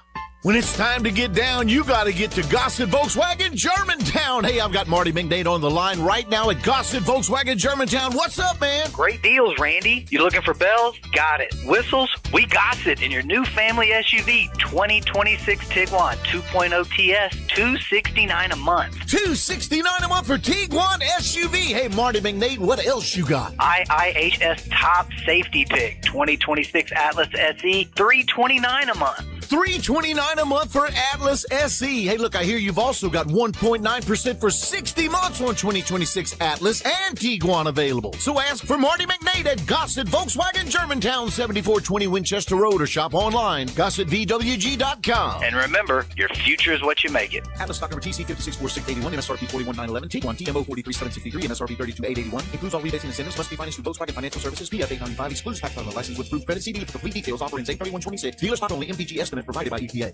When it's time to get down, you got to get to Gossett Volkswagen Germantown. Hey, I've got Marty McNade on the line right now at Gossett Volkswagen Germantown. What's up, man? Great deals, Randy. You looking for bells? Got it. Whistles? We Gossett in your new family SUV, 2026 Tiguan 2.0 TS, $269 a month. $269 a month for Tiguan SUV. Hey, Marty McNade, what else you got? IIHS Top Safety Pick, 2026 Atlas SE, $329 a month. $329 a month for Atlas SE. Hey, look, I hear you've also got 1.9% for 60 months on 2026 Atlas and Tiguan available. So ask for Marty McNade at Gossett Volkswagen Germantown, 7420 Winchester Road, or shop online, GossettVWG.com. And remember, your future is what you make it. Atlas stock number TC 564681, MSRP 41911, Tiguan TMO 43763, MSRP 32881. Includes all rebates and incentives. Must be financed through Volkswagen Financial Services, PF 895. Excludes tax on the license with approved credit. CD for complete details. Offering 83126. Dealer stock only. MPG estimate provided by EPA.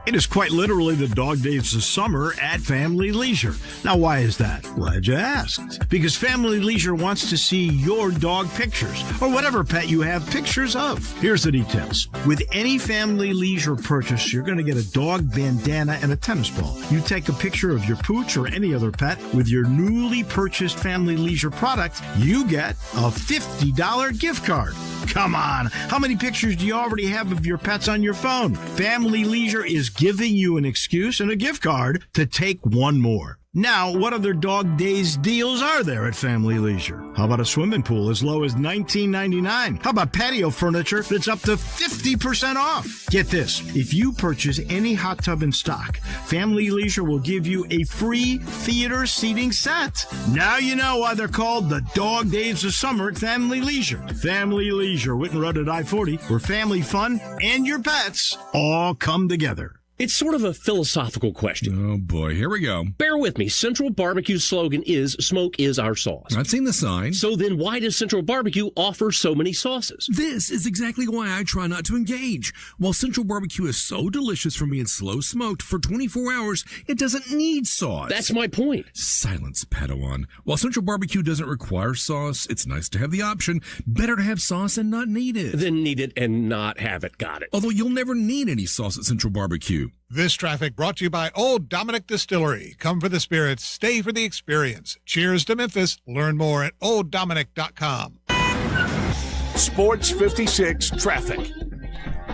It is quite literally the dog days of summer at Family Leisure. Now, why is that? Glad you asked. Because Family Leisure wants to see your dog pictures, or whatever pet you have pictures of. Here's the details. With any Family Leisure purchase, you're going to get a dog bandana and a tennis ball. You take a picture of your pooch or any other pet with your newly purchased Family Leisure product, you get a $50 gift card. Come on, how many pictures do you already have of your pets on your phone? Family Leisure is giving you an excuse and a gift card to take one more. Now, what other dog days deals are there at Family Leisure? How about a swimming pool as low as $19.99? How about patio furniture that's up to 50% off? Get this, if you purchase any hot tub in stock, Family Leisure will give you a free theater seating set. Now you know why they're called the dog days of summer at Family Leisure. Family Leisure, Witten Road at I-40, where family fun and your pets all come together. It's sort of a philosophical question. Oh, boy. Here we go. Bear with me. Central Barbecue's slogan is, smoke is our sauce. I've seen the sign. So then why does Central Barbecue offer so many sauces? This is exactly why I try not to engage. While Central Barbecue is so delicious from being slow smoked for 24 hours, it doesn't need sauce. That's my point. Silence, Padawan. While Central Barbecue doesn't require sauce, it's nice to have the option. Better to have sauce and not need it. Than need it and not have it. Got it. Although you'll never need any sauce at Central Barbecue. This traffic brought to you by Old Dominick Distillery. Come for the spirits, stay for the experience. Cheers to Memphis. Learn more at olddominick.com. Sports 56 traffic.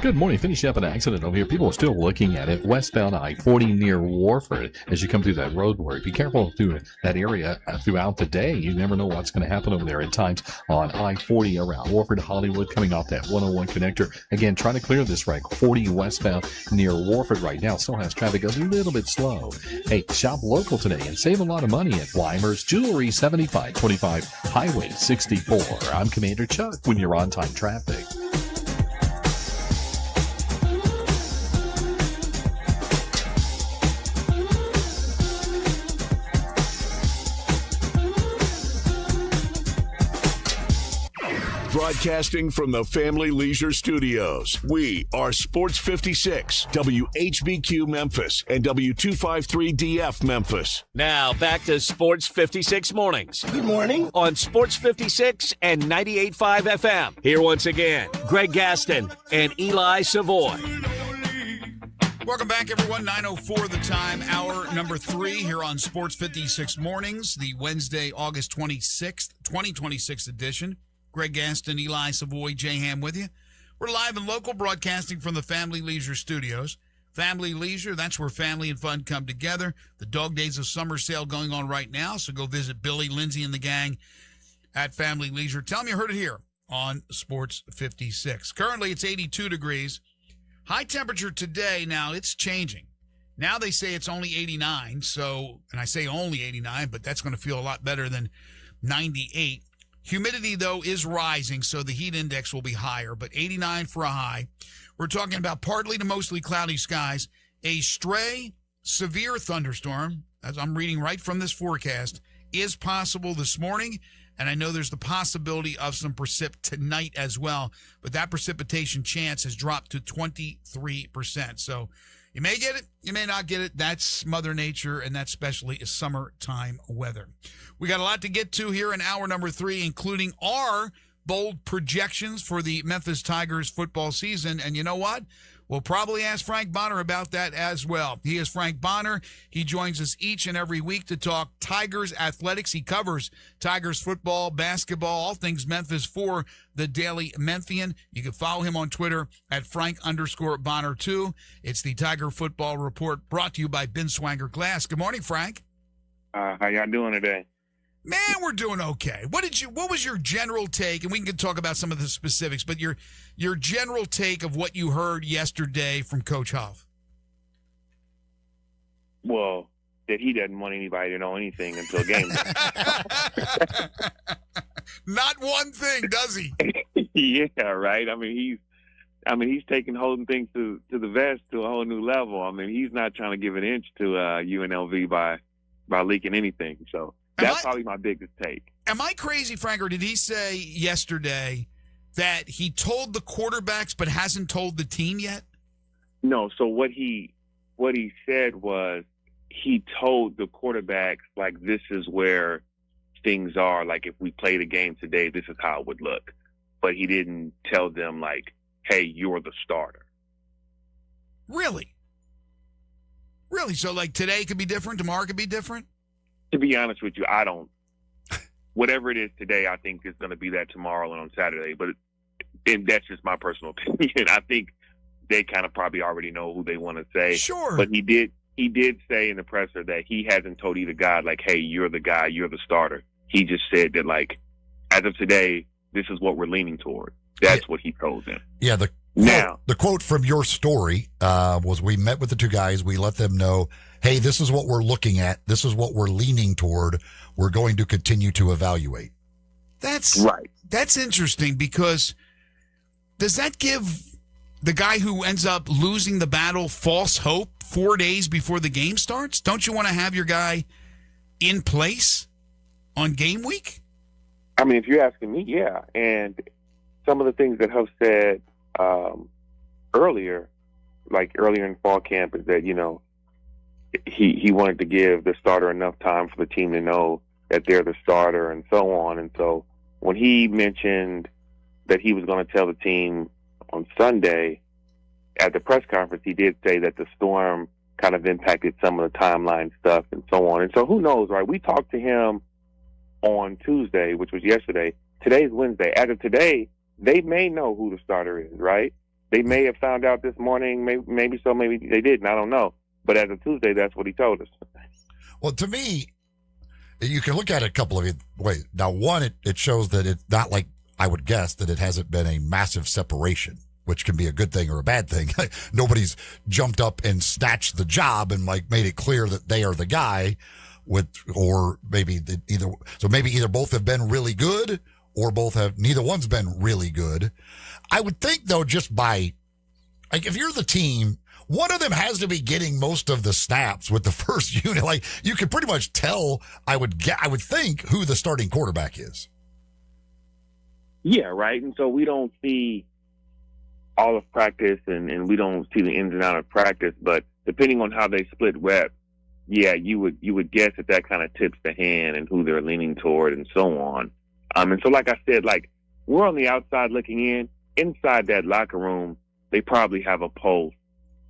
Good morning. Finishing up an accident over here. People are still looking at it. Westbound I-40 near Warford as you come through that road work. Be careful through that area throughout the day. You never know what's going to happen over there at times on I-40 around Warford, Hollywood, coming off that 101 connector. Again, trying to clear this right. 40 westbound near Warford right now. Still has traffic a little bit slow. Hey, shop local today and save a lot of money at Weimer's Jewelry, 7525 Highway 64. I'm Commander Chuck when you're on time traffic. Broadcasting from the Family Leisure Studios, we are Sports 56, WHBQ Memphis, and W253DF Memphis. Now back to Sports 56 Mornings. Good morning. On Sports 56 and 98.5 FM. Here once again, Greg Gaston and Eli Savoy. Welcome back, everyone. 9:04 the time, hour number 3 here on Sports 56 Mornings, the Wednesday, August 26th, 2026 edition. Greg Gaston, Eli Savoy, Jay Ham with you. We're live and local, broadcasting from the Family Leisure Studios. Family Leisure, that's where family and fun come together. The Dog Days of Summer sale going on right now, so go visit Billy, Lindsay, and the gang at Family Leisure. Tell them you heard it here on Sports 56. Currently, it's 82 degrees. High temperature today, now it's changing. Now they say it's only 89, so, and I say only 89, but that's going to feel a lot better than 98. Humidity, though, is rising, so the heat index will be higher, but 89 for a high. We're talking about partly to mostly cloudy skies, a stray severe thunderstorm, as I'm reading right from this forecast, is possible this morning, and I know there's the possibility of some precip tonight as well, but that precipitation chance has dropped to 23%. So you may get it, you may not get it. That's Mother Nature, and that especially is summertime weather. We got a lot to get to here in hour number 3, including our bold projections for the Memphis Tigers football season. And you know what? We'll probably ask Frank Bonner about that as well. He is Frank Bonner. He joins us each and every week to talk Tigers athletics. He covers Tigers football, basketball, all things Memphis for the Daily Memphian. You can follow him on Twitter at Frank_Bonner2. It's the Tiger Football Report brought to you by Binswanger Glass. Good morning, Frank. How y'all doing today? Man, we're doing okay. What was your general take? And we can talk about some of the specifics, but your general take of what you heard yesterday from Coach Huff. Well, that he doesn't want anybody to know anything until game day. Not one thing, does he? Yeah, right. I mean, he's holding things to the vest to a whole new level. I mean, he's not trying to give an inch to UNLV by leaking anything. So. That's probably my biggest take. Am I crazy, Frank, or did he say yesterday that he told the quarterbacks but hasn't told the team yet? No. So what he said was he told the quarterbacks, like, this is where things are. Like, if we played a game today, this is how it would look. But he didn't tell them, like, hey, you're the starter. Really? Really? So, like, today could be different, tomorrow could be different? To be honest with you, whatever it is today, I think is going to be that tomorrow and on Saturday. But that's just my personal opinion. I think they kind of probably already know who they want to say. Sure. But he did say in the presser that he hasn't told either guy, like, hey, you're the guy, you're the starter. He just said that, like, as of today, this is what we're leaning toward. That's what he told them. Yeah, the quote from your story was, we met with the two guys. We let them know, hey, this is what we're looking at. This is what we're leaning toward. We're going to continue to evaluate. That's right. That's interesting, because does that give the guy who ends up losing the battle false hope 4 days before the game starts? Don't you want to have your guy in place on game week? I mean, if you're asking me, yeah. And some of the things that Huff said earlier in fall camp, is that, you know, he wanted to give the starter enough time for the team to know that they're the starter and so on. And so when he mentioned that he was going to tell the team on Sunday at the press conference, he did say that the storm kind of impacted some of the timeline stuff and so on. And so who knows, right? We talked to him on Tuesday, which was yesterday. Today's Wednesday. As of today, they may know who the starter is, right? They may have found out this morning. Maybe so, maybe they didn't. I don't know. But as of Tuesday, that's what he told us. Well, to me, you can look at it a couple of ways. Now, one, it shows that it's not like I would guess that it hasn't been a massive separation, which can be a good thing or a bad thing. Nobody's jumped up and snatched the job and like made it clear that they are the guy or maybe either both have been really good or neither one's been really good. I would think though, just by, like, if you're the team, one of them has to be getting most of the snaps with the first unit. Like, you could pretty much tell, I would think, who the starting quarterback is. Yeah, right. And so we don't see all of practice and we don't see the ins and outs of practice, but depending on how they split reps, yeah, you would guess that kind of tips the hand and who they're leaning toward and so on. And so like I said, like we're on the outside looking in. Inside that locker room, they probably have a pulse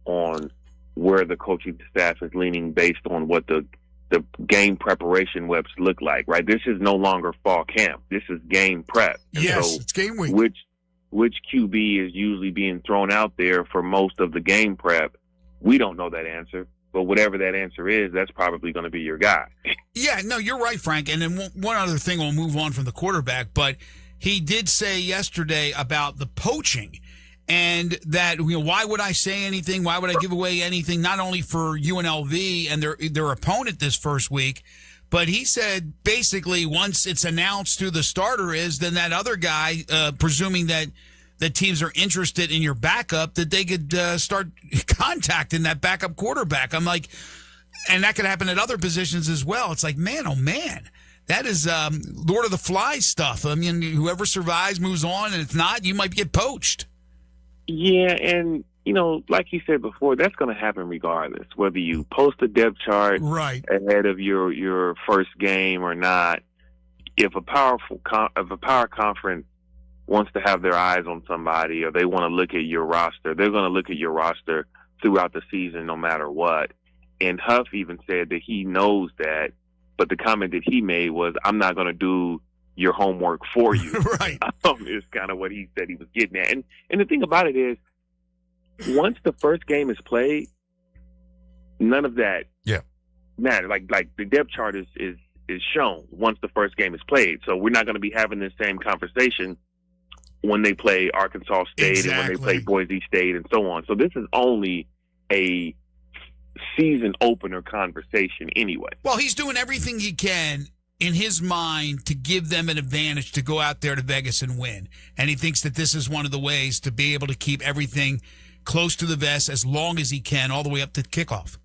on where the coaching staff is leaning based on what the game preparation reps look like, right? This is no longer fall camp. This is game prep. Yes, so it's game week. Which QB is usually being thrown out there for most of the game prep? We don't know that answer, but whatever that answer is, that's probably going to be your guy. Yeah, no, you're right, Frank. And then one other thing, we'll move on from the quarterback, but he did say yesterday about the poaching. And that, why would I say anything? Why would I give away anything? Not only for UNLV and their opponent this first week, but he said basically once it's announced who the starter is, then that other guy, presuming that the teams are interested in your backup, that they could start contacting that backup quarterback. I'm like, and that could happen at other positions as well. It's like, man, oh man. That is Lord of the Flies stuff. I mean, whoever survives moves on, and if not, you might get poached. Yeah, and, like you said before, that's going to happen regardless, whether you post a depth chart ahead of your first game or not. If a power conference wants to have their eyes on somebody or they want to look at your roster, they're going to look at your roster throughout the season no matter what. And Huff even said that he knows that, but the comment that he made was, I'm not going to do your homework for you. Right. Is kind of what he said he was getting at. And the thing about it is, once the first game is played, none of that matters. Like the depth chart is shown once the first game is played. So we're not going to be having this same conversation when they play Arkansas State and when they play Boise State and so on. So this is only a season opener conversation anyway. Well, he's doing everything he can in his mind to give them an advantage to go out there to Vegas and win. And he thinks that this is one of the ways to be able to keep everything close to the vest as long as he can, all the way up to kickoff.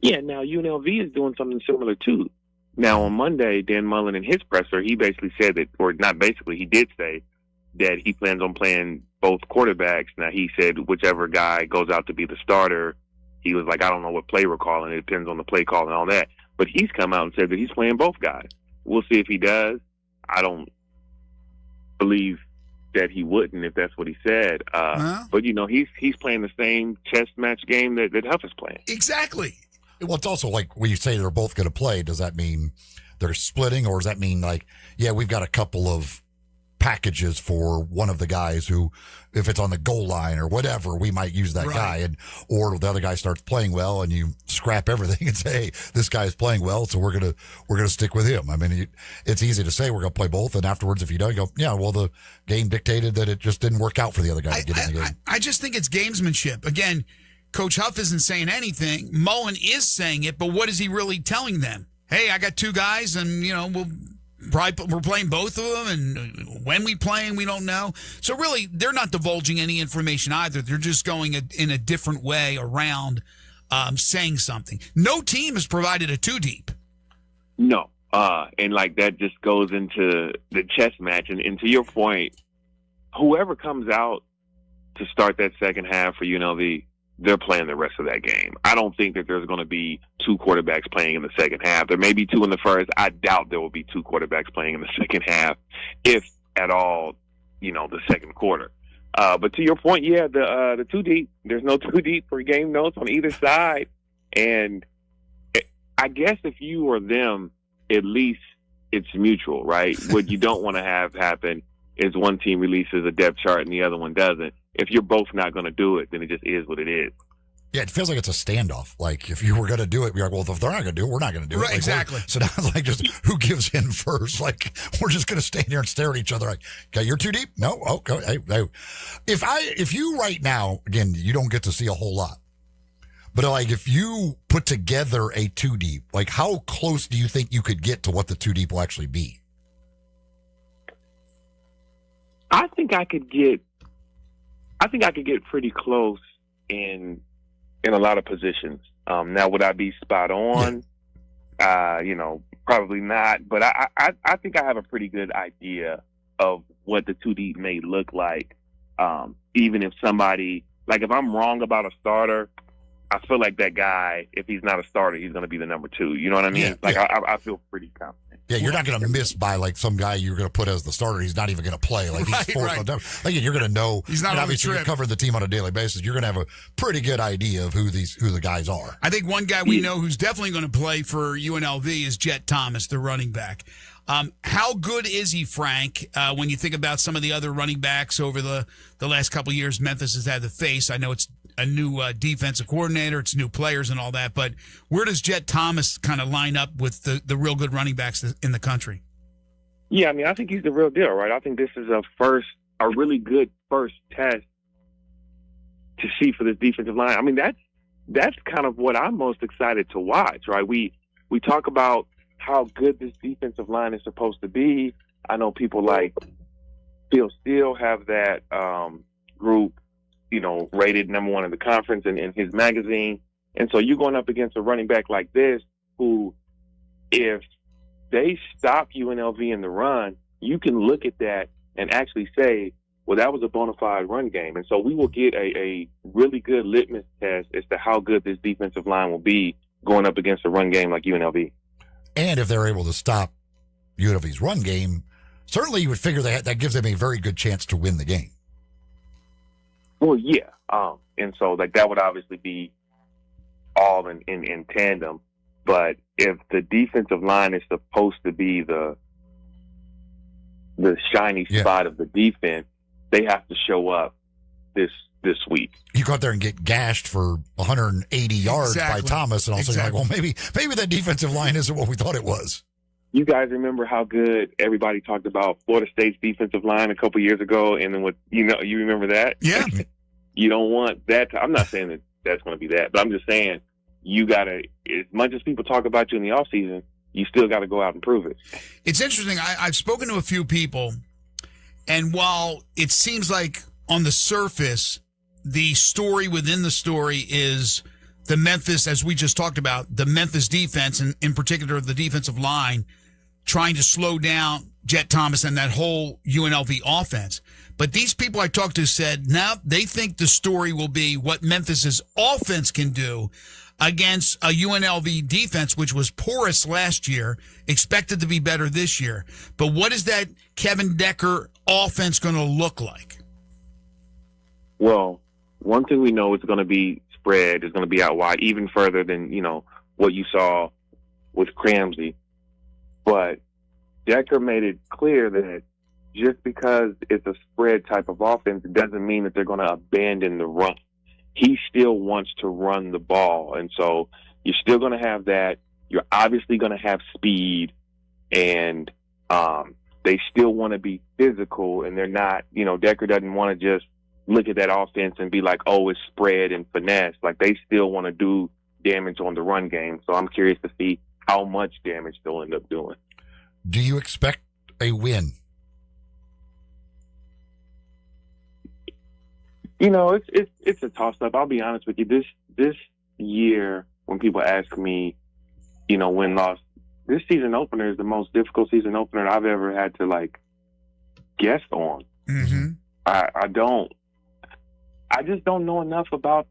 Yeah, now UNLV is doing something similar too. Now on Monday, Dan Mullen in his presser, he basically said that, or not basically, he did say that he plans on playing both quarterbacks. Now he said whichever guy goes out to be the starter, he was like, I don't know what play we're calling. It depends on the play call and all that. But he's come out and said that he's playing both guys. We'll see if he does. I don't believe that he wouldn't if that's what he said. But, he's playing the same chess match game that Huff is playing. Exactly. Well, it's also like when you say they're both going to play, does that mean they're splitting, or does that mean we've got a couple of packages for one of the guys who, if it's on the goal line or whatever, we might use that guy, or the other guy starts playing well and you scrap everything and say, hey, this guy's playing well, so we're gonna stick with him. I mean, it's easy to say we're gonna play both, and afterwards, if you don't, you go, yeah, well, the game dictated that it just didn't work out for the other guy to get in the game. I just think it's gamesmanship. Again, Coach Huff isn't saying anything. Mullen is saying it, but what is he really telling them? Hey, I got two guys, and we're playing both of them, and when we play, we don't know. So really, they're not divulging any information either. They're just going in a different way around saying something. No team has provided a two deep. No, and that just goes into the chess match. And to your point, whoever comes out to start that second half for UNLV, they're playing the rest of that game. I don't think that there's going to be two quarterbacks playing in the second half. There may be two in the first. I doubt there will be two quarterbacks playing in the second half, if at all, the second quarter. But to your point, yeah, the two deep, there's no two deep for game notes on either side. And I guess if you or them, at least it's mutual, right? What you don't want to have happen is one team releases a depth chart and the other one doesn't. If you're both not going to do it, then it just is what it is. Yeah, it feels like it's a standoff. Like, if you were going to do it, you're like, well, if they're not going to do it, we're not going to do it. Right, exactly. So now it's just who gives in first? We're just going to stand here and stare at each other like, okay, you're too deep? No? Okay. Hey. If you right now, again, you don't get to see a whole lot, but if you put together a two deep, how close do you think you could get to what the two deep will actually be? I think I could get pretty close in a lot of positions. Now, would I be spot on? Probably not. But I think I have a pretty good idea of what the 2 deep may look like. Even if somebody, like if I'm wrong about a starter, I feel like that guy, if he's not a starter, he's going to be the number 2. You know what I mean? I feel pretty confident. Yeah, you're not going to miss by like some guy you're going to put as the starter. He's not even going to play. Like he's fourth on down. Again, you're going to know. He's not on the obviously trip. You're covering the team on a daily basis. You're going to have a pretty good idea of who the guys are. I think one guy we know who's definitely going to play for UNLV is Jet Thomas, the running back. How good is he, Frank, when you think about some of the other running backs over the last couple of years Memphis has had to face? I know it's a new defensive coordinator, it's new players and all that, but where does Jet Thomas kind of line up with the real good running backs in the country? Yeah, I mean, I think he's the real deal, right? I think this is a really good first test to see for this defensive line. I mean, that's kind of what I'm most excited to watch, right? We talk about how good this defensive line is supposed to be. I know people like Phil Steele have that group, rated number 1 in the conference in his magazine. And so you're going up against a running back like this who, if they stop UNLV in the run, you can look at that and actually say, well, that was a bona fide run game. And so we will get a really good litmus test as to how good this defensive line will be going up against a run game like UNLV. And if they're able to stop UNLV's run game, certainly you would figure that gives them a very good chance to win the game. Well, yeah. And so that would obviously be all in tandem. But if the defensive line is supposed to be the shiny spot of the defense, they have to show up this week. You go out there and get gashed for 180 yards by Thomas, and also you're like, well, maybe that defensive line isn't what we thought it was. You guys remember how good everybody talked about Florida State's defensive line a couple years ago, and then you remember that? Yeah. You don't want that. I'm not saying that that's going to be that, but I'm just saying you got to, as much as people talk about you in the offseason, you still got to go out and prove it. It's interesting. I've spoken to a few people, and while it seems like on the surface, the story within the story is the Memphis, as we just talked about, the Memphis defense, and in particular the defensive line, trying to slow down Jet Thomas and that whole UNLV offense. But these people I talked to said now they think the story will be what Memphis's offense can do against a UNLV defense, which was porous last year, expected to be better this year. But what is that Kevin Decker offense going to look like? Well, one thing we know is going to be spread, is going to be out wide, even further than, what you saw with Cramsey. But Decker made it clear that just because it's a spread type of offense, it doesn't mean that they're going to abandon the run. He still wants to run the ball. And so you're still going to have that. You're obviously going to have speed, and they still want to be physical, and they're not, Decker doesn't want to just look at that offense and be like, oh, it's spread and finesse. Like, they still want to do damage on the run game. So I'm curious to see how much damage they'll end up doing. Do you expect a win? It's a toss-up. I'll be honest with you. This year, when people ask me, win-loss, this season opener is the most difficult season opener I've ever had to, guess on. Mm-hmm. I just don't know enough about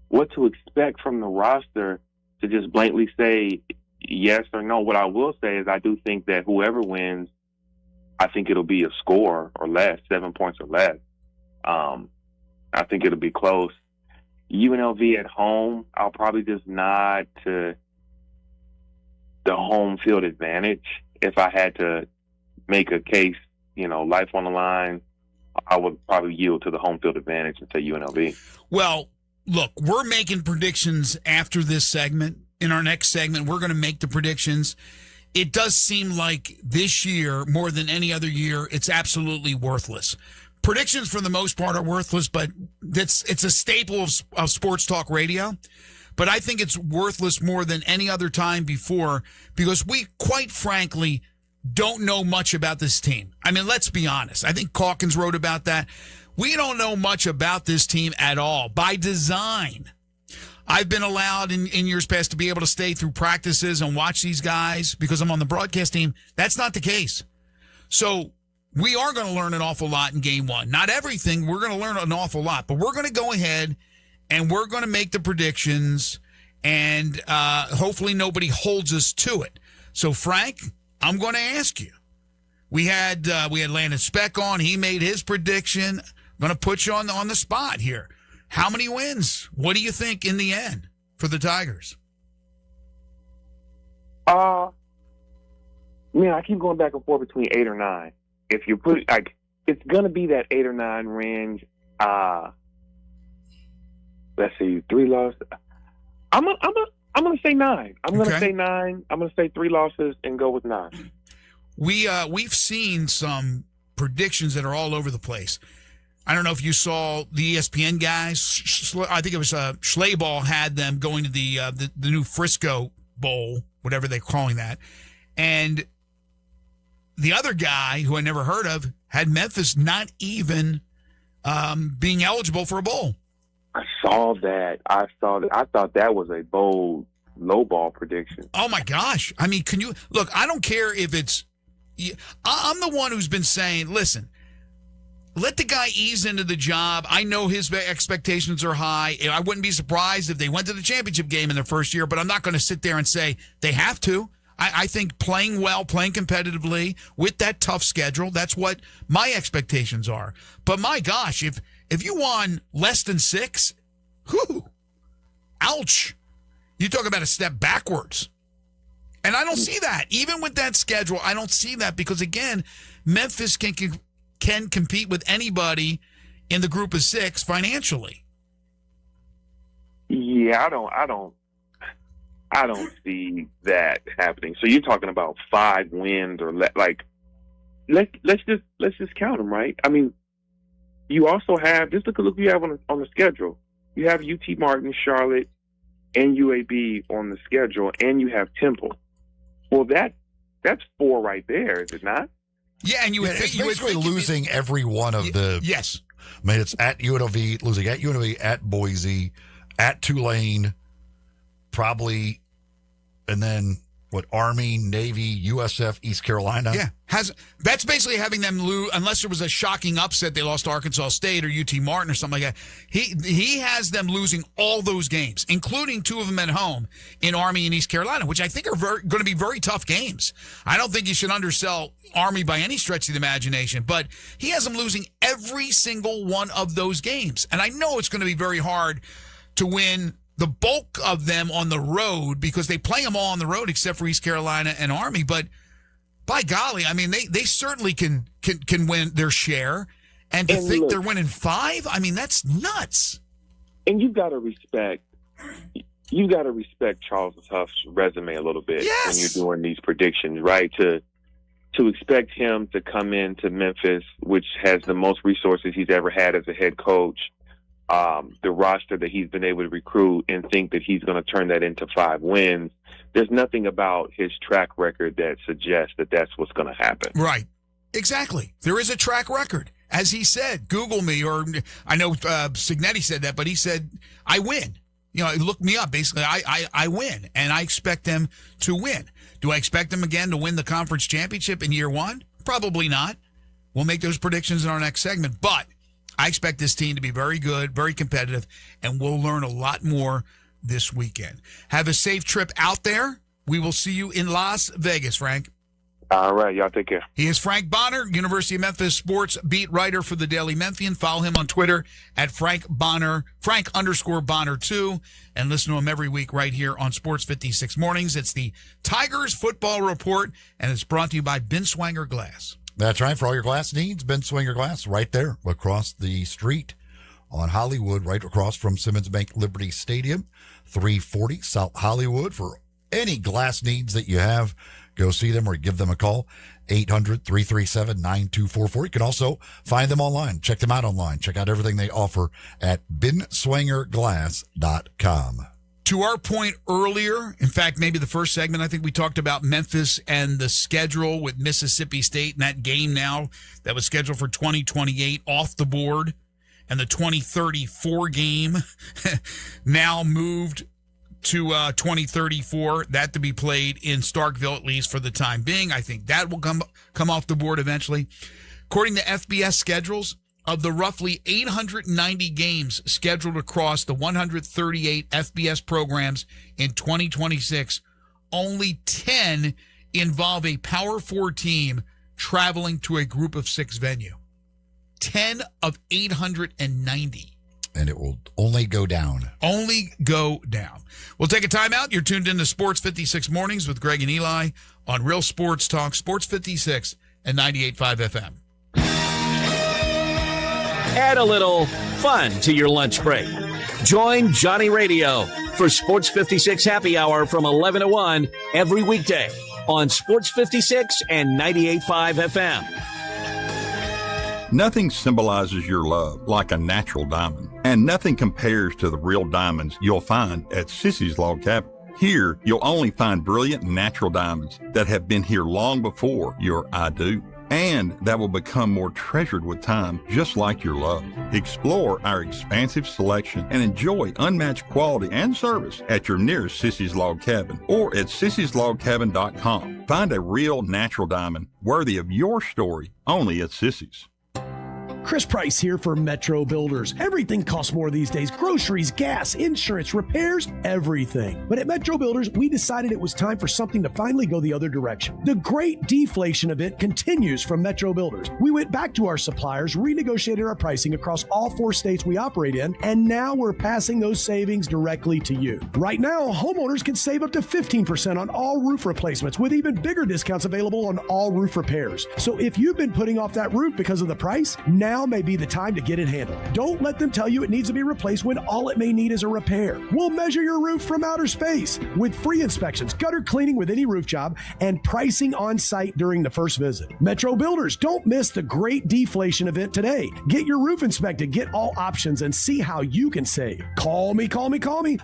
what to expect from the roster to just blatantly say yes or no. What I will say is I do think that whoever wins, I think it'll be a score or less, 7 points or less. I think it'll be close. UNLV at home, I'll probably just nod to the home field advantage. If I had to make a case, life on the line, I would probably yield to the home field advantage and say UNLV. Well, look, we're making predictions after this segment. In our next segment, we're going to make the predictions. It does seem like this year, more than any other year, it's absolutely worthless. Predictions, for the most part, are worthless, but it's a staple of sports talk radio. But I think it's worthless more than any other time before because we, quite frankly, don't know much about this team. I mean, let's be honest. I think Calkins wrote about that. We don't know much about this team at all by design. I've been allowed in years past to be able to stay through practices and watch these guys because I'm on the broadcast team. That's not the case. So we are going to learn an awful lot in game one. Not everything. We're going to learn an awful lot, but we're going to go ahead and we're going to make the predictions, and hopefully nobody holds us to it. So, Frank, I'm going to ask you. We had Landon Speck on. He made his prediction. I'm going to put you on the spot here. How many wins? What do you think in the end for the Tigers? Man, I keep going back and forth between 8 or 9. If you put it's gonna be that 8 or 9 range. Let's see, 3 losses. I'm gonna say 9. I'm gonna say 9. I'm gonna say 3 losses and go with 9. We've seen some predictions that are all over the place. I don't know if you saw the ESPN guys. I think it was Schlaball had them going to the new Frisco Bowl, whatever they're calling that, and the other guy who I never heard of had Memphis not even being eligible for a bowl. I saw that. I thought that was a bold lowball prediction. Oh my gosh! I mean, can you look? I don't care if it's. I'm the one who's been saying, listen, let the guy ease into the job. I know his expectations are high. I wouldn't be surprised if they went to the championship game in their first year, but I'm not going to sit there and say they have to. I think playing well, playing competitively with that tough schedule, that's what my expectations are. But my gosh, if you won less than 6, whew, ouch. You talk about a step backwards. And I don't see that. Even with that schedule, I don't see that because, again, Memphis can compete with anybody in the group of 6 financially. Yeah, I don't see that happening. So you're talking about 5 wins or let's just count them, right? I mean, you also have just look you have on the schedule. You have UT Martin, Charlotte, and UAB on the schedule, and you have Temple. Well, that's 4 right there, is it not? Yeah, and it's basically losing every one of the. Yes, I mean it's at UNLV, losing at UNLV, at Boise, at Tulane. Probably, and then what? Army, Navy, USF, East Carolina. Yeah, that's basically having them lose. Unless there was a shocking upset, they lost to Arkansas State or UT Martin or something like that. He has them losing all those games, including 2 of them at home in Army and East Carolina, which I think are going to be very tough games. I don't think you should undersell Army by any stretch of the imagination, but he has them losing every single one of those games, and I know it's going to be very hard to win the bulk of them on the road because they play them all on the road except for East Carolina and Army. But by golly, I mean, they certainly can win their share. And to think they're winning 5, I mean, that's nuts. And you've got to respect Charles Huff's resume a little bit when you're doing these predictions, right? To expect him to come into Memphis, which has the most resources he's ever had as a head coach, the roster that he's been able to recruit, and think that he's going to turn that into 5 wins. There's nothing about his track record that suggests that that's what's going to happen. Right. Exactly. There is a track record. As he said, Google me, or I know Signetti said that, but he said, I win. You know, look me up. Basically, I win, and I expect them to win. Do I expect them again to win the conference championship in year 1? Probably not. We'll make those predictions in our next segment, but I expect this team to be very good, very competitive, and we'll learn a lot more this weekend. Have a safe trip out there. We will see you in Las Vegas, Frank. All right, y'all take care. He is Frank Bonner, University of Memphis sports beat writer for the Daily Memphian. Follow him on Twitter at Frank_Bonner2, and listen to him every week right here on Sports 56 Mornings. It's the Tigers Football Report, and it's brought to you by Binswanger Glass. That's right. For all your glass needs, Binswanger Glass right there across the street on Hollywood, right across from Simmons Bank Liberty Stadium, 340 South Hollywood. For any glass needs that you have, go see them or give them a call, 800-337-9244. You can also find them online. Check them out online. Check out everything they offer at binswangerglass.com. To our point earlier, in fact, maybe the first segment, I think we talked about Memphis and the schedule with Mississippi State and that game now that was scheduled for 2028 off the board, and the 2034 game now moved to 2034, that to be played in Starkville, at least for the time being. I think that will come off the board eventually. According to FBS schedules, of the roughly 890 games scheduled across the 138 FBS programs in 2026, only 10 involve a Power 4 team traveling to a Group of 6 venue. 10 of 890. And it will only go down. Only go down. We'll take a timeout. You're tuned into Sports 56 Mornings with Greg and Eli on Real Sports Talk, Sports 56 and 98.5 FM. Add a little fun to your lunch break. Join Johnny Radio for Sports 56 Happy Hour from 11 to 1 every weekday on Sports 56 and 98.5 FM. Nothing symbolizes your love like a natural diamond, and nothing compares to the real diamonds you'll find at Sissy's Log Cabin. Here, you'll only find brilliant natural diamonds that have been here long before your I do, and that will become more treasured with time, just like your love. Explore our expansive selection and enjoy unmatched quality and service at your nearest Sissy's Log Cabin or at sissyslogcabin.com. Find a real natural diamond worthy of your story only at Sissy's. Chris Price here for Metro Builders. Everything costs more these days. Groceries, gas, insurance, repairs, everything. But at Metro Builders, we decided it was time for something to finally go the other direction. The great deflation event continues from Metro Builders. We went back to our suppliers, renegotiated our pricing across all 4 states we operate in, and now we're passing those savings directly to you. Right now, homeowners can save up to 15% on all roof replacements, with even bigger discounts available on all roof repairs. So if you've been putting off that roof because of the price, now may be the time to get it handled. Don't let them tell you it needs to be replaced when all it may need is a repair. We'll measure your roof from outer space with free inspections, gutter cleaning with any roof job, and pricing on site during the first visit. Metro Builders, don't miss the great deflation event today. Get your roof inspected, get all options, and see how you can save. Call me.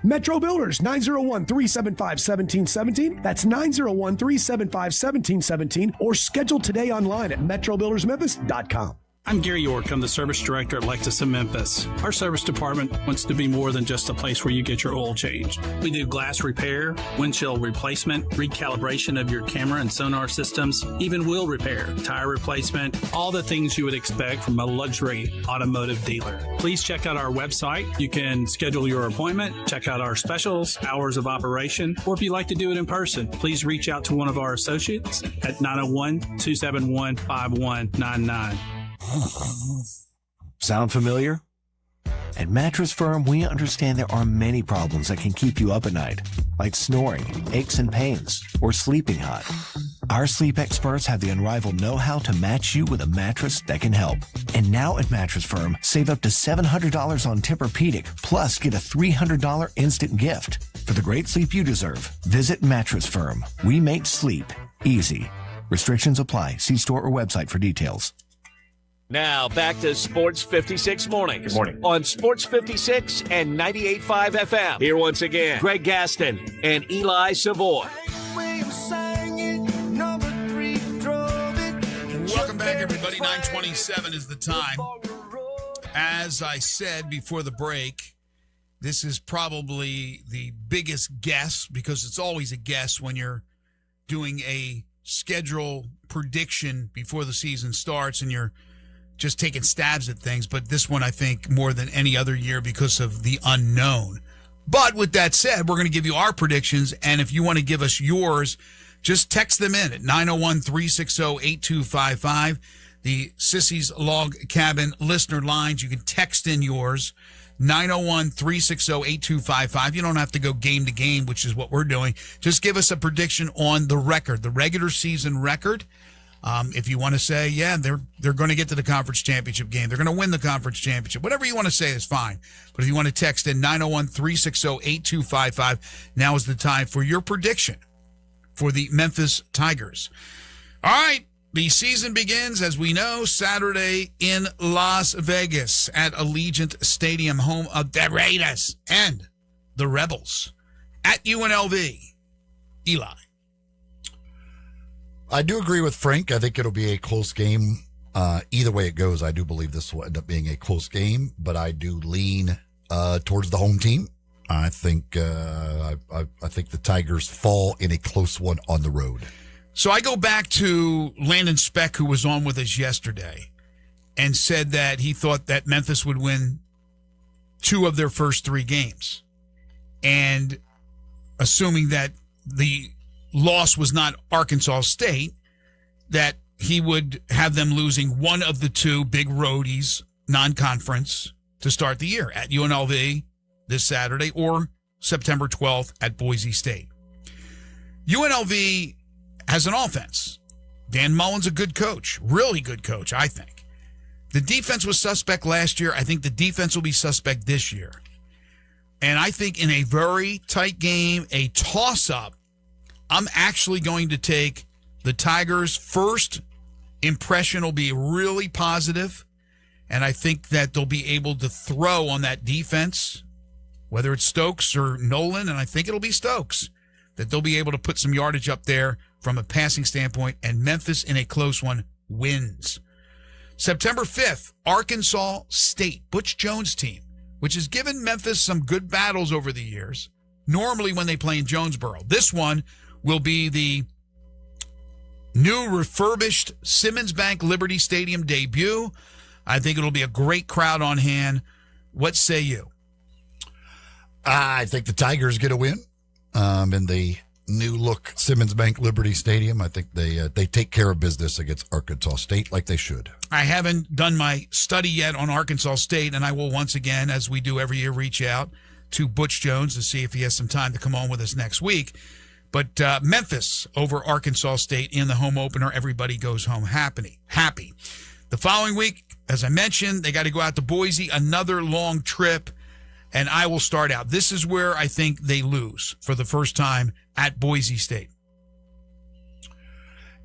Metro Builders, 901-375-1717. That's 901-375-1717, or schedule today online at metrobuildersmemphis.com. I'm Gary York. I'm the service director at Lexus of Memphis. Our service department wants to be more than just a place where you get your oil changed. We do glass repair, windshield replacement, recalibration of your camera and sonar systems, even wheel repair, tire replacement, all the things you would expect from a luxury automotive dealer. Please check out our website. You can schedule your appointment, check out our specials, hours of operation, or if you'd like to do it in person, please reach out to one of our associates at 901-271-5199. Sound familiar? At Mattress Firm, we understand there are many problems that can keep you up at night, like snoring, aches and pains, or sleeping hot. Our sleep experts have the unrivaled know-how to match you with a mattress that can help. And now at Mattress Firm, save up to $700 on Tempur-Pedic, plus get a $300 instant gift. For the great sleep you deserve, visit Mattress Firm. We make sleep easy. Restrictions apply. See store or website for details. Now back to Sports 56 Mornings. Good morning. On Sports 56 and 98.5 FM. Here once again, Greg Gaston and Eli Savoy. Welcome back, everybody. 9:27 is the time. As I said before the break, this is probably the biggest guess, because it's always a guess when you're doing a schedule prediction before the season starts and you're just taking stabs at things. But this one, I think, more than any other year because of the unknown. But with that said, we're going to give you our predictions. And if you want to give us yours, just text them in at 901-360-8255. The Sissy's Log Cabin listener lines. You can text in yours, 901-360-8255. You don't have to go game to game, which is what we're doing. Just give us a prediction on the record, the regular season record. If you want to say, yeah, they're going to get to the conference championship game, they're going to win the conference championship, whatever you want to say is fine. But if you want to text in 901-360-8255, now is the time for your prediction for the Memphis Tigers. All right, the season begins, as we know, Saturday in Las Vegas at Allegiant Stadium, home of the Raiders and the Rebels at UNLV. Eli. I do agree with Frank. I think it'll be a close game. Either way it goes, I do believe this will end up being a close game, but I do lean towards the home team. I think I think the Tigers fall in a close one on the road. So I go back to Landon Speck, who was on with us yesterday. and said that he thought that Memphis would win 2 of their first 3 games. And assuming that the loss was not Arkansas State, that he would have them losing one of the 2 big roadies, non-conference, to start the year at UNLV this Saturday or September 12th at Boise State. UNLV has an offense. Dan Mullen's a good coach, really good coach, I think. The defense was suspect last year. I think the defense will be suspect this year. And I think in a very tight game, a toss-up, I'm actually going to take the Tigers' first impression will be really positive. And I think that they'll be able to throw on that defense, whether it's Stokes or Nolan, and I think it'll be Stokes, that they'll be able to put some yardage up there from a passing standpoint, and Memphis in a close one wins. September 5th, Arkansas State, Butch Jones' team, which has given Memphis some good battles over the years, normally when they play in Jonesboro. This one will be the new refurbished Simmons Bank Liberty Stadium debut. I think it'll be a great crowd on hand. What say you? I think the Tigers get a win in the new look Simmons Bank Liberty Stadium. I think they take care of business against Arkansas State like they should. I haven't done my study yet on Arkansas State, and I will once again, as we do every year, reach out to Butch Jones to see if he has some time to come on with us next week. But Memphis over Arkansas State in the home opener. Everybody goes home happy. The following week, as I mentioned, they got to go out to Boise, another long trip, and I will start out. This is where I think they lose for the first time at Boise State.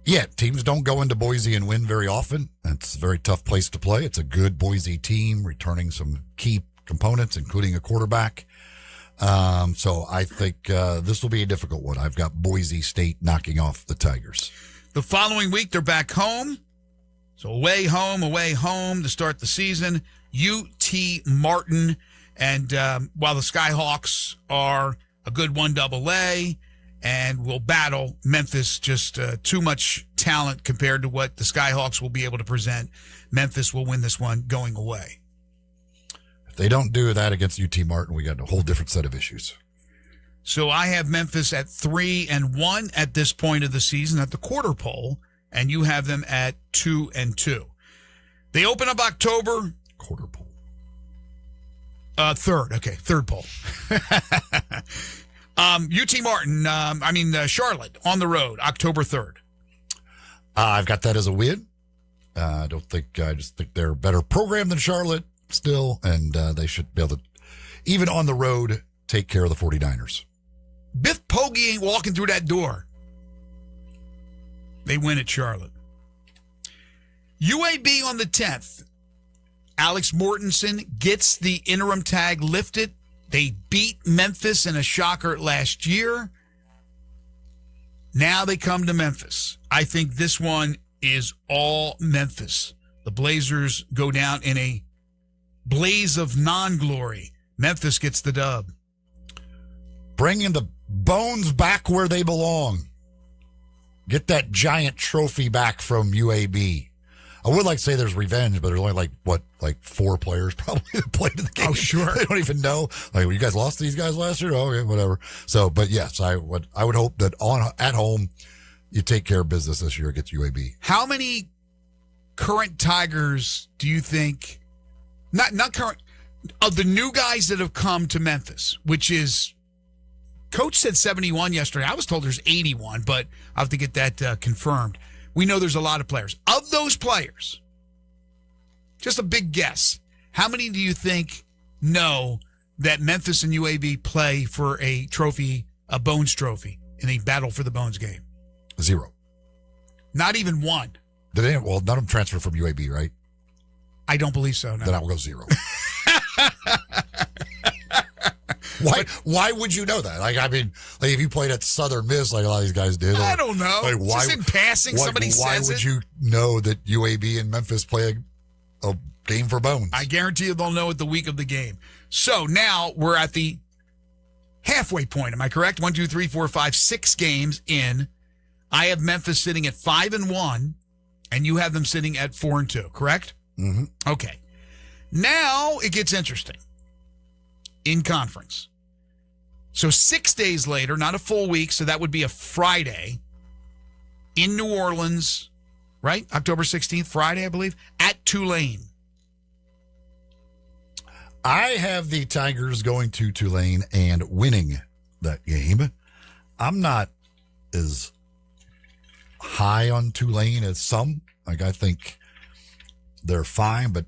Yeah, teams don't go into Boise and win very often. It's a very tough place to play. It's a good Boise team returning some key components, including a quarterback. So I think this will be a difficult one. I've got Boise State knocking off the Tigers. The following week, they're back home. So away home to start the season. UT Martin. And while the Skyhawks are a good 1AA and will battle Memphis, just too much talent compared to what the Skyhawks will be able to present, Memphis will win this one going away. If they don't do that against UT Martin, we got a whole different set of issues. So I have Memphis at 3-1 at this point of the season at the quarter pole, and you have them at 2-2. They open up October. Quarter pole. Third pole. UT Martin, Charlotte on the road, October 3rd. I've got that as a win. I just think they're a better program than Charlotte still, and they should be able to, even on the road, take care of the 49ers. Biff Poggi ain't walking through that door. They win at Charlotte. UAB on the 10th. Alex Mortensen gets the interim tag lifted. They beat Memphis in a shocker last year. Now they come to Memphis. I think this one is all Memphis. The Blazers go down in a blaze of non-glory. Memphis gets the dub. Bringing the bones back where they belong. Get that giant trophy back from UAB. I would like to say there's revenge, but there's only like 4 players probably that played in the game. Oh, sure. They don't even know. Like, well, you guys lost these guys last year? Oh, okay, whatever. So, but yes, I would hope that at home you take care of business this year against UAB. How many current Tigers do you think, not current, of the new guys that have come to Memphis, which is, Coach said 71 yesterday. I was told there's 81, but I'll have to get that confirmed. We know there's a lot of players. Of those players, just a big guess, how many do you think know that Memphis and UAB play for a trophy, a Bones trophy, in a Battle for the Bones game? 0. Not even 1. None of them transferred from UAB, right? I don't believe so, no. Then I will go 0. Why would you know that? If you played at Southern Miss like a lot of these guys did. I don't know. Just in passing, somebody says it. Why would you know that UAB and Memphis play a game for bones? I guarantee you they'll know it the week of the game. So now we're at the halfway point. Am I correct? 1, 2, 3, 4, 5, 6 games in. I have Memphis sitting at 5-1, and you have them sitting at 4-2, correct? Mm-hmm. Okay. Now it gets interesting in conference. So 6 days later, not a full week, so that would be a Friday in New Orleans, right? October 16th, Friday, I believe, at Tulane. I have the Tigers going to Tulane and winning that game. I'm not as high on Tulane as some. Like, I think they're fine, but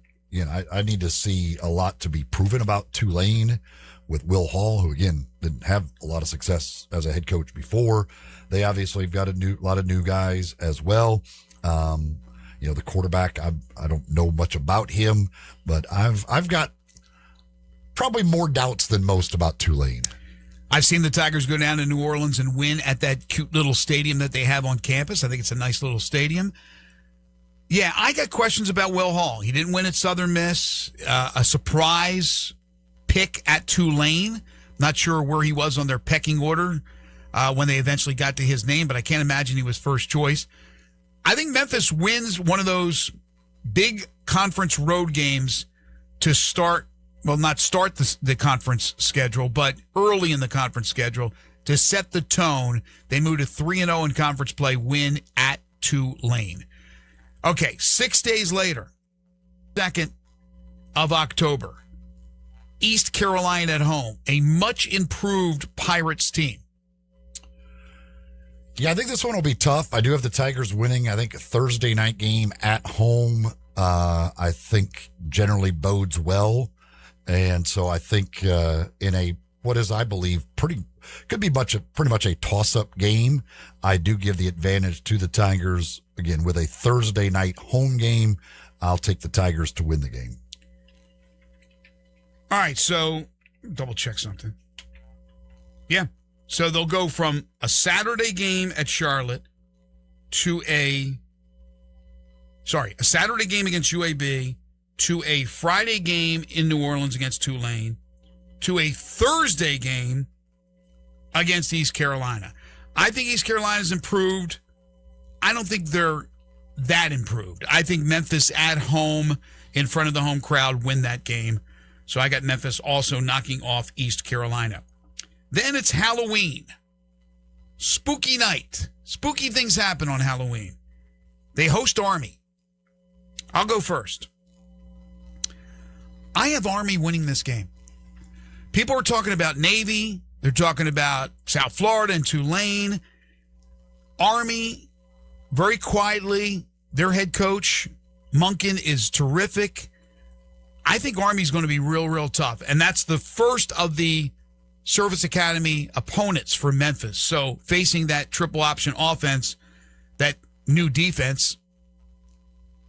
I need to see a lot to be proven about Tulane with Will Hall, who again didn't have a lot of success as a head coach before. They obviously have got a lot of new guys as well. The quarterback, I don't know much about him, but I've got probably more doubts than most about Tulane. I've seen the Tigers go down to New Orleans and win at that cute little stadium that they have on campus. I think it's a nice little stadium. Yeah, I got questions about Will Hall. He didn't win at Southern Miss. A surprise pick at Tulane. Not sure where he was on their pecking order when they eventually got to his name, but I can't imagine he was first choice. I think Memphis wins one of those big conference road games to start, well, not start the conference schedule, but early in the conference schedule to set the tone. They move to 3-0 in conference play, win at Tulane. Okay, 6 days later, 2nd of October, East Carolina at home, a much improved Pirates team. Yeah, I think this one will be tough. I do have the Tigers winning, I think, a Thursday night game at home. I think generally bodes well. And so I think in a, what is, I believe, pretty much a toss-up game, I do give the advantage to the Tigers. Again, with a Thursday night home game, I'll take the Tigers to win the game. All right, so double check something. Yeah, so they'll go from a Saturday game at Charlotte to a Saturday game against UAB to a Friday game in New Orleans against Tulane to a Thursday game against East Carolina. I think East Carolina's improved. I don't think they're that improved. I think Memphis at home in front of the home crowd win that game. So I got Memphis also knocking off East Carolina. Then it's Halloween. Spooky night. Spooky things happen on Halloween. They host Army. I'll go first. I have Army winning this game. People are talking about Navy. They're talking about South Florida and Tulane. Army, very quietly, their head coach, Monken, is terrific. I think Army's going to be real, real tough. And that's the first of the Service Academy opponents for Memphis. So facing that triple option offense, that new defense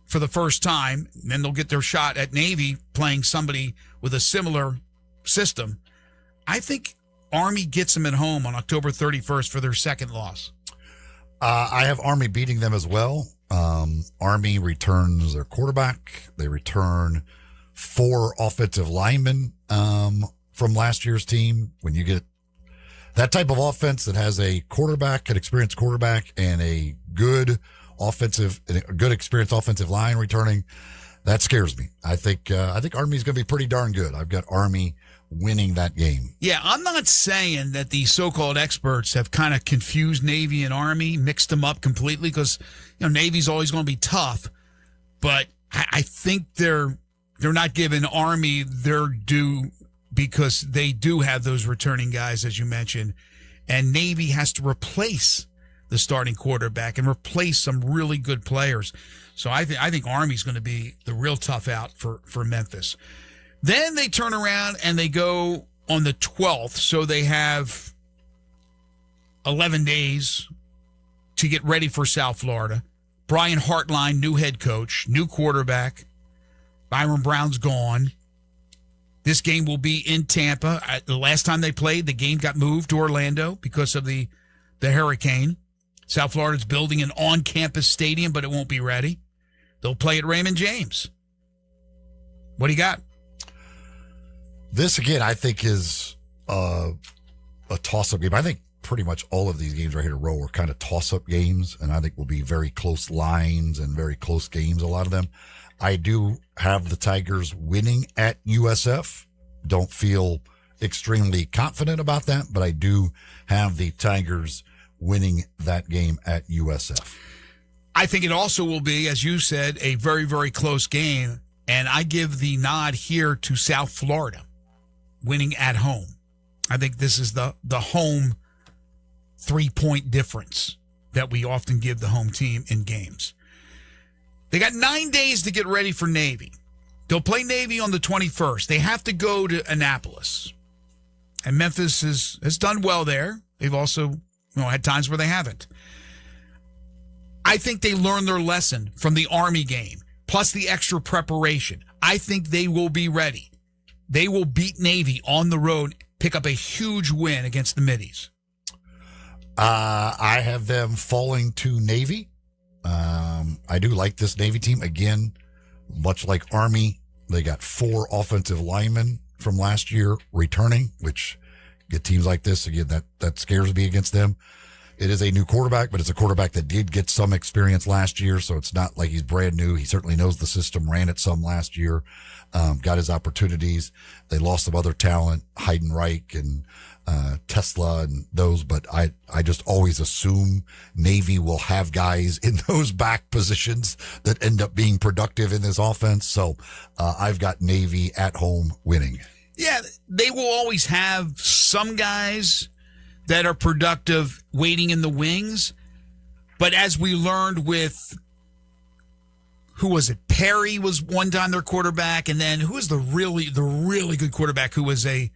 for the first time, then they'll get their shot at Navy playing somebody with a similar system. I think Army gets them at home on October 31st for their second loss. I have Army beating them as well. Army returns their quarterback. They return 4 offensive linemen from last year's team. When you get that type of offense that has a quarterback, an experienced quarterback, and a good experienced offensive line returning, that scares me. I think Army's going to be pretty darn good. I've got Army winning that game. Yeah, I'm not saying that the so-called experts have kind of confused Navy and Army, mixed them up completely, because Navy's always going to be tough, but I think they're not giving Army their due because they do have those returning guys, as you mentioned, and Navy has to replace the starting quarterback and replace some really good players. So I think Army's going to be the real tough out for Memphis. Then they turn around and they go on the 12th, so they have 11 days to get ready for South Florida. Brian Hartline, new head coach, new quarterback. Byron Brown's gone. This game will be in Tampa. The last time they played, the game got moved to Orlando because of the hurricane. South Florida's building an on-campus stadium, but it won't be ready. They'll play at Raymond James. What do you got? This, again, I think is a toss-up game. I think pretty much all of these games right here in a row are kind of toss-up games, and I think will be very close lines and very close games, a lot of them. I do have the Tigers winning at USF. Don't feel extremely confident about that, but I do have the Tigers winning that game at USF. I think it also will be, as you said, a very, very close game. And I give the nod here to South Florida winning at home. I think this is the home 3-point difference that we often give the home team in games. They got 9 days to get ready for Navy. They'll play Navy on the 21st. They have to go to Annapolis. And Memphis has done well there. They've also had times where they haven't. I think they learned their lesson from the Army game, plus the extra preparation. I think they will be ready. They will beat Navy on the road, pick up a huge win against the Middies. I have them falling to Navy. I do like this Navy team. Again, much like Army, they got 4 offensive linemen from last year returning, which get teams like this, again, that scares me against them. It is a new quarterback, but it's a quarterback that did get some experience last year, so it's not like he's brand new. He certainly knows the system, ran it some last year, got his opportunities. They lost some other talent, Heidenreich and Tesla and those, but I just always assume Navy will have guys in those back positions that end up being productive in this offense. So I've got Navy at home winning. Yeah, they will always have some guys that are productive waiting in the wings. But as we learned with, who was it? Perry was one time their quarterback. And then who was the really good quarterback who was I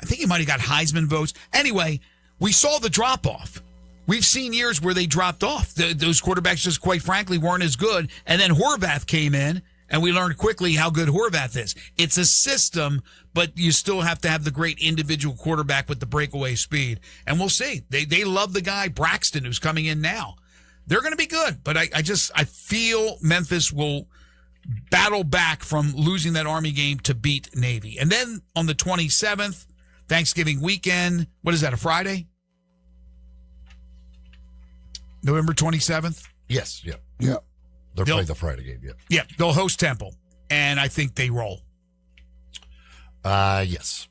think he might have got Heisman votes. Anyway, we saw the drop off. We've seen years where they dropped off. Those quarterbacks just quite frankly weren't as good. And then Horvath came in. And we learned quickly how good Horvath is. It's a system, but you still have to have the great individual quarterback with the breakaway speed. And we'll see. They love the guy, Braxton, who's coming in now. They're going to be good. But I feel Memphis will battle back from losing that Army game to beat Navy. And then on the 27th, Thanksgiving weekend, what is that, a Friday? November 27th? Yes, yeah. Yeah. They're playing the Friday game, yeah. Yeah, they'll host Temple, and I think they roll. Yes.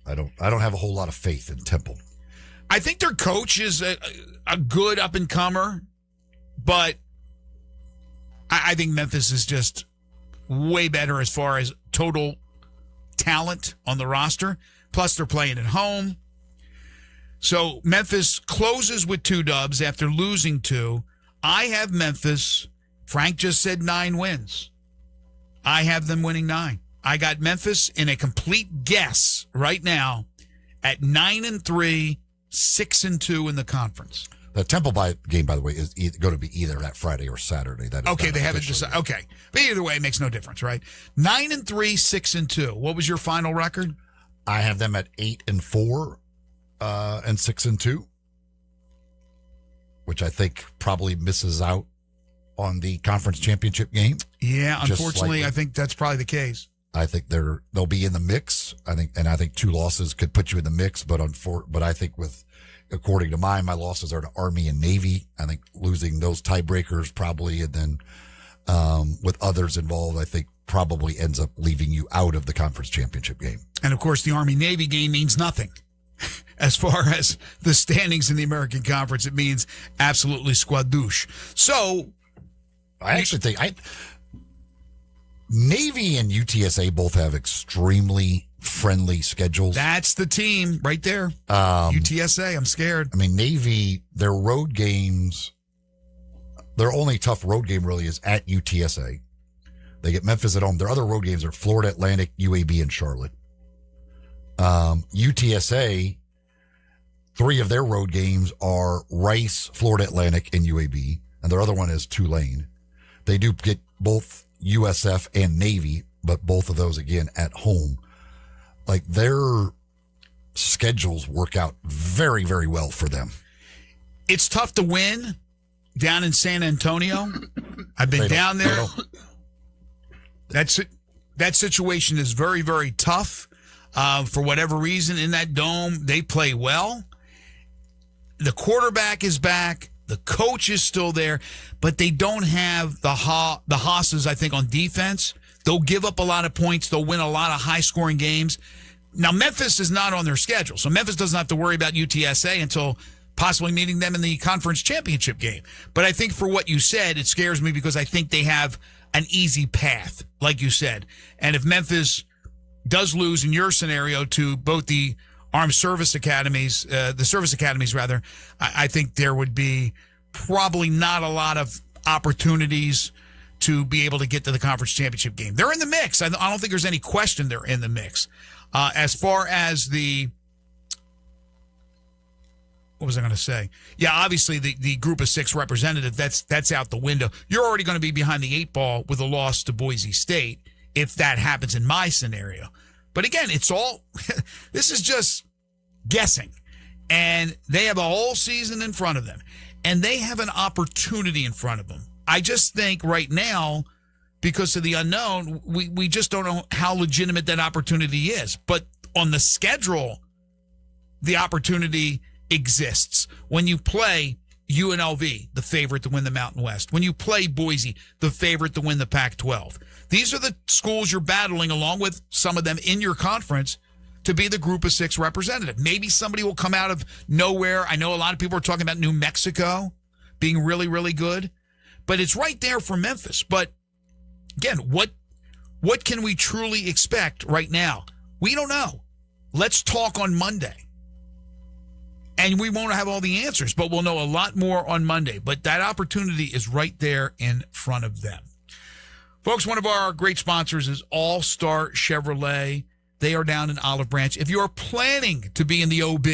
I don't have a whole lot of faith in Temple. I think their coach is a good up-and-comer, but I think Memphis is just way better as far as total talent on the roster. Plus, they're playing at home. So Memphis closes with 2 dubs after losing 2. I have Memphis. Frank just said 9 wins. I have them winning 9. I got Memphis in a complete guess right now at 9-3, 6-2 in the conference. The Temple game, by the way, is going to be either that Friday or Saturday. That is okay, they haven't decided. Okay, but either way, it makes no difference, right? 9-3, 6-2. What was your final record? I have them at 8-4 and 6-2, which I think probably misses out on the conference championship game. Yeah, unfortunately, I think that's probably the case. I think they'll be in the mix. I think 2 losses could put you in the mix, but I think according to my losses are to Army and Navy. I think losing those tiebreakers probably, and then with others involved, I think probably ends up leaving you out of the conference championship game. And of course, the Army-Navy game means nothing. As far as the standings in the American Conference, it means absolutely squadouche. So I actually think Navy and UTSA both have extremely friendly schedules. That's the team right there. UTSA, I'm scared. I mean, Navy, their road games, their only tough road game really is at UTSA. They get Memphis at home. Their other road games are Florida Atlantic, UAB, and Charlotte. UTSA, 3 of their road games are Rice, Florida Atlantic, and UAB, and their other one is Tulane. They do get both USF and Navy, but both of those, again, at home. Like, their schedules work out very, very well for them. It's tough to win down in San Antonio. I've been down there. That situation is very, very tough. For whatever reason, in that dome, they play well. The quarterback is back. The coach is still there, but they don't have the hosses, I think, on defense. They'll give up a lot of points. They'll win a lot of high-scoring games. Now, Memphis is not on their schedule, so Memphis doesn't have to worry about UTSA until possibly meeting them in the conference championship game. But I think for what you said, it scares me because I think they have an easy path, like you said. And if Memphis does lose in your scenario to both the armed service academies, the service academies rather, I think there would be probably not a lot of opportunities to be able to get to the conference championship game. They're in the mix. I don't think there's any question they're in the mix. As far as what was I going to say? Yeah, obviously the group of 6 representative, that's out the window. You're already going to be behind the 8 ball with a loss to Boise State if that happens in my scenario. But again, it's all, this is just guessing. And they have a whole season in front of them. And they have an opportunity in front of them. I just think right now, because of the unknown, we just don't know how legitimate that opportunity is. But on the schedule, the opportunity exists. When you play UNLV, the favorite to win the Mountain West. When you play Boise, the favorite to win the Pac-12. These are the schools you're battling, along with some of them in your conference, to be the group of 6 representative. Maybe somebody will come out of nowhere. I know a lot of people are talking about New Mexico being really, really good. But it's right there for Memphis. But again, what can we truly expect right now? We don't know. Let's talk on Monday. And we won't have all the answers, but we'll know a lot more on Monday. But that opportunity is right there in front of them. Folks, one of our great sponsors is All-Star Chevrolet. They are down in Olive Branch. If you're planning to be in the OB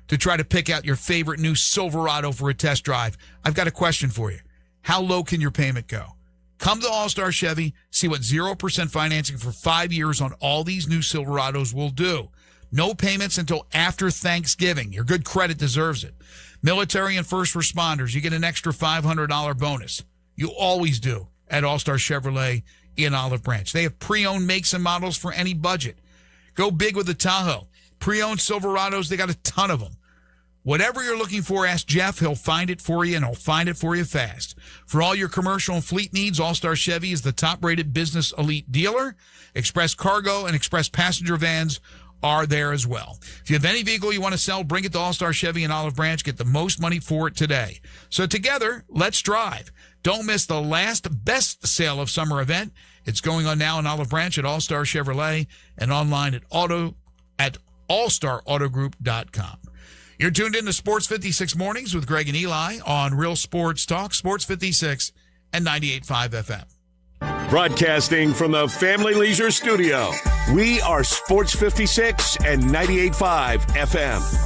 to try to pick out your favorite new Silverado for a test drive, I've got a question for you. How low can your payment go? Come to All-Star Chevy, see what 0% financing for 5 years on all these new Silverados will do. No payments until after Thanksgiving. Your good credit deserves it. Military and first responders, you get an extra $500 bonus. You always do at All-Star Chevrolet in Olive Branch. They have pre-owned makes and models for any budget. Go big with the Tahoe. Pre-owned Silverados, they got a ton of them. Whatever you're looking for, ask Jeff. He'll find it for you, and he'll find it for you fast. For all your commercial and fleet needs, All-Star Chevy is the top-rated business elite dealer. Express cargo and express passenger vans are there as well. If you have any vehicle you want to sell, bring it to All-Star Chevy in Olive Branch. Get the most money for it today. So together, let's drive. Don't miss the last best sale of summer event. It's going on now in Olive Branch at All-Star Chevrolet and online at allstarautogroup.com. You're tuned in to Sports 56 Mornings with Greg and Eli on Real Sports Talk, Sports 56 and 98.5 FM. Broadcasting from the Family Leisure Studio, we are Sports 56 and 98.5 FM.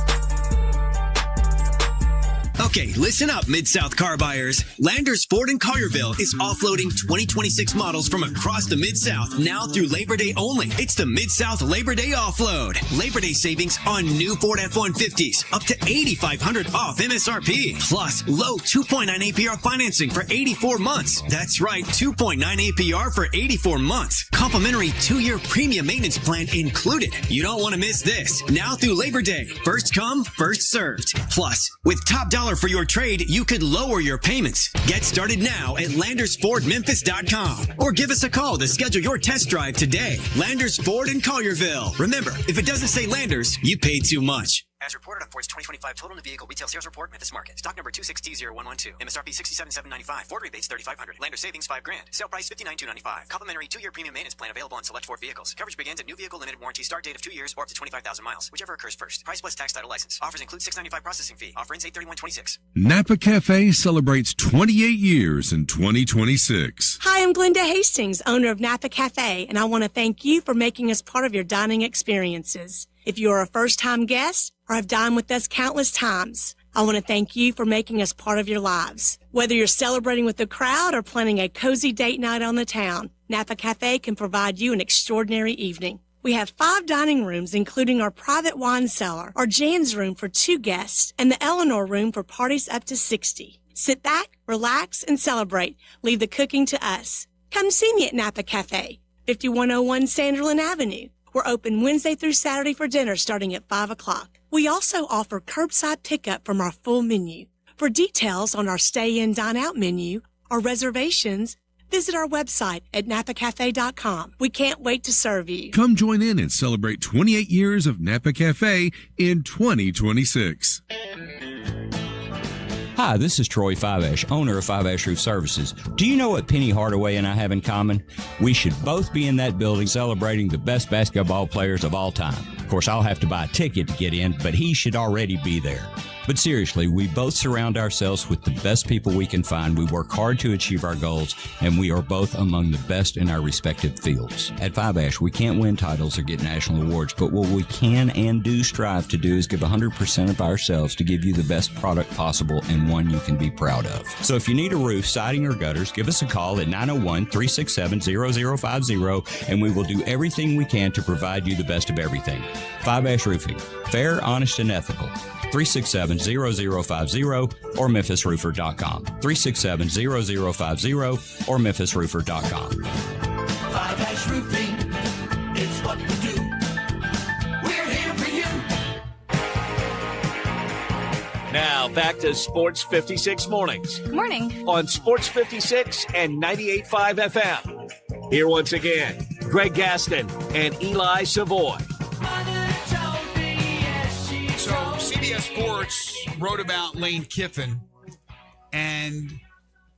Okay, listen up, Mid-South car buyers. Landers Ford in Collierville is offloading 2026 models from across the Mid-South now through Labor Day only. It's the Mid-South Labor Day offload. Labor Day savings on new Ford F-150s up to $8,500 off MSRP. Plus, low 2.9 APR financing for 84 months. That's right, 2.9 APR for 84 months. Complimentary 2-year premium maintenance plan included. You don't want to miss this. Now through Labor Day. First come, first served. Plus, with top dollar for your trade, you could lower your payments. Get started now at LandersFordMemphis.com or give us a call to schedule your test drive today. Landers Ford in Collierville. Remember, if it doesn't say Landers, you paid too much. As reported on Ford's 2025 Total New Vehicle Retail Sales Report, Memphis Market. Stock number 26T0112. MSRP $67,795. Ford rebates $3,500. Lander savings $5,000. Sale price $59,295. Complimentary 2-year premium maintenance plan available on select Ford vehicles. Coverage begins at new vehicle limited warranty start date of 2 years or up to 25,000 miles, whichever occurs first. Price plus tax title license. Offers include $695 processing fee. Offer ends 8/31/26. Napa Cafe celebrates 28 years in 2026. Hi, I'm Glenda Hastings, owner of Napa Cafe, and I want to thank you for making us part of your dining experiences. If you are a first-time guest or have dined with us countless times, I want to thank you for making us part of your lives. Whether you're celebrating with the crowd or planning a cozy date night on the town, Napa Cafe can provide you an extraordinary evening. We have 5 dining rooms, including our private wine cellar, our Jan's room for 2 guests, and the Eleanor room for parties up to 60. Sit back, relax, and celebrate. Leave the cooking to us. Come see me at Napa Cafe, 5101 Sanderlin Avenue. We're open Wednesday through Saturday for dinner starting at 5 o'clock. We also offer curbside pickup from our full menu. For details on our stay-in, dine-out menu or reservations, visit our website at napacafe.com. We can't wait to serve you. Come join in and celebrate 28 years of Napa Cafe in 2026. Hi, this is Troy Fiveash, owner of Fiveash Roof Services. Do you know what Penny Hardaway and I have in common? We should both be in that building celebrating the best basketball players of all time. Of course, I'll have to buy a ticket to get in, but he should already be there. But seriously, we both surround ourselves with the best people we can find. We work hard to achieve our goals, and we are both among the best in our respective fields. At Fiveash, we can't win titles or get national awards, but what we can and do strive to do is give 100% of ourselves to give you the best product possible and one you can be proud of. So if you need a roof, siding, or gutters, give us a call at 901-367-0050, and we will do everything we can to provide you the best of everything. Fiveash Roofing. Fair, honest, and ethical. 367-0050 or memphisroofer.com. 367-0050 or memphisroofer.com. Fiveash Roofing, it's what we do. We're here for you. Now back to Sports 56 Mornings. Good morning. On Sports 56 and 98.5 FM. Here once again, Greg Gaston and Eli Savoy. So CBS Sports wrote about Lane Kiffin and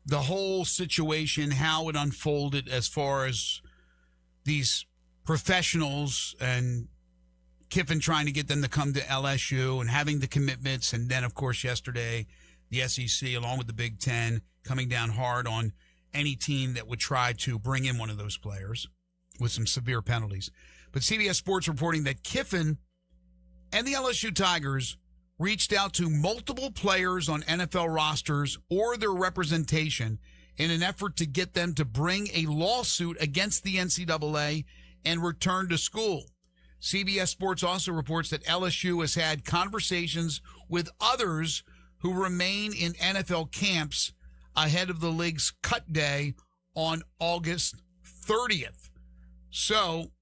the whole situation, how it unfolded as far as these professionals and Kiffin trying to get them to come to LSU and having the commitments. And then, of course, yesterday, the SEC, along with the Big Ten, coming down hard on any team that would try to bring in one of those players with some severe penalties. But CBS Sports reporting that Kiffin and the LSU Tigers reached out to multiple players on NFL rosters or their representation in an effort to get them to bring a lawsuit against the NCAA and return to school. CBS Sports also reports that LSU has had conversations with others who remain in NFL camps ahead of the league's cut day on August 30th. So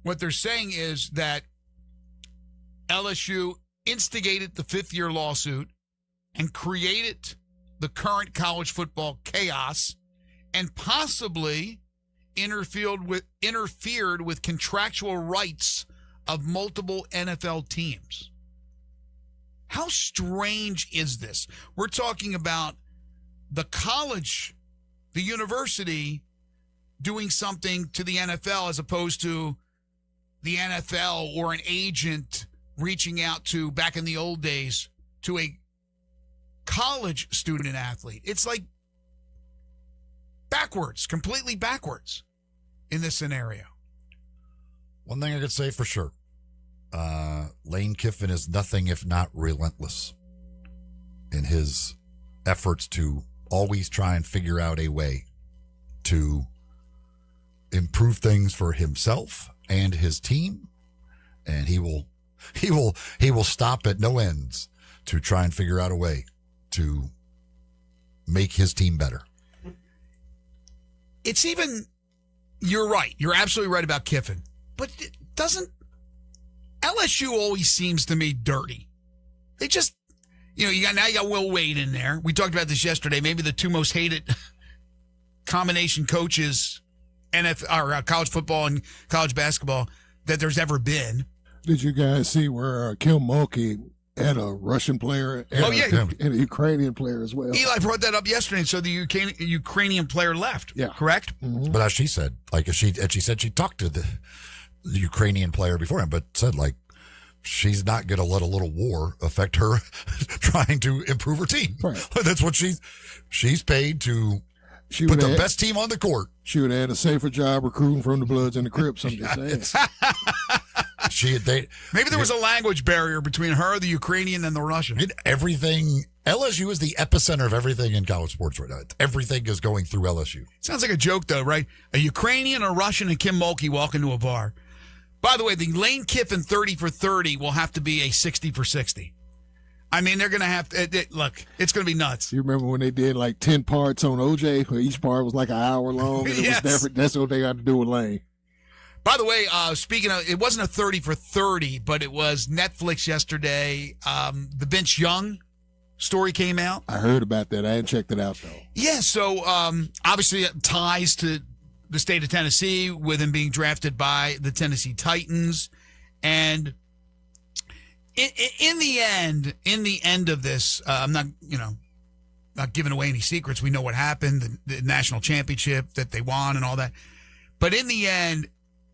what they're saying is that LSU instigated the fifth-year lawsuit and created the current college football chaos and possibly interfered with contractual rights of multiple NFL teams. How strange is this? We're talking about the college, the university, doing something to the NFL as opposed to the NFL or an agent reaching out to, back in the old days, to a college student athlete. It's like backwards, completely backwards in this scenario. One thing I could say for sure, Lane Kiffin is nothing if not relentless in his efforts to always try and figure out a way to improve things for himself and his team, and he will stop at no ends to try and figure out a way to make his team better. It's even, you're right. You're absolutely right about Kiffin. But doesn't LSU always seems to me dirty? They just, you got Will Wade in there. We talked about this yesterday. Maybe the two most hated combination coaches, college football and college basketball, that there's ever been. Did you guys see where Kim Mulkey had a Russian player and a Ukrainian player as well? Eli brought that up yesterday, so the Ukrainian player left. Yeah, correct. Mm-hmm. But as she said, she said she talked to the Ukrainian player beforehand, but said she's not going to let a little war affect her trying to improve her team. Right. That's what she's paid to put the best team on the court. She would have had a safer job recruiting from the Bloods and the Crips. I'm just saying. Maybe there was a language barrier between her, the Ukrainian, and the Russian. Everything. LSU is the epicenter of everything in college sports right now. Everything is going through LSU. Sounds like a joke, though, right? A Ukrainian, a Russian, and Kim Mulkey walk into a bar. By the way, the Lane Kiffin 30 for 30 will have to be a 60 for 60. I mean, they're going to have to look. It's going to be nuts. You remember when they did 10 parts on OJ, where each part was an hour long, and it was different. That's what they got to do with Lane. By the way, speaking of, it wasn't a 30 for 30, but it was Netflix yesterday. The Vince Young story came out? I heard about that. I hadn't checked it out, though. Yeah, so obviously it ties to the state of Tennessee with him being drafted by the Tennessee Titans. And in the end of this, I'm not giving away any secrets. We know what happened, the national championship that they won and all that. But in the end,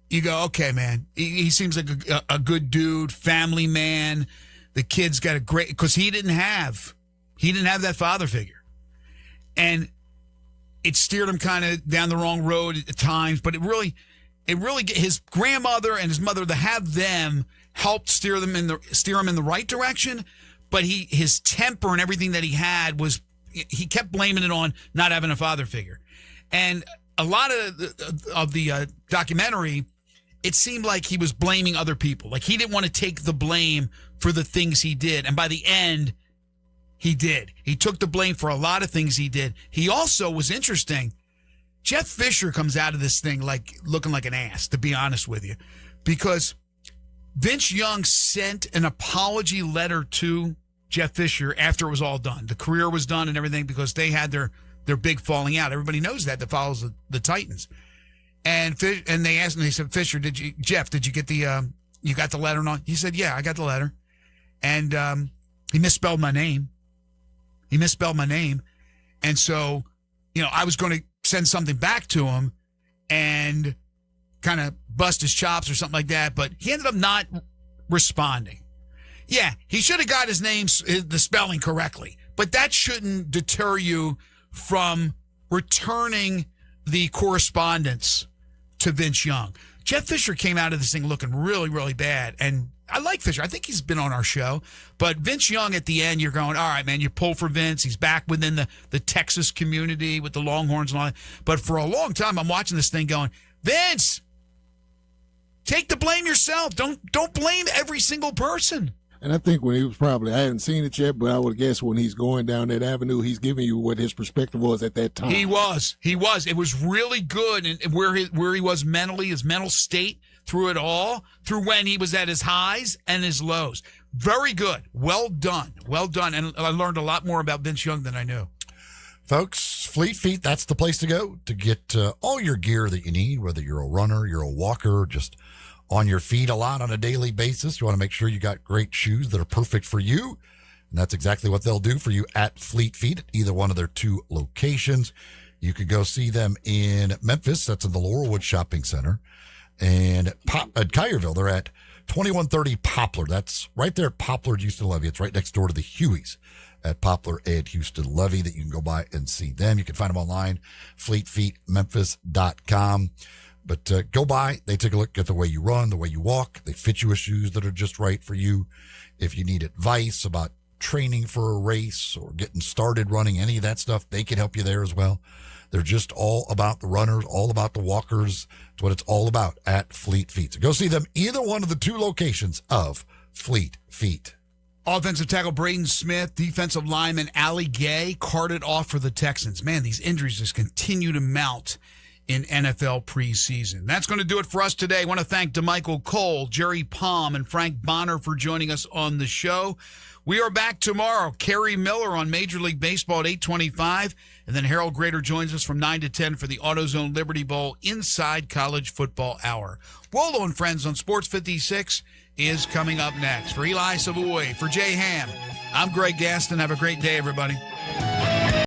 you go, okay, man, he seems like a good dude, family man. The kid's got a great, because he didn't have that father figure. And it steered him kind of down the wrong road at times, but it really, his grandmother and his mother, to have them helped steer him in the right direction. But his temper and everything that he had he kept blaming it on not having a father figure. And a lot of the documentary, it seemed like he was blaming other people. Like he didn't want to take the blame for the things he did. And by the end, he did. He took the blame for a lot of things he did. He also was interesting. Jeff Fisher comes out of this thing like looking like an ass, to be honest with you, because Vince Young sent an apology letter to Jeff Fisher after it was all done. The career was done and everything, because they had their big falling out. Everybody knows that follows the Titans. And they asked him, they said, Fisher, did you get the you got the letter or not? He said, yeah, I got the letter. And he misspelled my name. And so, I was going to send something back to him and kind of bust his chops or something like that, but he ended up not responding. Yeah, he should have got his name, the spelling correctly, but that shouldn't deter you from returning the correspondence to Vince Young. Jeff Fisher came out of this thing looking really, really bad, and I like Fisher. I think he's been on our show, but Vince Young at the end, you're going, all right, man, you pull for Vince. He's back within the Texas community with the Longhorns and all that. But for a long time, I'm watching this thing going, Vince, take the blame yourself. Don't blame every single person. And I think when he was I hadn't seen it yet, but I would guess when he's going down that avenue, he's giving you what his perspective was at that time. He was. It was really good, and where he was mentally, his mental state through it all, through when he was at his highs and his lows. Very good. Well done. And I learned a lot more about Vince Young than I knew. Folks, Fleet Feet, that's the place to go to get all your gear that you need, whether you're a runner, you're a walker, just on your feet a lot on a daily basis. You want to make sure you got great shoes that are perfect for you. And that's exactly what they'll do for you at Fleet Feet, at either one of their two locations. You could go see them in Memphis. That's in the Laurelwood Shopping Center. And at Collierville, they're at 2130 Poplar. That's right there at Poplar at Houston Levy. It's right next door to the Hueys at Poplar at Houston Levy that you can go by and see them. You can find them online, fleetfeetmemphis.com. But go by, they take a look at the way you run, the way you walk. They fit you with shoes that are just right for you. If you need advice about training for a race or getting started running, any of that stuff, they can help you there as well. They're just all about the runners, all about the walkers. It's what it's all about at Fleet Feet. So go see them, either one of the two locations of Fleet Feet. Offensive tackle Braden Smith, defensive lineman Allie Gay carted off for the Texans. Man, these injuries just continue to mount in NFL preseason. That's going to do it for us today. I want to thank DeMichael Cole, Jerry Palm, and Frank Bonner for joining us on the show. We are back tomorrow. Kerry Miller on Major League Baseball at 8:25, and then Harold Grader joins us from 9 to 10 for the AutoZone Liberty Bowl Inside College Football Hour. Wolo and Friends on Sports 56 is coming up next. For Eli Savoy, for Jay Ham, I'm Greg Gaston. Have a great day, everybody.